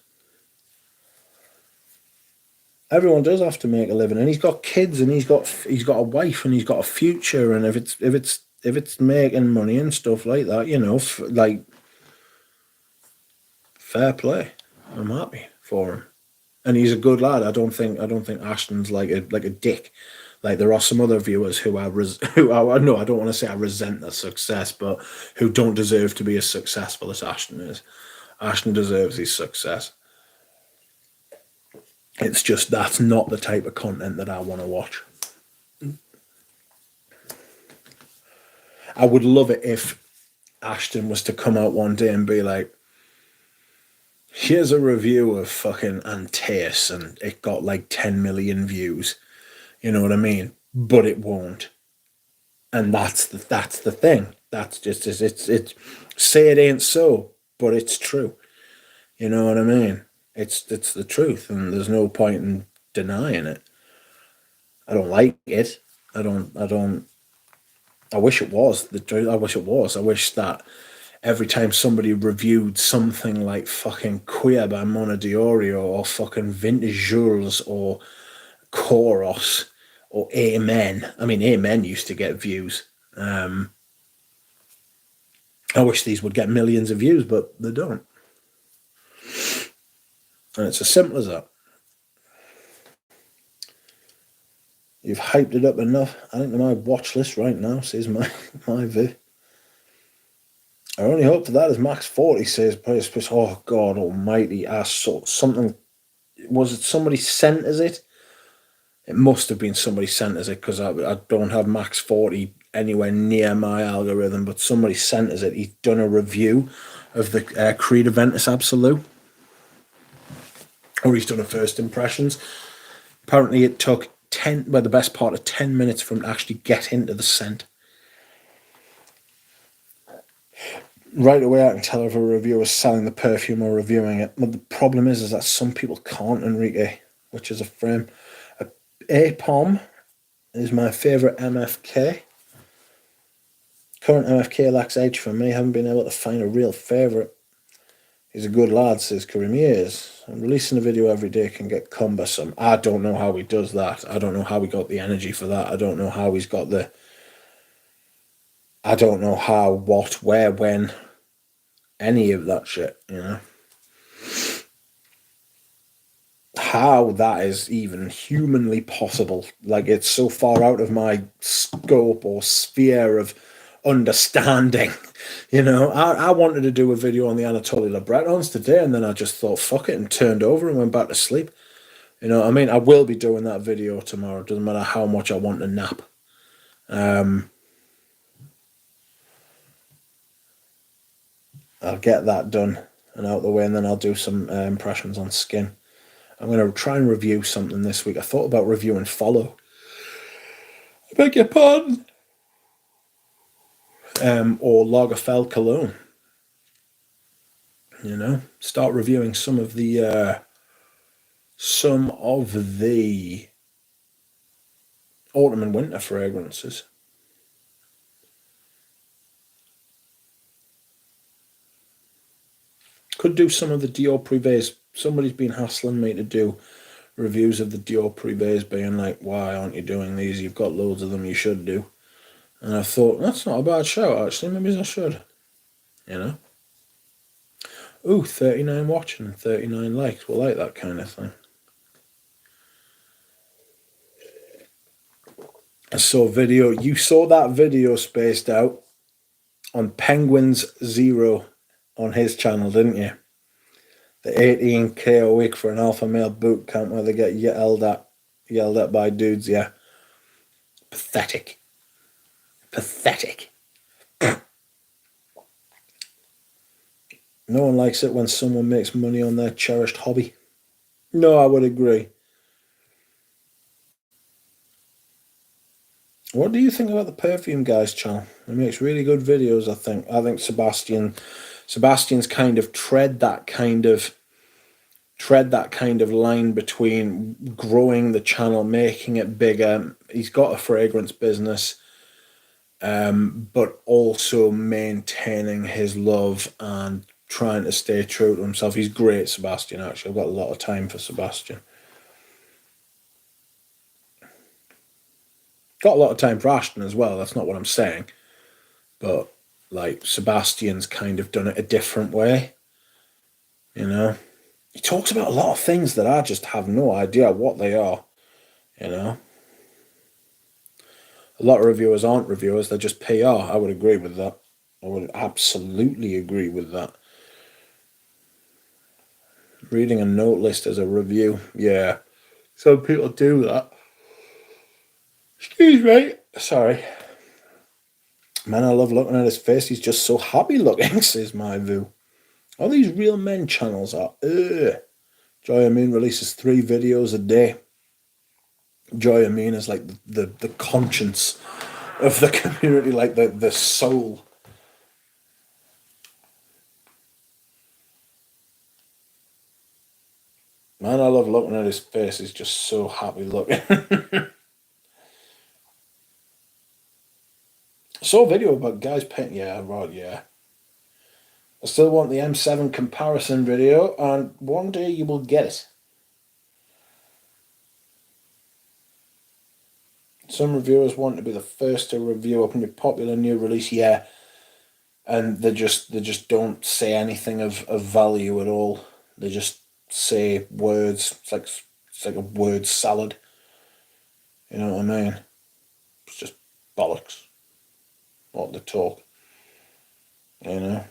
Everyone does have to make a living, and he's got kids, and he's got a wife, and he's got a future. And if it's making money and stuff like that, you know, like, fair play. I'm happy for him, and he's a good lad. I don't think Ashton's like a dick. Like, there are some other viewers who I no, I don't want to say I resent their success, but who don't deserve to be as successful as Ashton is. Ashton deserves his success. It's just that's not the type of content that I want to watch. I would love it if Ashton was to come out one day and be like, here's a review of fucking Antaeus, and it got like 10 million views. You know what I mean? But it won't. And that's the thing. That's just it's say it ain't so, but it's true. You know what I mean? It's the truth, and there's no point in denying it. I don't like it. I wish it was the truth. I wish it was. I wish that every time somebody reviewed something like fucking Queer by Mona Diorio, or fucking Vintage Jules, or Chorus, or Amen. I mean, Amen used to get views. I wish these would get millions of views, but they don't. And it's as simple as that. You've hyped it up enough. I think my watch list right now, says my view. I only hope that is Max 40, says Price. Oh, God almighty. I saw something. Was it somebody sent us it? It must have been somebody sent us it, because I don't have Max 40 anywhere near my algorithm, but somebody sent us it. He's done a review of the Creed Aventus Absolute. Or he's done a first impressions. Apparently it took the best part of 10 minutes for him to actually get into the scent. Right away I can tell if a reviewer is selling the perfume or reviewing it. But the problem is that some people can't, Enrique, which is a frame. A-Pom is my favourite MFK. Current MFK lacks age for me. Haven't been able to find a real favourite. He's a good lad, says Kareem. He is. And releasing a video every day can get cumbersome. I don't know how he does that. I don't know how he got the energy for that. I don't know how he's got the I don't know how, what, where, when, any of that shit, you know? How that is even humanly possible. Like, it's so far out of my scope or sphere of understanding. You know, I wanted to do a video on the Anatoly Libretons today, and then I just thought, fuck it, and turned over and went back to sleep. You know what I mean? I will be doing that video tomorrow. It doesn't matter how much I want to nap. I'll get that done and out the way, and then I'll do some impressions on skin. I'm going to try and review something this week. I thought about reviewing Follow. I beg your pardon. Or Lagerfeld Cologne. You know, start reviewing some of the autumn and winter fragrances. Could do some of the Dior Privés. Somebody's been hassling me to do reviews of the Dior Privés, being like, why aren't you doing these? You've got loads of them, you should do. And I thought, that's not a bad shout, actually. Maybe I should. You know? Ooh, 39 watching, 39 likes. We'll like that kind of thing. I saw video. You saw that video spaced out on Penguins Zero on his channel, didn't you? The 18k a week for an alpha male boot camp where they get yelled at by dudes. Yeah, pathetic. No one likes it when someone makes money on their cherished hobby. No, I would agree. What do you think about the Perfume Guy's channel? He makes really good videos, I think. I think Sebastian's kind of tread that kind of line between growing the channel, making it bigger. He's got a fragrance business, but also maintaining his love and trying to stay true to himself. He's great, Sebastian, actually. I've got a lot of time for Sebastian. Got a lot of time for Ashton as well, that's not what I'm saying. But, like, Sebastian's kind of done it a different way, you know? He talks about a lot of things that I just have no idea what they are, you know? A lot of reviewers aren't reviewers, they're just PR. I would agree with that. I would absolutely agree with that. Reading a note list as a review, yeah. Some people do that. Excuse me. Sorry. Man, I love looking at his face. He's just so happy looking, says my view. All these real men channels are, Joy Amin releases 3 videos a day. Joy Amin is like the conscience of the community, like the soul. Man, I love looking at his face. He's just so happy looking. Saw a video about guys painting. Yeah, right, yeah. I still want the M7 comparison video, and one day you will get it. Some reviewers want to be the first to review up on your popular new release, yeah. And they just don't say anything of value at all. They just say words. It's like a word salad. You know what I mean? It's just bollocks. What they talk. You know?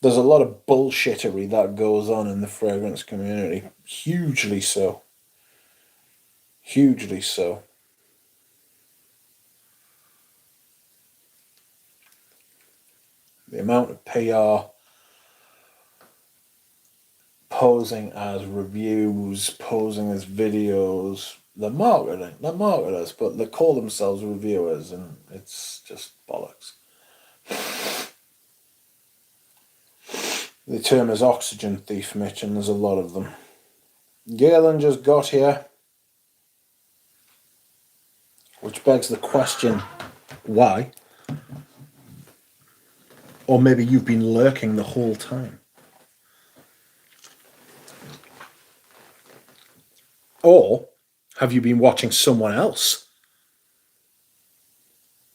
There's a lot of bullshittery that goes on in the fragrance community. Hugely so. Hugely so. The amount of PR posing as reviews, posing as videos, they're marketers, but they call themselves reviewers, and it's just bollocks. The term is oxygen thief, Mitch, and there's a lot of them. Galen just got here, which begs the question, why? Or maybe you've been lurking the whole time. Or have you been watching someone else?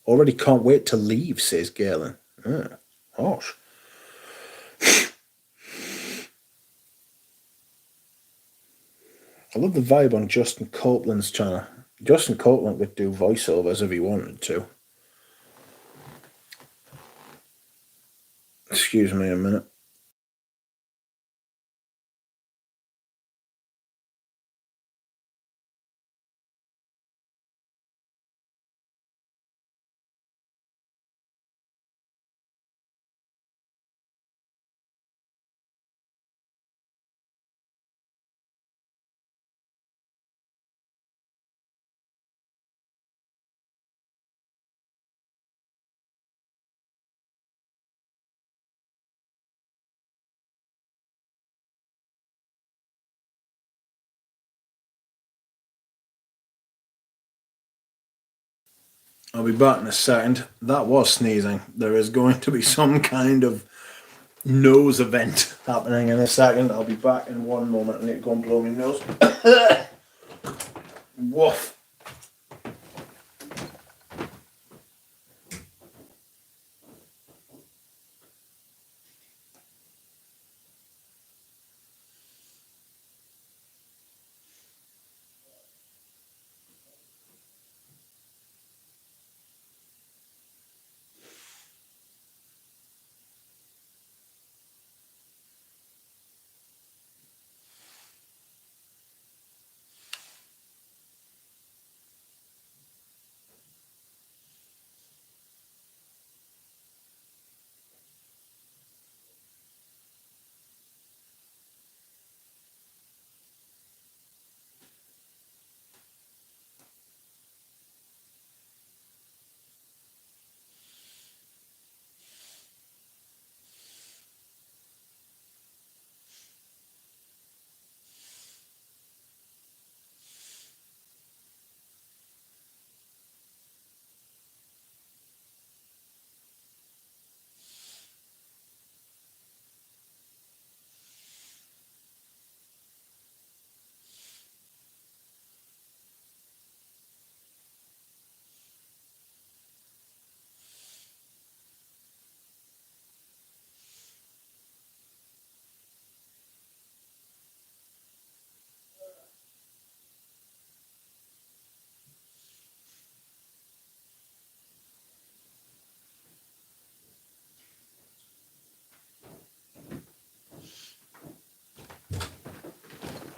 Already can't wait to leave, says Galen. Harsh. I love the vibe on Justin Copeland's channel. Justin Copeland would do voiceovers if he wanted to. Excuse me a minute. I'll be back in a second. That was sneezing. There is going to be some kind of nose event happening in a second. I'll be back in one moment. I need to go and blow my nose. Woof.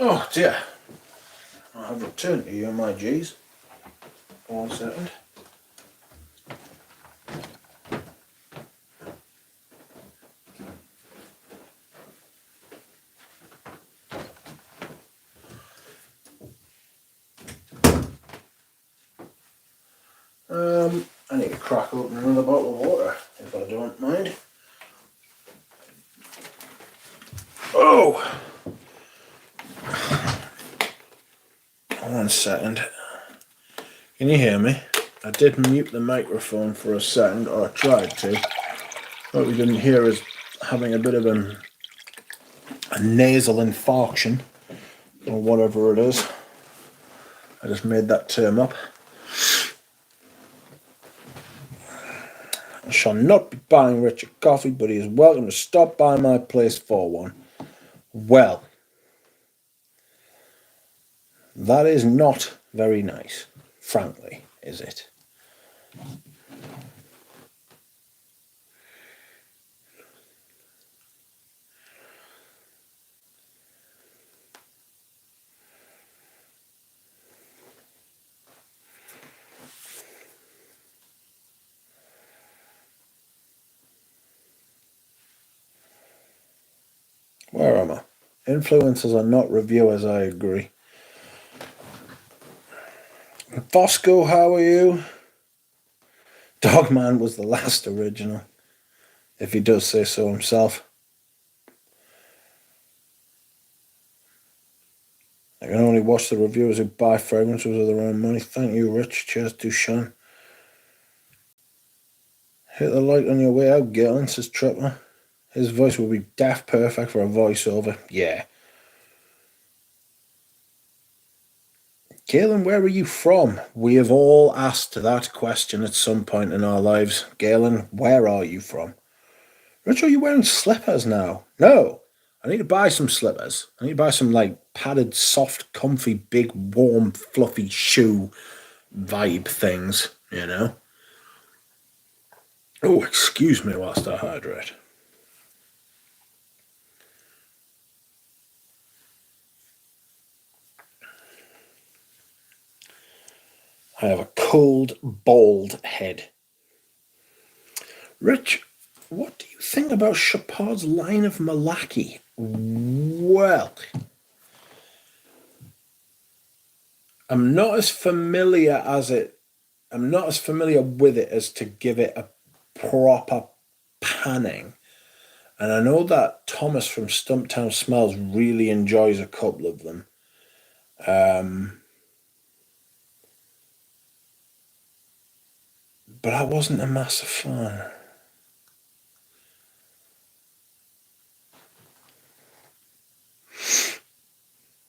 Oh dear. I have returned to you, my G's. 1 second. I need to crack open another bottle of water, if I don't mind. Oh! 1 second. Can you hear me? I did mute the microphone for a second, or I tried to. What we didn't hear is having a bit of a nasal infarction, or whatever it is. I just made that term up. I shall not be buying Richard coffee, but he is welcome to stop by my place for one. Well, that is not very nice, frankly, is it? Where am I? Influencers are not reviewers, I agree. Bosco, how are you? Dogman was the last original, if he does say so himself. I can only watch the reviewers who buy fragrances with their own money. Thank you, Rich. Cheers, Dushan. Hit the like on your way out, Galen, says Tripper. His voice will be daft perfect for a voiceover. Yeah. Galen, where are you from? We have all asked that question at some point in our lives. Galen, where are you from? Rachel, you're wearing slippers now. No, I need to buy some slippers. I need to buy some like padded, soft, comfy, big, warm, fluffy shoe vibe things, you know? Oh, excuse me whilst I hydrate. I have a cold, bald head. Rich, what do you think about Chopard's line of Malaki? Well, I'm not as familiar with it as to give it a proper panning. And I know that Thomas from Stumptown Smells really enjoys a couple of them. But I wasn't a massive fan.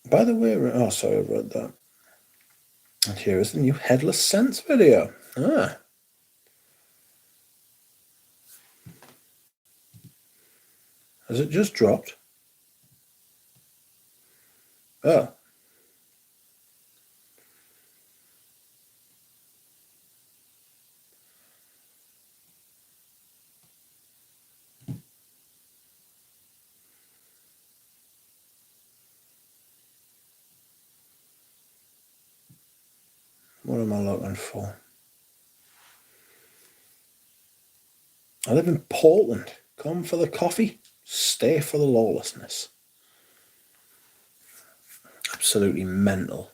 By the way, oh, sorry, I read that. And here is the new Headless Scents video. Ah. Has it just dropped? Oh. What am I looking for? I live in Portland. Come for the coffee, stay for the lawlessness. Absolutely mental.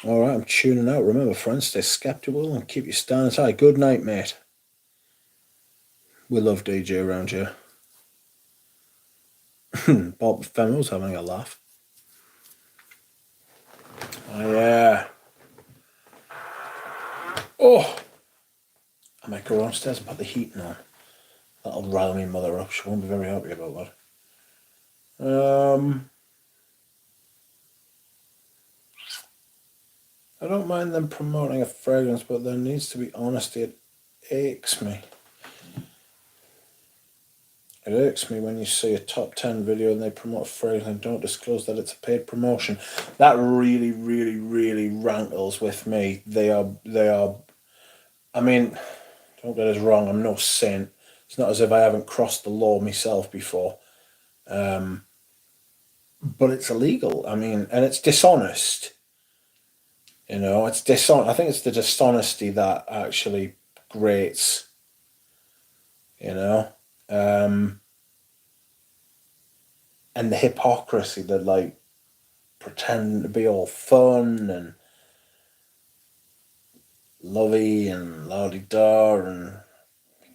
All right, I'm tuning out. Remember, friends, stay skeptical and keep your standards high. Good night, mate. We love DJ around here. Bob Femo's having a laugh. Oh, yeah. Oh! I might go downstairs and put the heating on. That'll rile me mother up. She won't be very happy about that. I don't mind them promoting a fragrance, but there needs to be honesty. It aches me. It irks me when you see a top 10 video and they promote a fragrance and don't disclose that it's a paid promotion. That really, really, really rankles with me. They are, I mean, don't get us wrong, I'm no saint. It's not as if I haven't crossed the law myself before. But it's illegal. I mean, and it's dishonest. You know, it's dishonest. I think it's the dishonesty that actually grates, you know. And the hypocrisy that like pretending to be all fun and lovey and la-di-da, and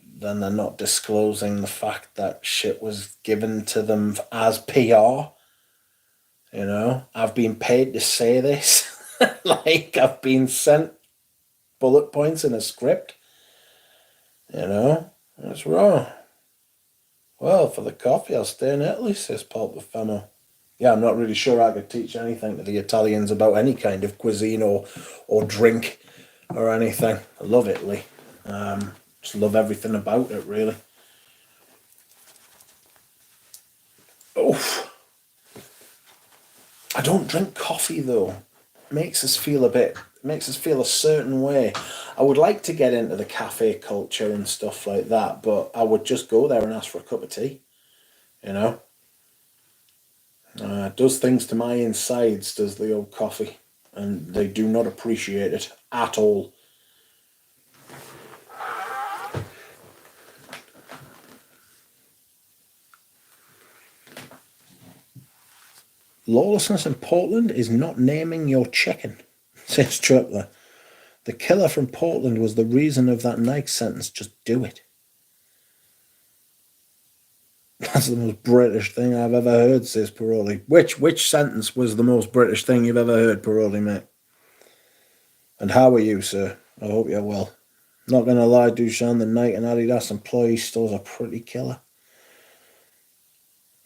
then they're not disclosing the fact that shit was given to them as PR. You know, I've been paid to say this. Like, I've been sent bullet points in a script. You know, that's wrong. Well, for the coffee, I'll stay in Italy, says Paul Buffano. Yeah, I'm not really sure I could teach anything to the Italians about any kind of cuisine or drink or anything. I love Italy. Just love everything about it, really. Oh, I don't drink coffee though. It makes us feel a certain way. I would like to get into the cafe culture and stuff like that, but I would just go there and ask for a cup of tea. You know, does things to my insides, does the old coffee, and they do not appreciate it at all. Lawlessness in Portland is not naming your chicken, says Tripler. The killer from Portland was the reason of that Nike sentence. Just do it. That's the most British thing I've ever heard, says Paroli. Which sentence was the most British thing you've ever heard, Paroli, mate? And how are you, sir? I hope you're well. Not gonna lie, Dushan, the Nike and Adidas employee stores are pretty killer.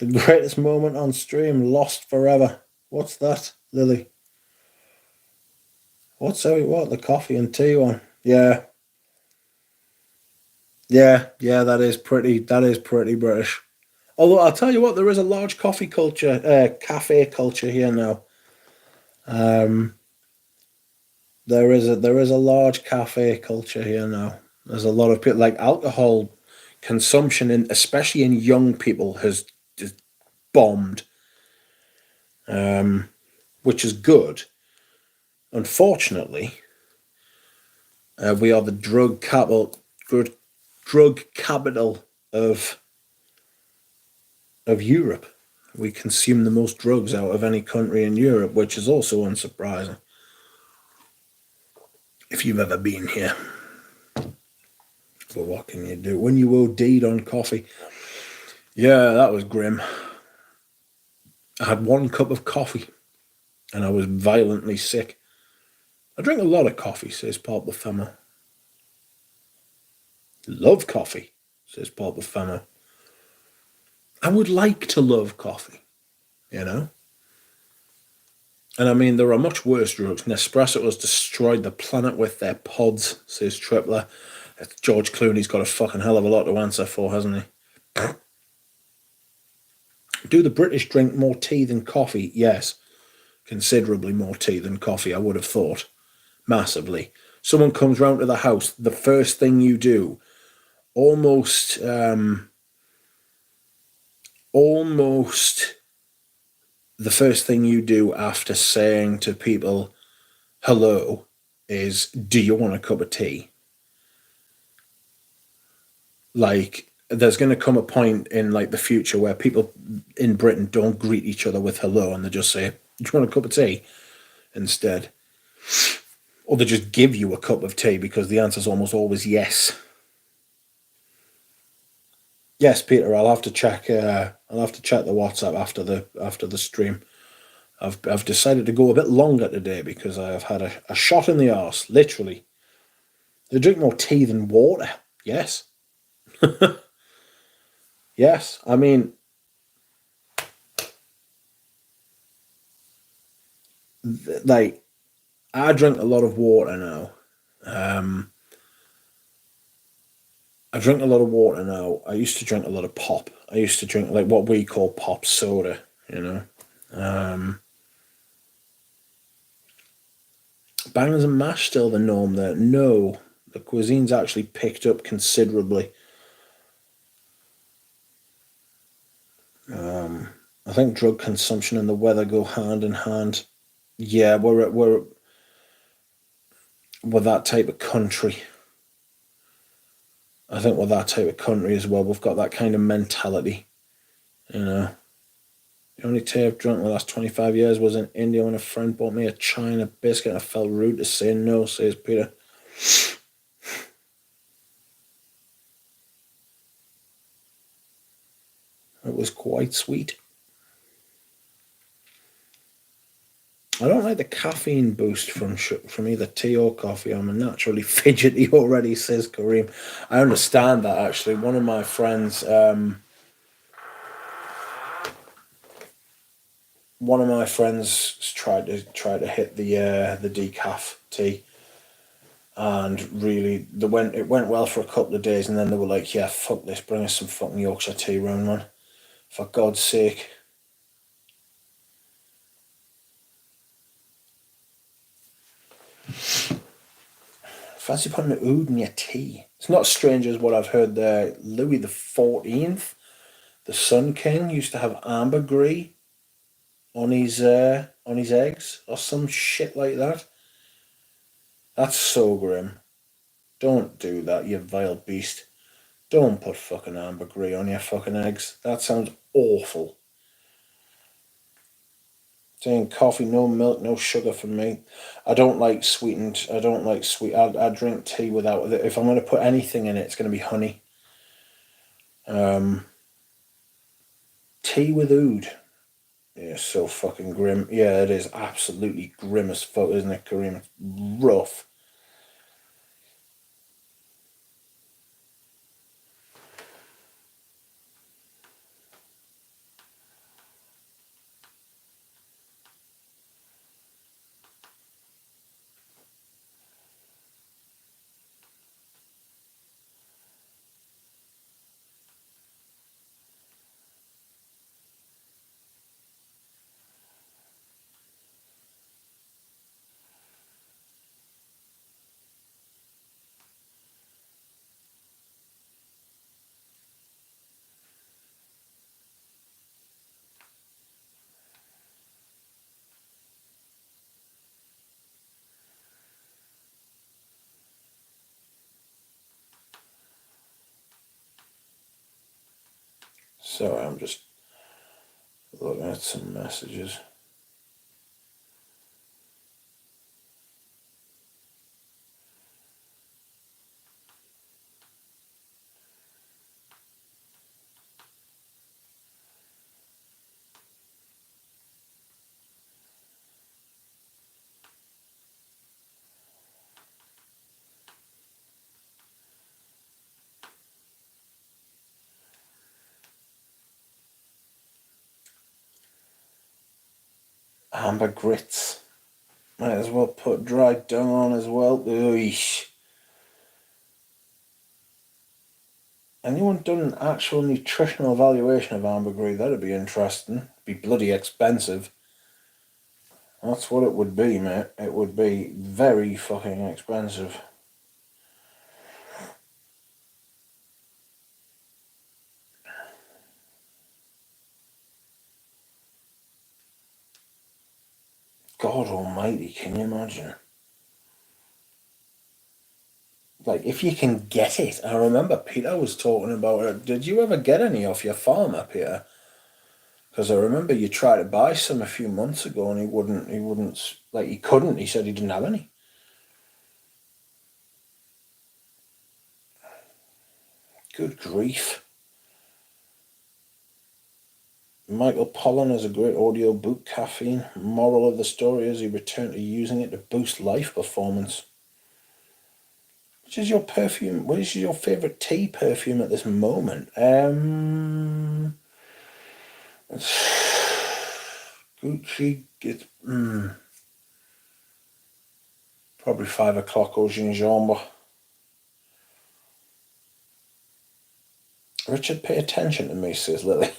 The greatest moment on stream, lost forever. What's that, Lily? What's what? The coffee and tea one? Yeah. Yeah, that is pretty British. Although I'll tell you what, there is a large coffee culture, cafe culture here now. There is a large cafe culture here now. There's a lot of people like alcohol consumption, especially in young people, has just bombed, which is good. Unfortunately, we are the drug capital of Europe. We consume the most drugs out of any country in Europe, which is also unsurprising. If you've ever been here. But what can you do? When you OD'd on coffee. Yeah, that was grim. I had 1 cup of coffee and I was violently sick. I drink a lot of coffee, says Paul Bafema. Love coffee, says Paul Bafema. I would like to love coffee, you know? And I mean, there are much worse drugs. Nespresso has destroyed the planet with their pods, says Tripler. George Clooney's got a fucking hell of a lot to answer for, hasn't he? Do the British drink more tea than coffee? Yes. Considerably more tea than coffee, I would have thought. Massively. Someone comes round to the house, the first thing you do, almost the first thing you do after saying to people hello is, do you want a cup of tea? Like, there's going to come a point in like the future where people in Britain don't greet each other with hello and they just say, do you want a cup of tea instead? Or they just give you a cup of tea because the answer's almost always yes. Yes, Peter, I'll have to check the WhatsApp after the stream. I've decided to go a bit longer today because I have had a shot in the arse, literally. They drink more tea than water. Yes. Yes. I mean, like, I drink a lot of water now. I drink a lot of water now. I used to drink a lot of pop. I used to drink like what we call pop soda, you know. Bangers and mash still the norm there? No, the cuisine's actually picked up considerably. I think drug consumption and the weather go hand in hand. Yeah, we're that type of country. I think we're that type of country as well. We've got that kind of mentality, you know. The only tea I've drunk in the last 25 years was in India when a friend bought me a China biscuit and I felt rude to say no, says Peter. It was quite sweet. I don't like the caffeine boost from either tea or coffee. I'm naturally fidgety already, says Kareem. I understand that, actually. One of my friends... tried to hit the decaf tea, and really it went well for a couple of days, and then they were like, "Yeah, fuck this, bring us some fucking Yorkshire tea round, man, for God's sake." Fancy putting an oud in your tea? It's not strange as what I've heard there. Louis XIV, the Sun King, used to have ambergris on his eggs or some shit like that. That's so grim. Don't do that, you vile beast. Don't put fucking ambergris on your fucking eggs. That sounds awful. Saying coffee, no milk, no sugar for me. I don't like sweetened. I don't like sweet. I drink tea without it. If I'm going to put anything in it, it's going to be honey. Tea with oud. Yeah, so fucking grim. Yeah, it is absolutely grim as fuck, isn't it, Kareem? It's rough. Sorry, I'm just looking at some messages. Amber grits. Might as well put dried dung on as well. Oish. Anyone done an actual nutritional evaluation of ambergris? That'd be interesting. It'd be bloody expensive. That's what it would be, mate. It would be very fucking expensive. God almighty, can you imagine? Like, if you can get it. I remember Peter was talking about it. Did you ever get any off your farmer, Peter? Because I remember you tried to buy some a few months ago and he wouldn't, like, he couldn't. He said he didn't have any. Good grief. Michael Pollan has a great audio book, Caffeine. Moral of the story is he returned to using it to boost life performance. Which is your perfume? What is your favourite tea perfume at this moment? Gucci, probably 5 o'clock au gingembre. Richard, pay attention to me, says Lily.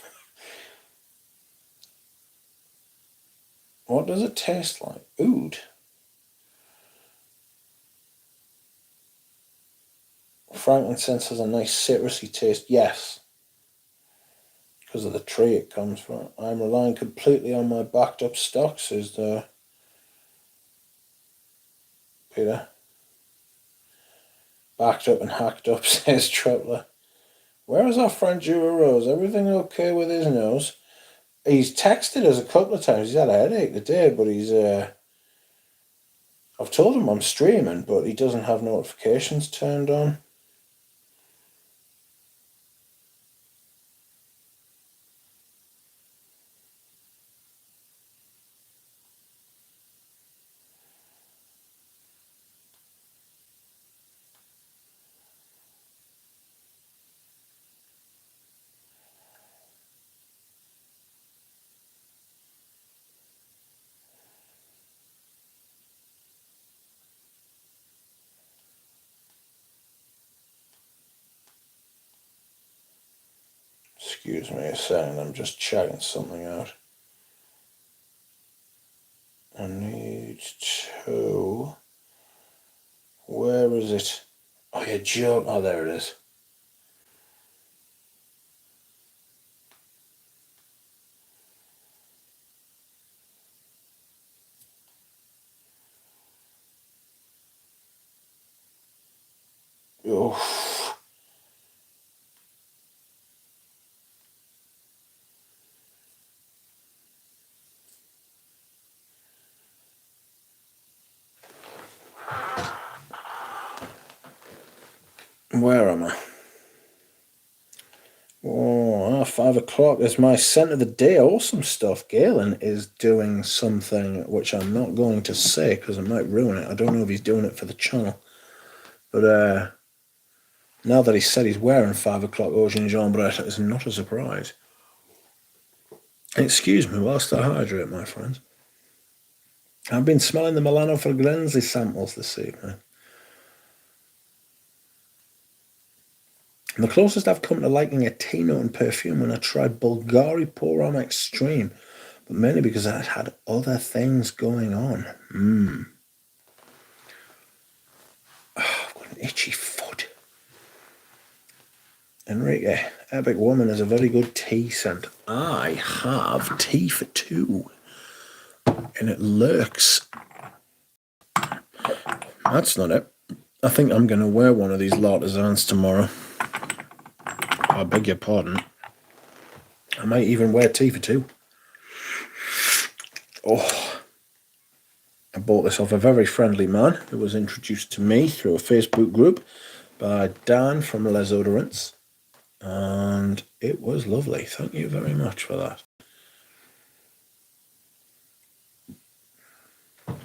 What does it taste like? Oud. Frankincense has a nice citrusy taste. Yes. Because of the tree it comes from. I'm relying completely on my backed up stock, says Peter. Backed up and hacked up, says Tripler. Where is our friend Jura Rose? Everything okay with his nose? He's texted us a couple of times. He's had a headache today, but he's I've told him I'm streaming, but he doesn't have notifications turned on. Excuse me a second, I'm just checking something out. I need to... Where is it? Oh, you joke. Oh, there it is. Oh. Where am I? Oh, 5 o'clock is my scent of the day. Awesome stuff. Galen is doing something which I'm not going to say because I might ruin it. I don't know if he's doing it for the channel. But now that he said he's wearing 5 o'clock Ocean Gingembre, it's not a surprise. Excuse me whilst I hydrate, my friends. I've been smelling the Milano Fragranze samples this evening. The closest I've come to liking a tea note and perfume when I tried Bulgari Pour Homme Extreme, but mainly because I had other things going on. Oh, I've got an itchy foot. Enrique, Epic Woman is a very good tea scent. I have tea for two, and it lurks. That's not it. I think I'm going to wear one of these L'artisans tomorrow. I beg your pardon. I might even wear tea for two. Oh, I bought this off a very friendly man who was introduced to me through a Facebook group by Dan from Les Odorants, and it was lovely. Thank you very much for that. I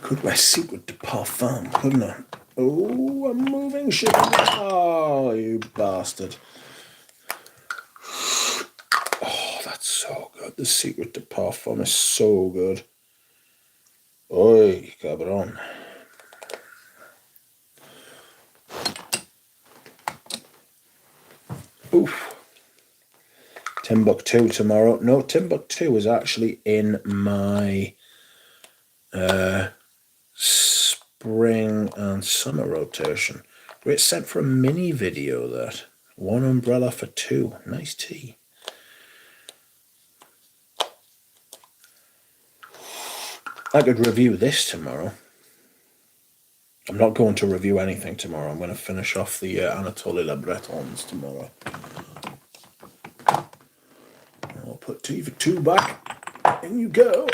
could wear Secret de Parfum, couldn't I? Oh, I'm moving shit. Oh, you bastard. Oh, that's so good. The Secret de Parfum is so good. Oi, cabron. Oof. Timbuktu tomorrow. No, Timbuktu is actually in my spring and summer rotation. Great set for a mini video, that. One umbrella for two. Nice tea. I could review this tomorrow. I'm not going to review anything tomorrow. I'm going to finish off the Anatole Le Bretons tomorrow. I'll put tea for two back. In you go.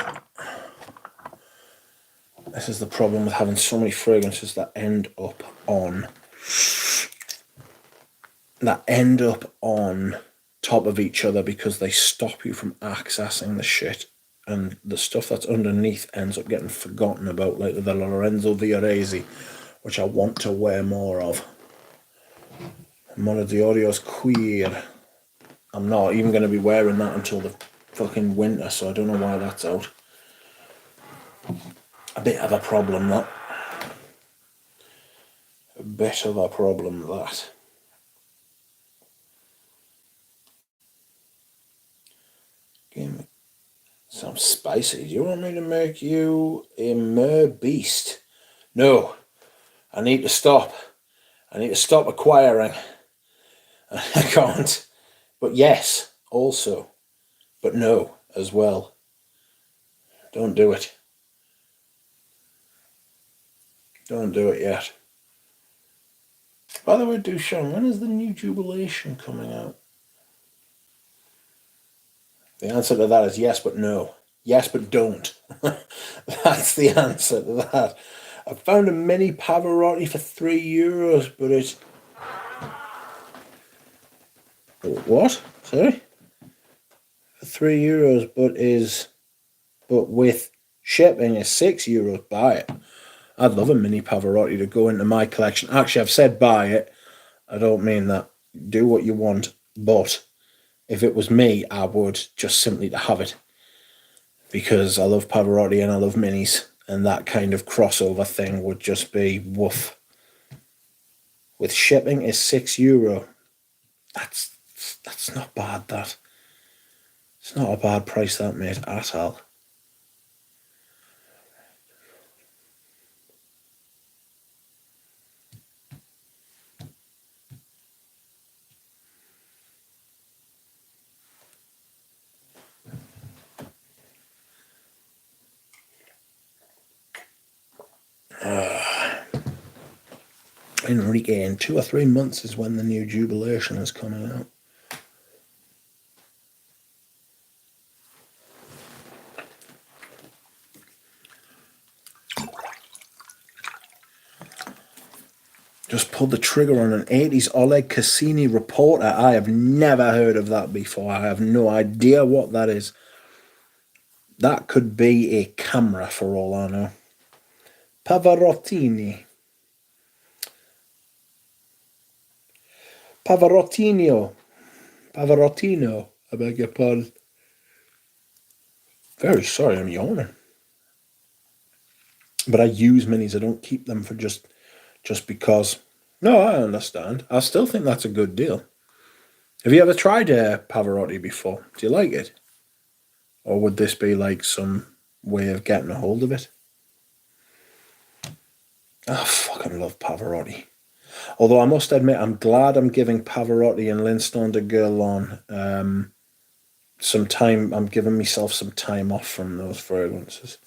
This is the problem with having so many fragrances that end up on top of each other, because they stop you from accessing the shit, and the stuff that's underneath ends up getting forgotten about, like the Lorenzo Viorese, which I want to wear more of. Mono di Orio's Queer. I'm not even going to be wearing that until the fucking winter, so I don't know why that's out. A bit of a problem, that. A bit of a problem, that. Give me some spicy. Do you want me to make you a mer beast? No. I need to stop. I need to stop acquiring. I can't. But yes, also. But no, as well. Don't do it. Don't do it yet. By the way, Duchamp, when is the new Jubilation coming out? The answer to that is yes, but no. Yes, but don't. That's the answer to that. I found a mini Pavarotti for €3, but it's... What? Sorry? For €3, but with shipping is €6. Buy it. I'd love a mini Pavarotti to go into my collection. Actually, I've said buy it. I don't mean that. Do what you want, but if it was me, I would just simply to have it, because I love Pavarotti and I love minis, and that kind of crossover thing would just be woof. With shipping is €6. That's not bad, that. It's not a bad price, that, mate, at all. Enrique, in 2 or 3 months is when the new Jubilation is coming out. Just pulled the trigger on an 80s Oleg Cassini Reporter. I have never heard of that before. I have no idea what that is. That could be a camera for all I know. Pavarottino, I beg your pardon. Very sorry, I'm yawning. But I use minis. I don't keep them for just because. No, I understand. I still think that's a good deal. Have you ever tried Pavarotti before? Do you like it? Or would this be like some way of getting a hold of it? I fucking love Pavarotti. Although I must admit, I'm glad I'm giving Pavarotti and Linstone de Guerlain some time. I'm giving myself some time off from those fragrances.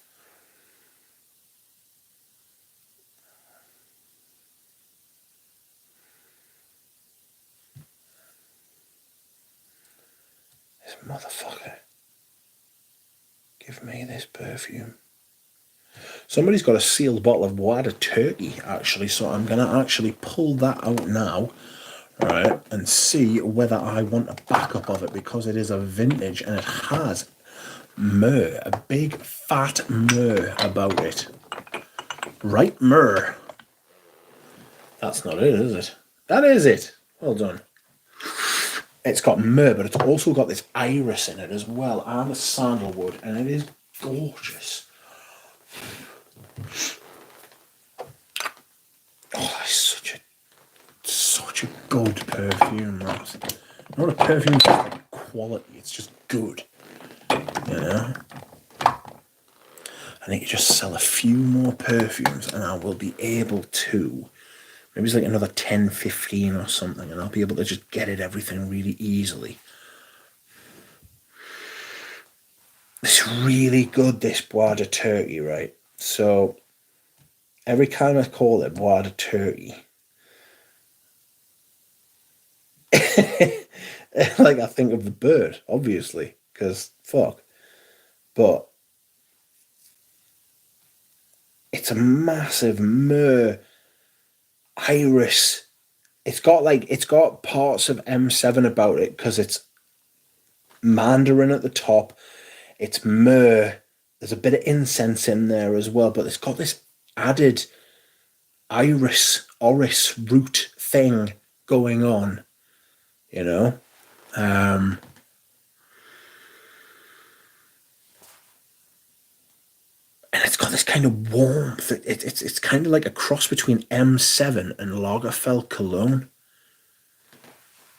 This motherfucker. Give me this perfume. Somebody's got a sealed bottle of Wada Turkey, actually, so I'm going to actually pull that out now, right, and see whether I want a backup of it, because it is a vintage and it has myrrh, a big fat myrrh about it. Right, myrrh. That's not it, is it? That is it. Well done. It's got myrrh, but it's also got this iris in it as well, and the sandalwood, and it is gorgeous. Oh, it's such a good perfume, that. Not a perfume just like quality, it's just good. You know? I need to just sell a few more perfumes and I will be able to, maybe it's like another 10, 15 or something, and I'll be able to just get it everything really easily. It's really good, this Bois de Turkey, right? So every time I call it Bois de Turkey, like I think of the bird, obviously, because fuck. But it's a massive myrrh iris. It's got parts of M7 about it because it's mandarin at the top. It's myrrh. There's a bit of incense in there as well, but it's got this added orris root thing going on, you know. And it's got this kind of warmth. It's kind of like a cross between M7 and Lagerfeld Cologne,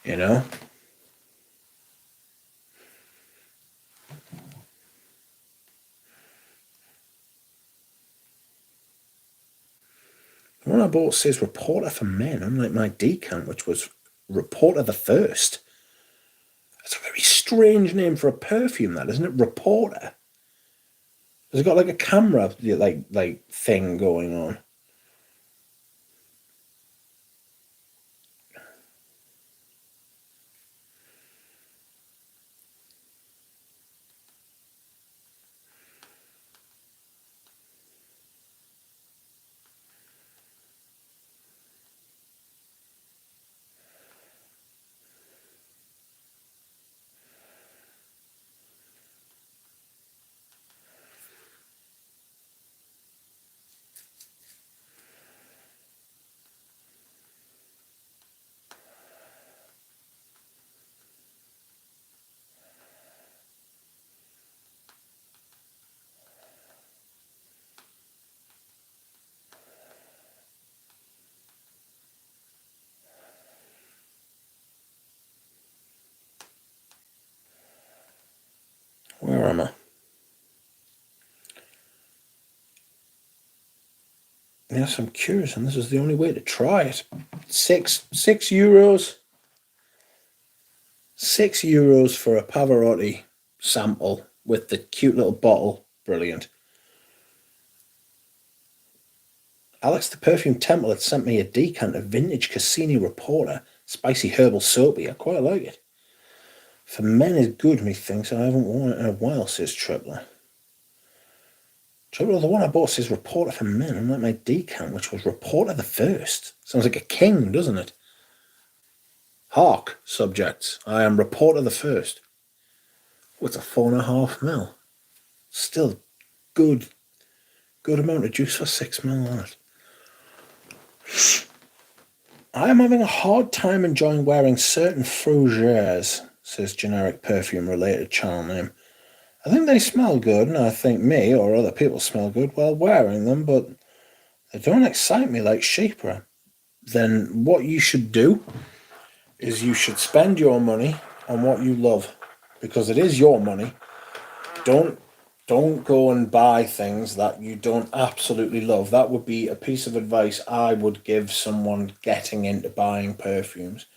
you know. The one I bought says Reporter for Men, unlike my decant, which was Reporter the First. That's a very strange name for a perfume, that, isn't it? Reporter. Has it got like a camera like thing going on? Where am I? Yes, I'm curious, and this is the only way to try it. €6. €6 for a Pavarotti sample with the cute little bottle. Brilliant. Alex the Perfume Temple had sent me a decant of vintage Cassini Reporter, spicy herbal soapy. I quite like it. For men is good, methinks. I haven't worn it in a while, says Tripler. Tripler, the one I bought says Reporter for Men, unlike my decant, which was Reporter the First. Sounds like a king, doesn't it? Hark, subjects. I am Reporter the First. What's a 4.5 mil? Still good amount of juice for 6 mil on it. I am having a hard time enjoying wearing certain fougères, says generic perfume related channel name. I think they smell good, and I think me or other people smell good while wearing them, but they don't excite me like Chypre. Then what you should do is you should spend your money on what you love, because it is your money. Don't go and buy things that you don't absolutely love. That would be a piece of advice I would give someone getting into buying perfumes.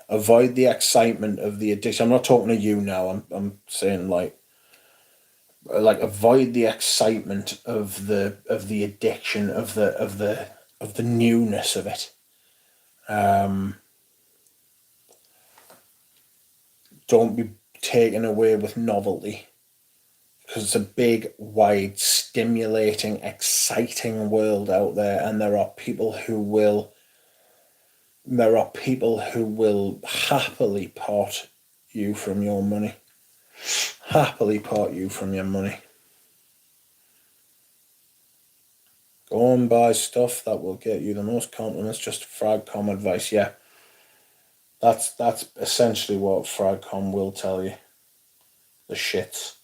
Avoid the excitement of the addiction. I'm not talking to you now. I'm saying like avoid the excitement of the addiction of the newness of it. Don't taken away with novelty. Because it's a big, wide, stimulating, exciting world out there, and there are people who will happily part you from your money. Happily part you from your money. Go and buy stuff that will get you the most compliments. Just Fragcom advice. Yeah, that's essentially what Fragcom will tell you. The shits.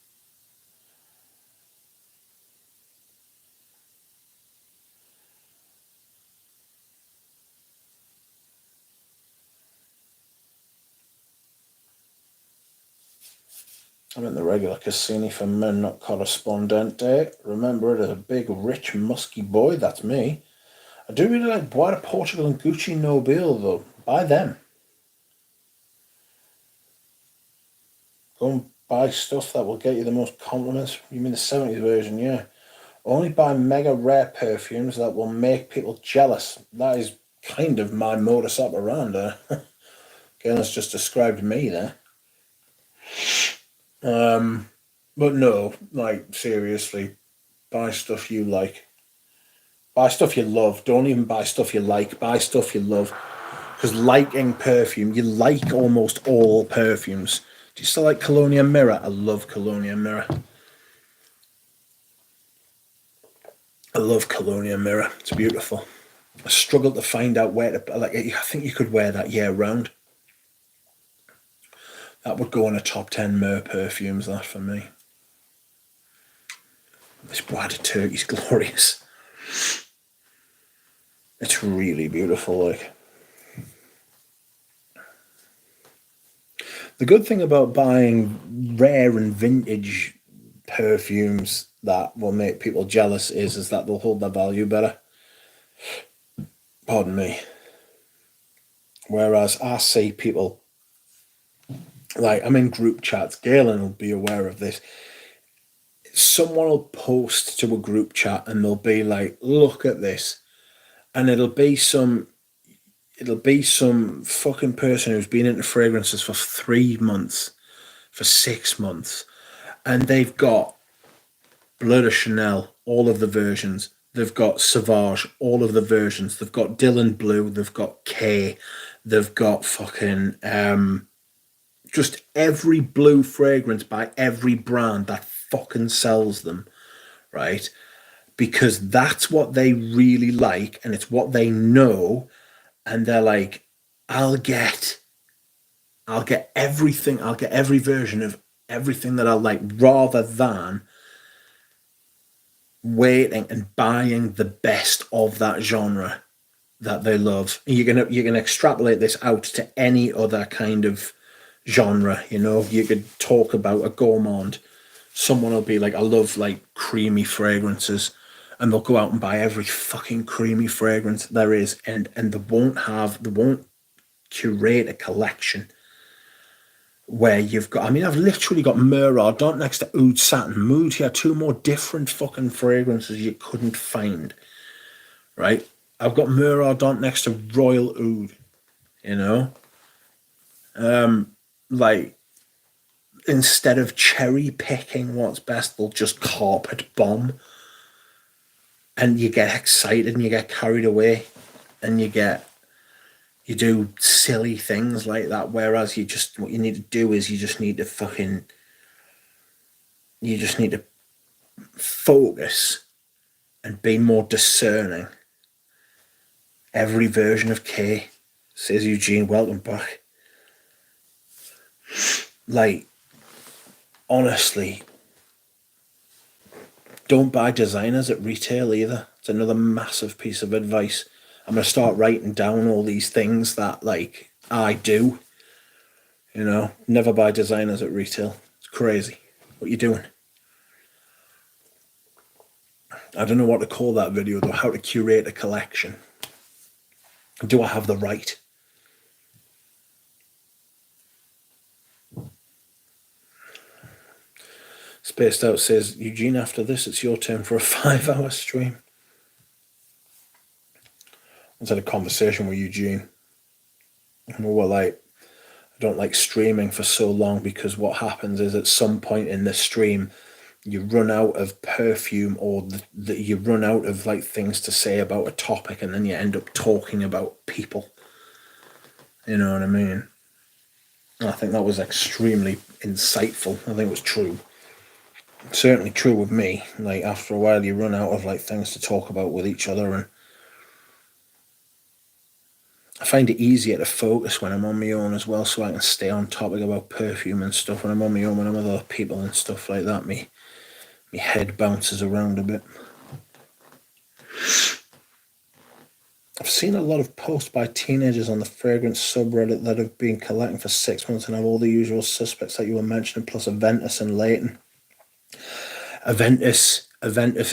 I'm in the regular Cassini for men, not correspondente. Remember it as a big, rich, musky boy. That's me. I do really like Bois de Portugal and Gucci Nobile, though. Buy them. Go and buy stuff that will get you the most compliments. You mean the 70s version, yeah. Only buy mega rare perfumes that will make people jealous. That is kind of my modus operandi. Again, it's just described me there. But no, like, seriously, buy stuff you like. Buy stuff you love. Don't even buy stuff you like. Buy stuff you love. Because liking perfume, you like almost all perfumes. Do you still like Colonia Mirror? I love Colonia Mirror. I love Colonia Mirror. It's beautiful. I struggle to find out where to, like, I think you could wear that year round. That would go in a top 10 Mer perfumes, that for me. This Bois de Turkey's glorious. It's really beautiful, like. The good thing about buying rare and vintage perfumes that will make people jealous is that they'll hold their value better. Pardon me. Whereas I see people, like, I'm in group chats, Galen will be aware of this. Someone will post to a group chat and they'll be like, look at this. And it'll be some fucking person who's been into fragrances for 3 months, for 6 months, and they've got Bleu de Chanel, all of the versions. They've got Sauvage, all of the versions. They've got Dylan Blue. They've got K. They've got fucking just every blue fragrance by every brand that fucking sells them, right? Because that's what they really like, and it's what they know. And they're like, I'll get everything. I'll get every version of everything that I like, rather than waiting and buying the best of that genre that they love. And you're gonna extrapolate this out to any other kind of genre. You know, you could talk about a gourmand. Someone will be like, I love like creamy fragrances, and they'll go out and buy every fucking creamy fragrance there is, and they won't curate a collection where you've got, I mean, I've literally got Mur Ardent next to Oud Satin Mood here, 2 more different fucking fragrances you couldn't find, right? I've got Mur Ardent next to Royal Oud, you know? Like, instead of cherry picking what's best, they'll just carpet bomb. And you get excited and you get carried away and you do silly things like that. Whereas what you need to do is you just need to focus and be more discerning. Every version of K, says Eugene, welcome back. Like, honestly, don't buy designers at retail either. It's another massive piece of advice. I'm going to start writing down all these things that, like, I do. You know, never buy designers at retail. It's crazy. What are you doing? I don't know what to call that video, though. How to curate a collection. Do I have the right? Spaced Out says, Eugene, after this, it's your turn for a 5-hour stream. I had a conversation with Eugene. And we were like, I don't like streaming for so long, because what happens is at some point in the stream you run out of perfume, or you run out of like things to say about a topic, and then you end up talking about people. You know what I mean? I think that was extremely insightful. I think it was true. Certainly true with me. Like, after a while you run out of like things to talk about with each other, and I find it easier to focus when I'm on my own as well, so I can stay on topic about perfume and stuff. When I'm on my own, when I'm with other people and stuff like that, me head bounces around a bit. I've seen a lot of posts by teenagers on the fragrance subreddit that have been collecting for 6 months and have all the usual suspects that you were mentioning, plus Aventus and Leighton. Aventus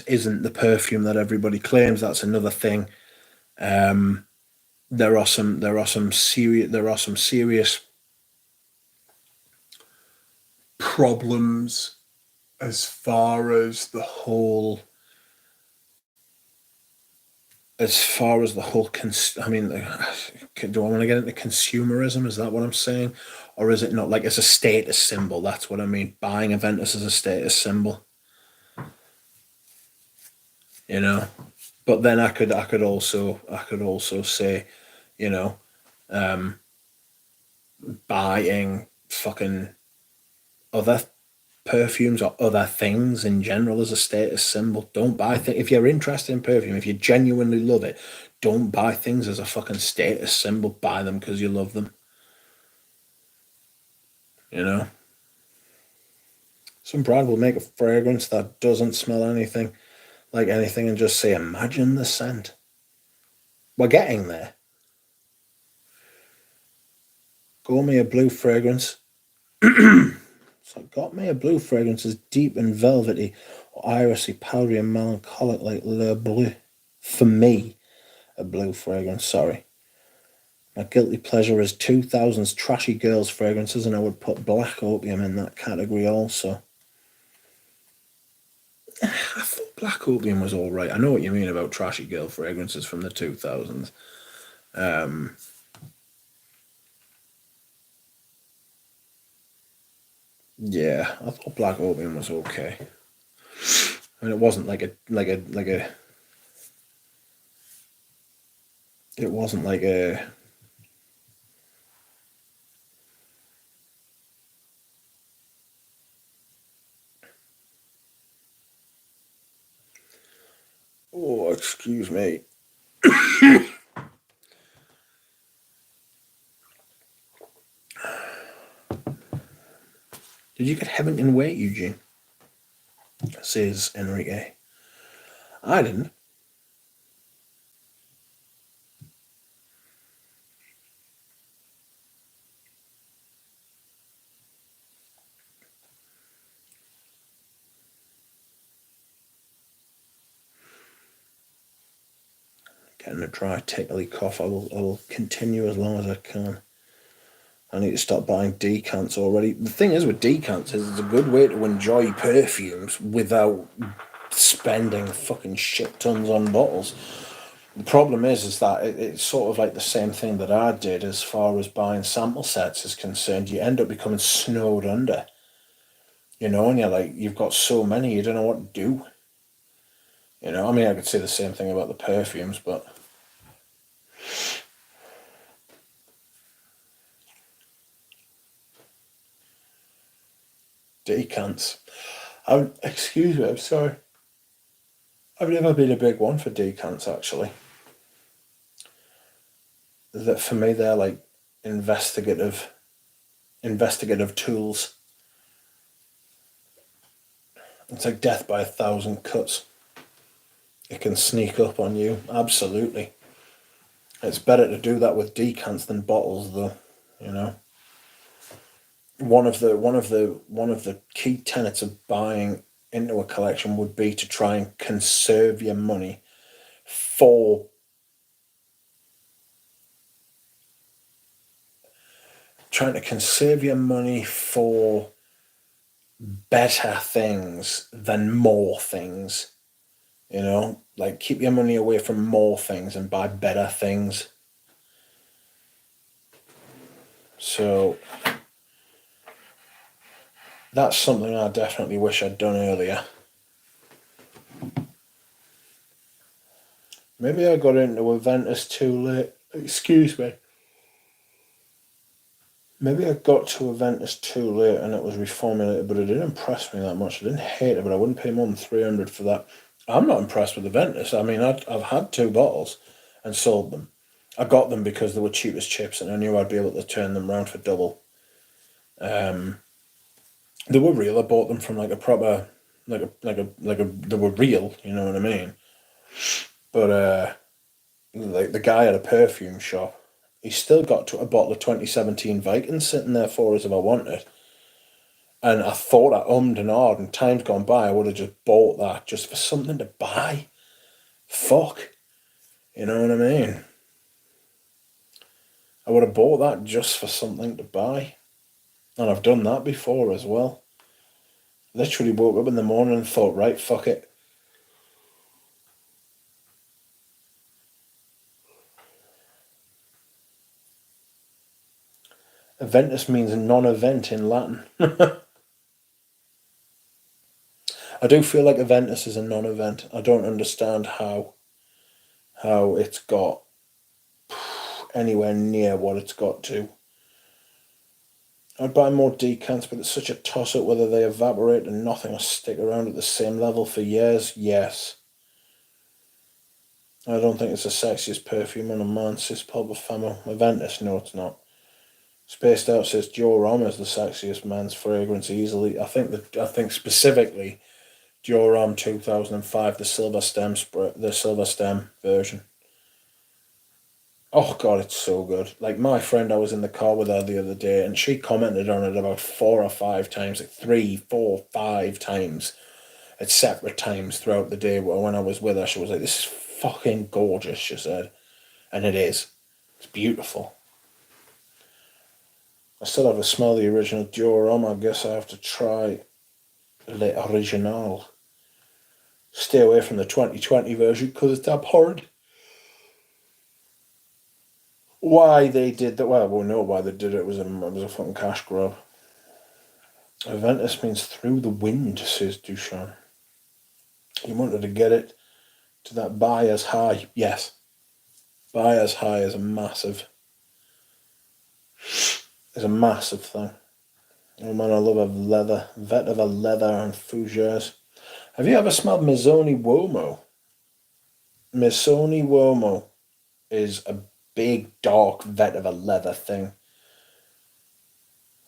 isn't the perfume that everybody claims. That's another thing. There are some serious problems as far as the whole I mean, do I want to get into consumerism? Is that what I'm saying? Or is it not? Like, it's a status symbol, that's what I mean. Buying Aventus is a status symbol, you know. But then I could also say, you know, buying fucking other perfumes or other things in general as a status symbol. Don't buy things if you're interested in perfume. If you genuinely love it, don't buy things as a fucking status symbol. Buy them because you love them. You know, some brand will make a fragrance that doesn't smell anything like anything and just say, "Imagine the scent." We're getting there. Got me a blue fragrance. So got me a blue fragrance is deep and velvety, or irisy, powdery, and melancholic like Le Bleu. For me, a blue fragrance, sorry. My guilty pleasure is 2000s trashy girls fragrances, and I would put Black Opium in that category also. I thought Black Opium was alright. I know what you mean about trashy girl fragrances from the 2000s. Yeah, I thought Black Opium was okay. I mean, it wasn't like a it wasn't like a oh, excuse me. Did you get Heaven Can Wait, Eugene? Says Enrique. I didn't. Getting a dry, tickly cough. I will continue as long as I can. I need to stop buying decants already. The thing is with decants is it's a good way to enjoy perfumes without spending fucking shit tons on bottles. The problem is that it's sort of like the same thing that I did as far as buying sample sets is concerned. You end up becoming snowed under, you know, and you're like, you've got so many, you don't know what to do. You know, I mean, I could say the same thing about the perfumes, but decants. Excuse me, I'm sorry. I've never been a big one for decants, actually. That for me, they're like investigative tools. It's like death by a thousand cuts. It can sneak up on you, absolutely. It's better to do that with decants than bottles, though. You know, one of the key tenets of buying into a collection would be to try and conserve your money for trying to conserve your money for better things than more things. You know, like keep your money away from more things and buy better things. So that's something I definitely wish I'd done earlier. Maybe I got into Aventus too late. Excuse me. Maybe I got to Aventus too late and it was reformulated, but it didn't impress me that much. I didn't hate it, but I wouldn't pay more than 300 for that. I'm not impressed with Aventus. I mean, I've had 2 bottles and sold them. I got them because they were cheap as chips and I knew I'd be able to turn them round for double. They were real. I bought them from like a proper, they were real, you know what I mean? But like the guy at a perfume shop, he's still got a bottle of 2017 Vikings sitting there for us if I wanted. And I thought I ummed and ahed, and time's gone by, I would have just bought that just for something to buy. Fuck. You know what I mean? I would have bought that just for something to buy. And I've done that before as well. Literally woke up in the morning and thought, right, fuck it. Eventus means non-event in Latin. I do feel like Eventus is a non-event. I don't understand how it's got anywhere near what it's got to. I'd buy more decants, but it's such a toss-up whether they evaporate and nothing will stick around at the same level for years. Yes. I don't think it's the sexiest perfume on a man, says Pulp Famo. Aventus, no it's not. Spaced Out says Joe Rom is the sexiest man's fragrance easily. I think specifically Joe Rom 2005, the silver stem version. Oh god, it's so good. Like my friend, I was in the car with her the other day, and she commented on it about 4 or 5 times, like 3, 4, 5 times at separate times throughout the day. When I was with her, she was like, "This is fucking gorgeous," she said, and it is. It's beautiful. I still haven't smelled the original Dior. I guess I have to try Le Original. Stay away from the 2020 version because it's abhorrent. Why they did that? Well, we know why they did it. It was a fucking cash grab. Aventus means through the wind, says Duchamp. He wanted to get it to that buyer's high. Yes, buyer's high is a massive thing. Oh man, I love a leather, vet of a leather and fougères. Have you ever smelled Missoni Uomo? Missoni Uomo is a big, dark vet of a leather thing.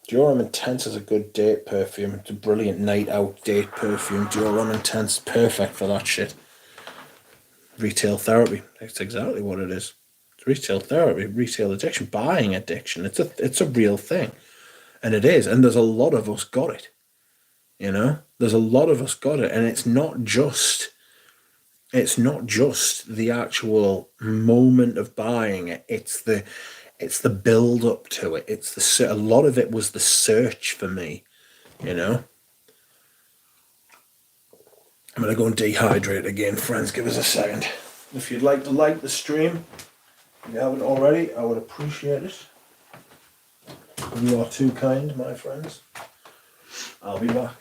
Dior Intense is a good date perfume. It's a brilliant night out date perfume. Dior Intense, perfect for that shit. Retail therapy. That's exactly what it is. It's retail therapy, retail addiction, buying addiction. It's a real thing. And it is. And there's a lot of us got it. You know? There's a lot of us got it. And it's not just the actual moment of buying it. It's the build up to it. A lot of it was the search for me, you know. I'm gonna go and dehydrate again, friends. Give us a second. If you'd like to like the stream, if you haven't already, I would appreciate it. You are too kind, my friends. I'll be back.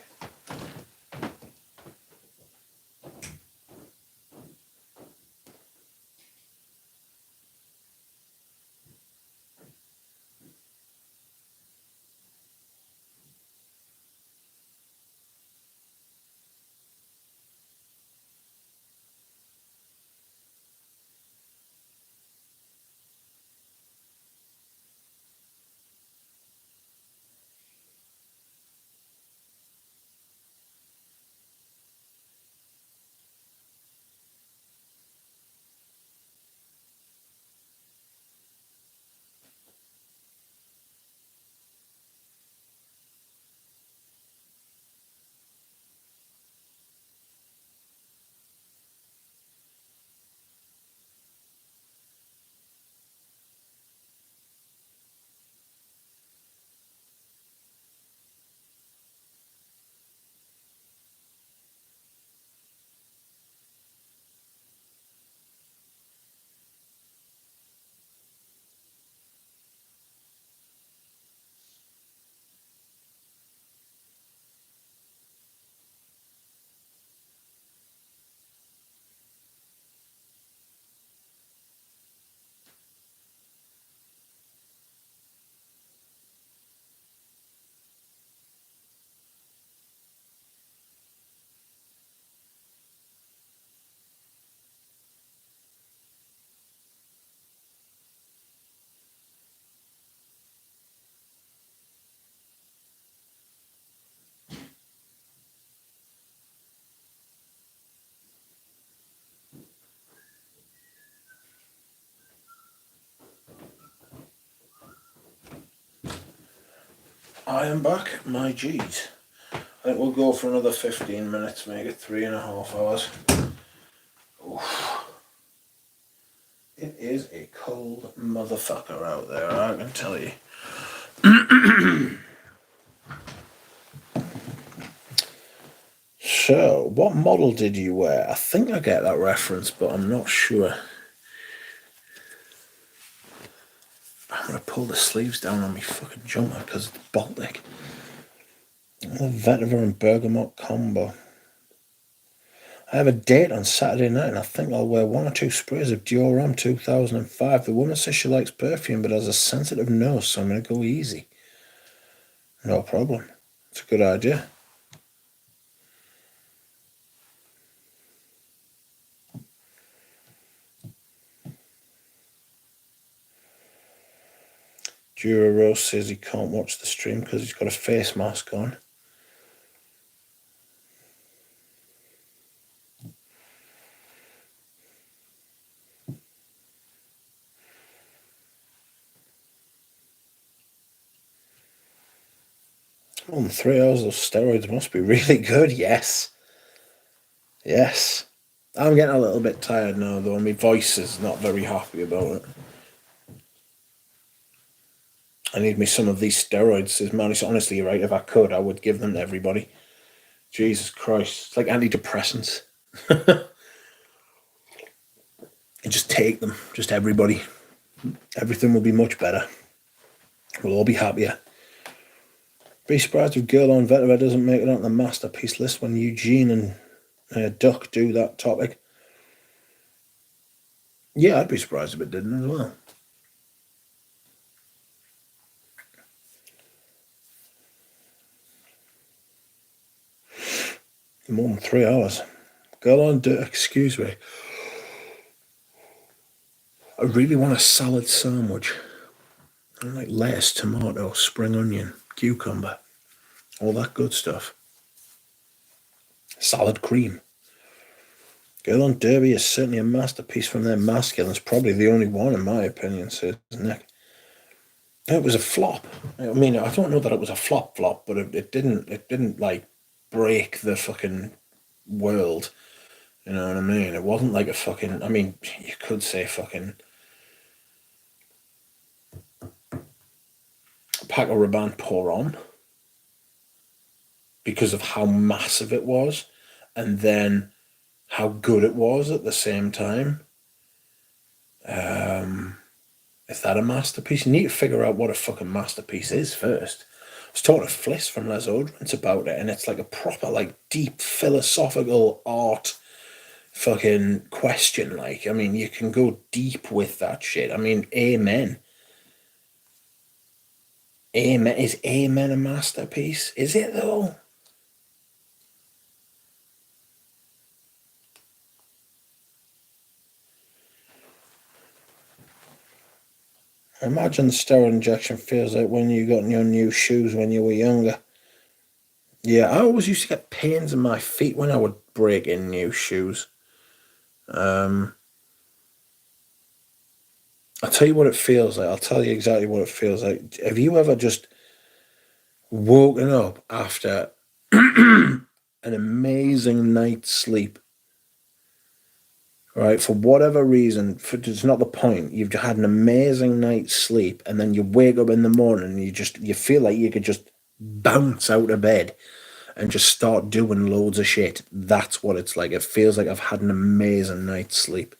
I am back, my G's. I think we'll go for another 15 minutes, make it 3.5 hours. Oof. It is a cold motherfucker out there, I can tell you. So, what model did you wear? I think I get that reference, but I'm not sure. I'm going to pull the sleeves down on my fucking jumper because it's Baltic. The vetiver and bergamot combo. I have a date on Saturday night and I think I'll wear 1 or 2 sprays of Dior 2005. The woman says she likes perfume but has a sensitive nose, so I'm going to go easy. No problem. It's a good idea. Dura Rose says he can't watch the stream because he's got a face mask on. More than 3 hours of steroids must be really good, yes. Yes. I'm getting a little bit tired now though, and my voice is not very happy about it. I need me some of these steroids, says Manny. Honestly, you're right, if I could, I would give them to everybody. Jesus Christ. It's like antidepressants. And just take them. Just everybody. Everything will be much better. We'll all be happier. Be surprised if Girl on Vetera doesn't make it on the masterpiece list when Eugene and Duck do that topic. Yeah, I'd be surprised if it didn't as well. More than 3 hours. Girl on Duck, excuse me. I really want a salad sandwich. I like lettuce, tomato, spring onion, cucumber, all that good stuff. Salad cream. Girl on Derby is certainly a masterpiece from their masculine. It's probably the only one in my opinion, says Nick. It was a flop. I mean, I don't know that it was a flop, but it didn't like break the fucking world. You know what I mean? It wasn't like a fucking, I mean, you could say fucking Paco Rabanne pour on because of how massive it was and then how good it was at the same time. Is that a masterpiece? You need to figure out what a fucking masterpiece is first. I was talking to Fliss from Les Audrins about it, and it's like a proper, like, deep philosophical art fucking question. Like, I mean, you can go deep with that shit. I mean, Amen. Amen. Is Amen a masterpiece? Is it though? Imagine the steroid injection feels like when you got your new shoes when you were younger. Yeah, I always used to get pains in my feet when I would break in new shoes. I'll tell you what it feels like. I'll tell you exactly what it feels like. Have you ever just woken up after an amazing night's sleep? Right, for whatever reason, it's not the point. You've had an amazing night's sleep, and then you wake up in the morning, and you feel like you could just bounce out of bed and just start doing loads of shit. That's what it's like. It feels like I've had an amazing night's sleep.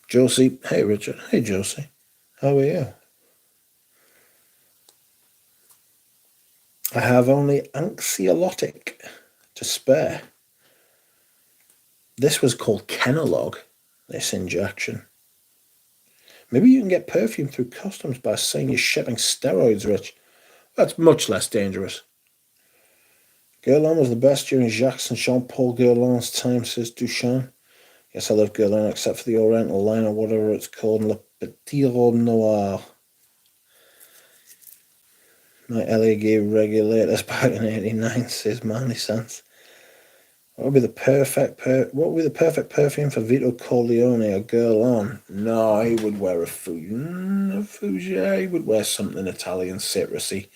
Josie, hey Richard, hey Josie, how are you? I have only anxiolytic to spare. This was called Kenalog, this injection. Maybe you can get perfume through customs by saying you're shipping steroids, Rich. That's much less dangerous. Guerlain was the best during Jacques and Jean-Paul Guerlain's time, says Duchamp. Yes, I love Guerlain, except for the Oriental line or whatever it's called, Le Petit Robe Noir. My LA gave regulators back in '89, says Manly Sense. What would be the perfect perfume for Vito Corleone, a girl on? No, he would wear a Fugia. He would wear something Italian, citrusy.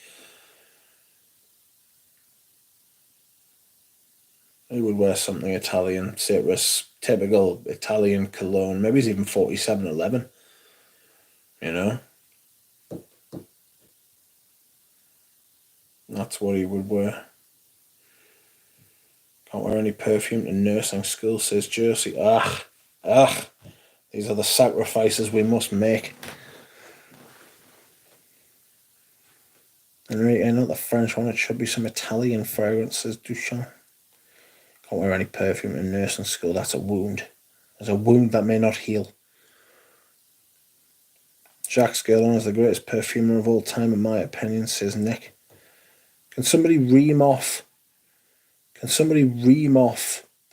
He would wear something Italian, citrus, typical Italian cologne. Maybe it's even 4711. You know, that's what he would wear. Can't wear any perfume to nursing school, says Jersey. Ugh. These are the sacrifices we must make. Enrique, not the French one. It should be some Italian fragrance, says Duchamp. Can't wear any perfume in nursing school. That's a wound. There's a wound that may not heal. Jacques Guerlain is the greatest perfumer of all time, in my opinion, says Nick. Can somebody ream off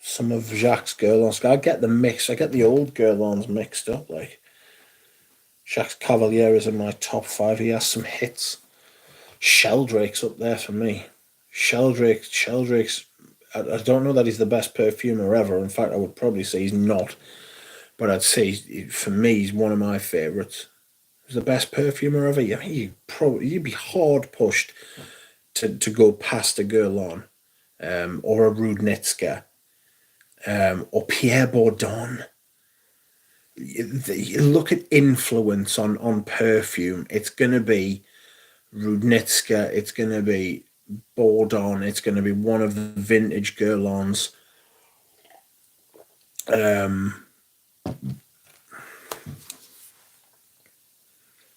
some of Jacques Guerlain's? I get the mix. I get the old Guerlain's mixed up. Like Jacques Cavalier is in my top 5. He has some hits. Sheldrake's up there for me. Sheldrake's. I don't know that he's the best perfumer ever. In fact, I would probably say he's not. But I'd say for me, he's one of my favourites. He's the best perfumer ever. I mean, you'd be hard pushed to go past a Guerlain, or a Rudnitska, or Pierre Bourdon. You look at influence on perfume. It's going to be Rudnitska. It's going to be Bourdon. It's going to be one of the vintage Guerlains. I'm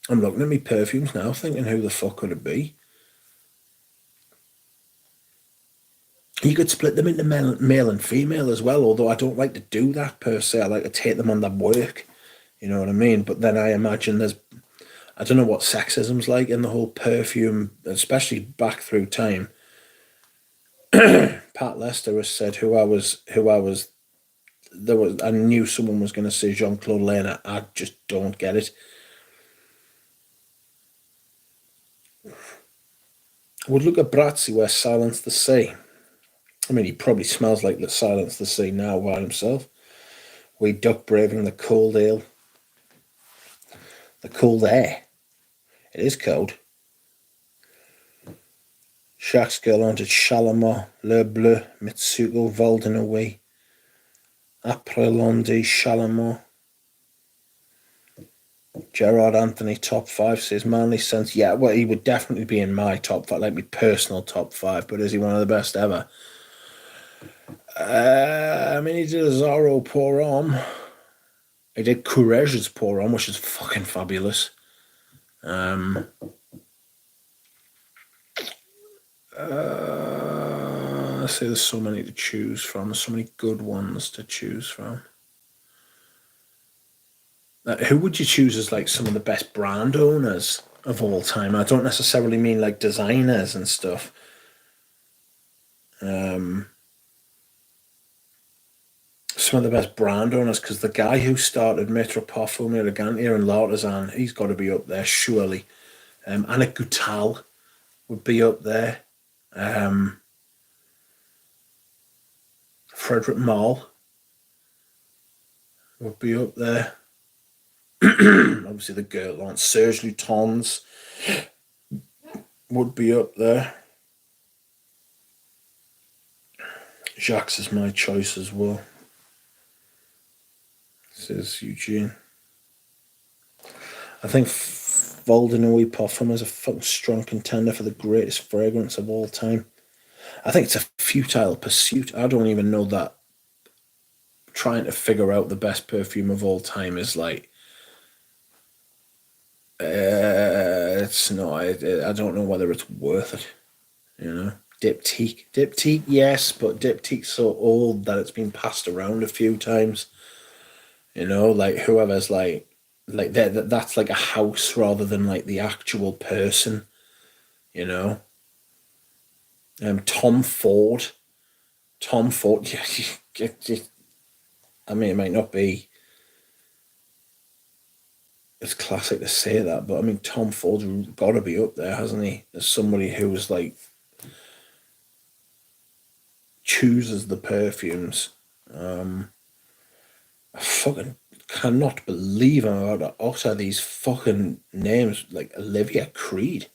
looking at my perfumes now, thinking, who the fuck could it be? You could split them into male and female as well, although I don't like to do that per se. I like to take them on their work, you know what I mean? But then I imagine I don't know what sexism's like in the whole perfume, especially back through time. Pat Lester has said I knew someone was going to say Jean-Claude Lehner. I just don't get it. Would Luca Brazzi wear Silence the Sea? I mean, he probably smells like the Silence the Sea now by himself. We duck braving the cold ale. The cold air. It is cold. Jacques Guerlain did Chalamont, Le Bleu, Mitsuko, Valdenaway, Après-Lundi, Chalamont. Gerard Anthony, top 5, says Manly Sense. Yeah, well, he would definitely be in my top 5, like my personal top 5, but is he one of the best ever? I mean, he did a Zorro Pour Homme. He did Courage's Pour Homme, which is fucking fabulous. I say there's so many to choose from. There's so many good ones to choose from. Who would you choose as like some of the best brand owners of all time? I don't necessarily mean like designers and stuff. Some of the best brand owners, because the guy who started Metro Parfum, Elegantia and L'Artisan, he's got to be up there, surely. Anna Goutal would be up there. Frederick Malle would be up there. Obviously the Guerlain. Serge Lutens would be up there. Jacques is my choice as well, says Eugene. I think Valdenaway Parfum is a fucking strong contender for the greatest fragrance of all time. I think it's a futile pursuit. I don't even know that trying to figure out the best perfume of all time is like, it's not. I don't know whether it's worth it. You know, Diptyque, yes, but Diptyque's so old that it's been passed around a few times. You know, like whoever's like that's like a house rather than like the actual person. You know, Tom Ford, yeah, I mean, it might not be it's classic to say that, but I mean, Tom Ford's got to be up there, hasn't he? As somebody who was like chooses the perfumes. I fucking cannot believe I'm about to utter these fucking names, like Olivia Creed.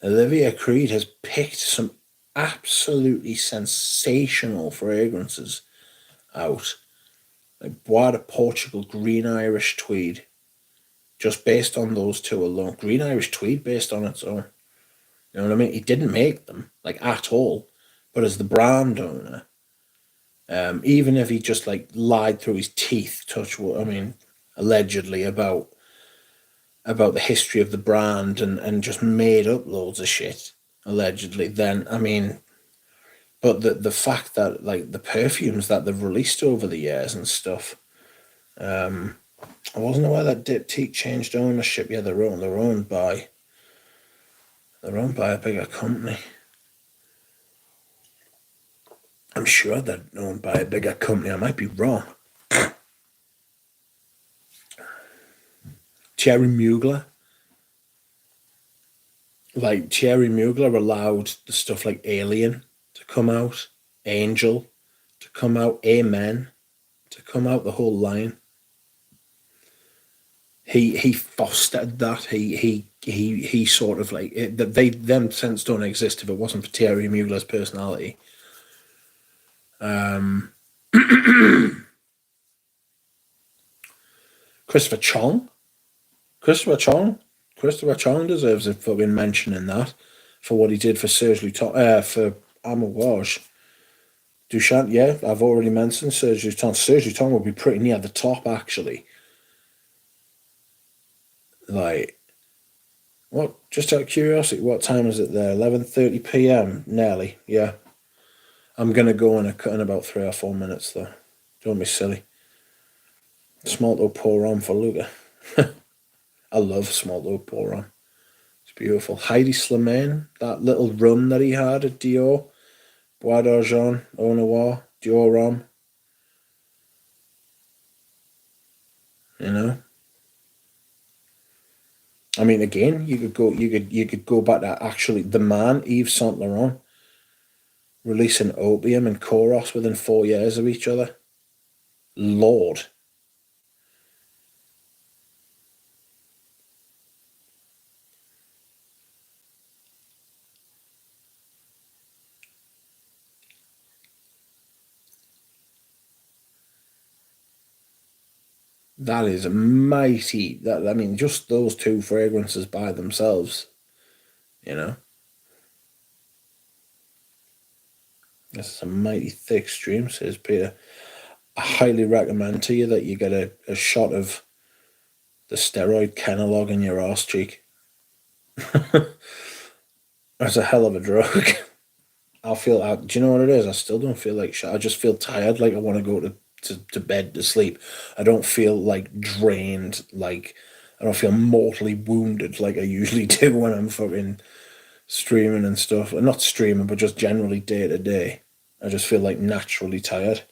Olivia Creed has picked some absolutely sensational fragrances out. Like Bois de Portugal, Green Irish Tweed, just based on those two alone. Green Irish Tweed based on its own. You know what I mean? He didn't make them, like, at all. But as the brand owner, even if he just, like, lied through his teeth, allegedly about the history of the brand and just made up loads of shit, allegedly, then, but the fact that, like, the perfumes that they've released over the years and stuff, I wasn't aware that Diptyque changed ownership. Yeah, they're owned by a bigger company. I'm sure they're owned by a bigger company. I might be wrong. Thierry Mugler. Like, Thierry Mugler allowed the stuff like Alien to come out, Angel to come out, Amen to come out, the whole line. He fostered that. He sort of, like, them scents don't exist if it wasn't for Thierry Mugler's personality. Christopher Chong. Christopher Chong deserves a fucking mention in that for what he did for Serge Luton, for Amouage. Duchamp, yeah, I've already mentioned Serge Luton. Serge Luton will be pretty near the top, actually. Like, what? Just out of curiosity, what time is it there? 11:30 p.m. Nearly, yeah. I'm gonna go in about 3 or 4 minutes though. Don't be silly. Small oak pour on for Luca. I love small oak pour on. It's beautiful. Heidi Slimane, that little run that he had at Dior, Bois d'Argent, Au Noir, Dior Homme. You know. I mean, again, you could go back to actually the man, Yves Saint Laurent, releasing Opium and Koros within 4 years of each other. Lord. That is mighty. Just those two fragrances by themselves, you know. This is a mighty thick stream, says Peter. I highly recommend to you that you get a shot of the steroid Kenalog in your arse cheek. That's a hell of a drug. Do you know what it is? I still don't feel like shit. I just feel tired, like I want to go to bed to sleep. I don't feel like drained, like I don't feel mortally wounded like I usually do when I'm fucking streaming and stuff. Not streaming, but just generally day to day. I just feel like naturally tired.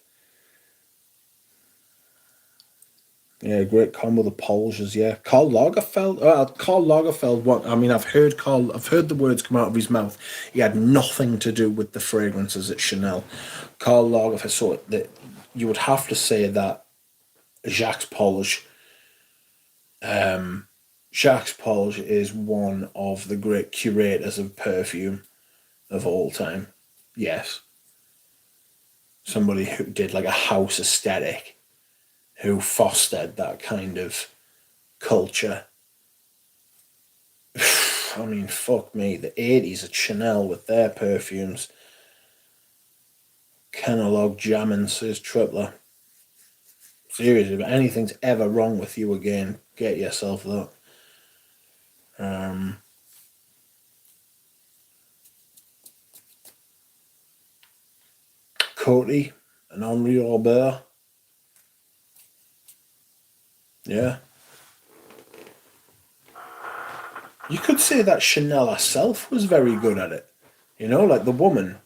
Yeah, great combo, the Polges, yeah. Karl Lagerfeld. Karl Lagerfeld. I've heard the words come out of his mouth. He had nothing to do with the fragrances at Chanel. Karl Lagerfeld. So that you would have to say that Jacques Polge. Jacques Polge is one of the great curators of perfume of all time. Yes. Somebody who did like a house aesthetic, who fostered that kind of culture. I mean, fuck me, the 80s at Chanel with their perfumes. Kenalog jamming, says Tripler. Seriously, if anything's ever wrong with you again, get yourself that. Coty and Henri Robert. Yeah. You could say that Chanel herself was very good at it. You know, like the woman,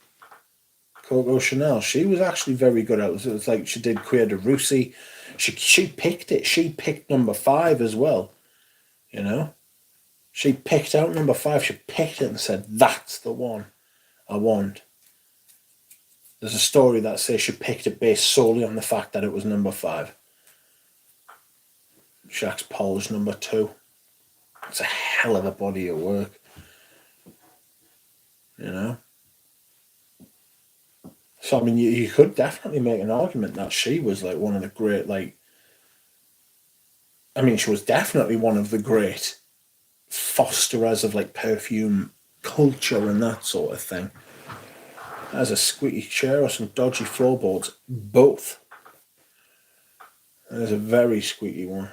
Coco Chanel, she was actually very good at it. It was like she did Cuir de Russie. She picked it. She picked number 5 as well. You know? She picked out number 5. She picked it and said, that's the one I want. There's a story that says she picked it based solely on the fact that it was number 5. Jacques Paul's number 2. It's a hell of a body of work, you know. So I mean, you could definitely make an argument that she was like one of the great, like, I mean, she was definitely one of the great fosterers of like perfume culture and that sort of thing. As a squeaky chair or some dodgy floorboards, both. There's a very squeaky one.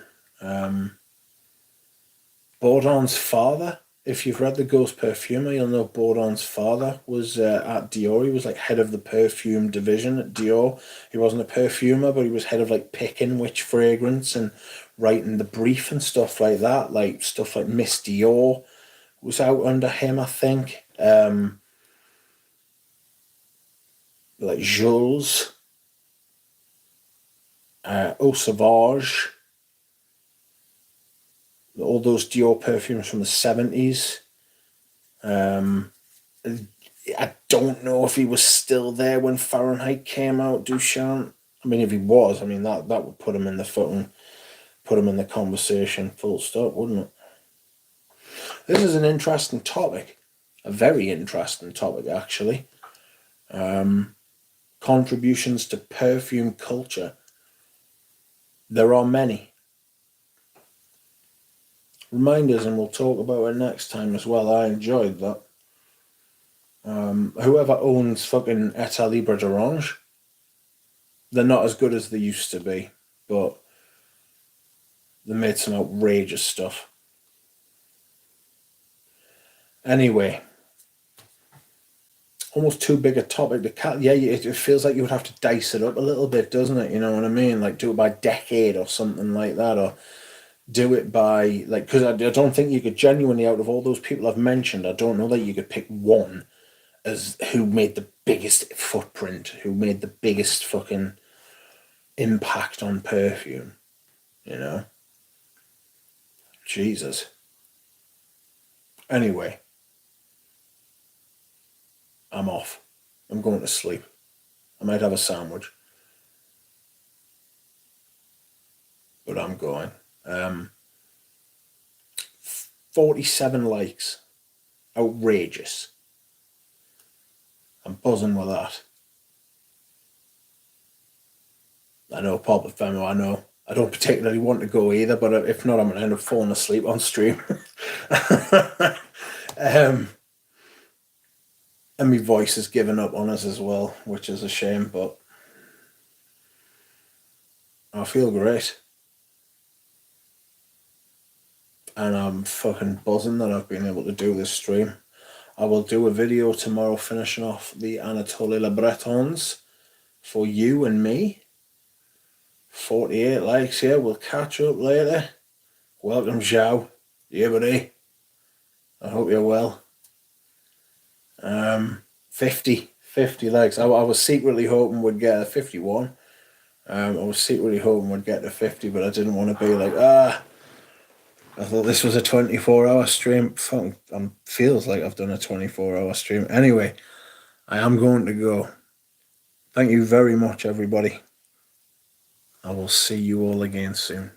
Bourdon's father, if you've read The Ghost Perfumer, you'll know Bourdon's father was at Dior. He was like head of the perfume division at Dior. He wasn't a perfumer, but he was head of like picking which fragrance and writing the brief and stuff like that. Like stuff like Miss Dior was out under him, I think. Like Jules, Eau Sauvage, all those Dior perfumes from the 70s. I don't know if he was still there when Fahrenheit came out, Duchamp. I mean, if he was, I mean, that would put him in the footing, put him in the conversation, full stop, wouldn't it? This is an interesting topic, a very interesting topic, actually. Contributions to perfume culture. There are many. Reminders, and we'll talk about it next time as well. I enjoyed that. Whoever owns fucking Etat Libre d'Orange, they're not as good as they used to be, but they made some outrageous stuff. Anyway, almost too big a topic to cut. Yeah, it feels like you would have to dice it up a little bit, doesn't it? You know what I mean? Like do it by decade or something like that, or do it by like, because I don't think you could genuinely, out of all those people I've mentioned, I don't know that you could pick one as who made the biggest footprint, who made the biggest fucking impact on perfume, you know? Jesus. Anyway, I'm off. I'm going to sleep. I might have a sandwich, but I'm going. 47 likes. Outrageous. I'm buzzing with that. I know, Pop Femo, I know. I don't particularly want to go either, but if not, I'm going to end up falling asleep on stream. And my voice has given up on us as well, which is a shame, but I feel great. And I'm fucking buzzing that I've been able to do this stream. I will do a video tomorrow finishing off the Anatole Le Bretons for you and me. 48 likes here. We'll catch up later. Welcome, Zhao. Yeah, buddy. I hope you're well. 50 likes. I was secretly hoping we'd get a 51. I was secretly hoping we'd get to 50, but I didn't want to be like, I thought this was a 24-hour stream. Fucking, feels like I've done a 24-hour stream. Anyway, I am going to go. Thank you very much, everybody. I will see you all again soon.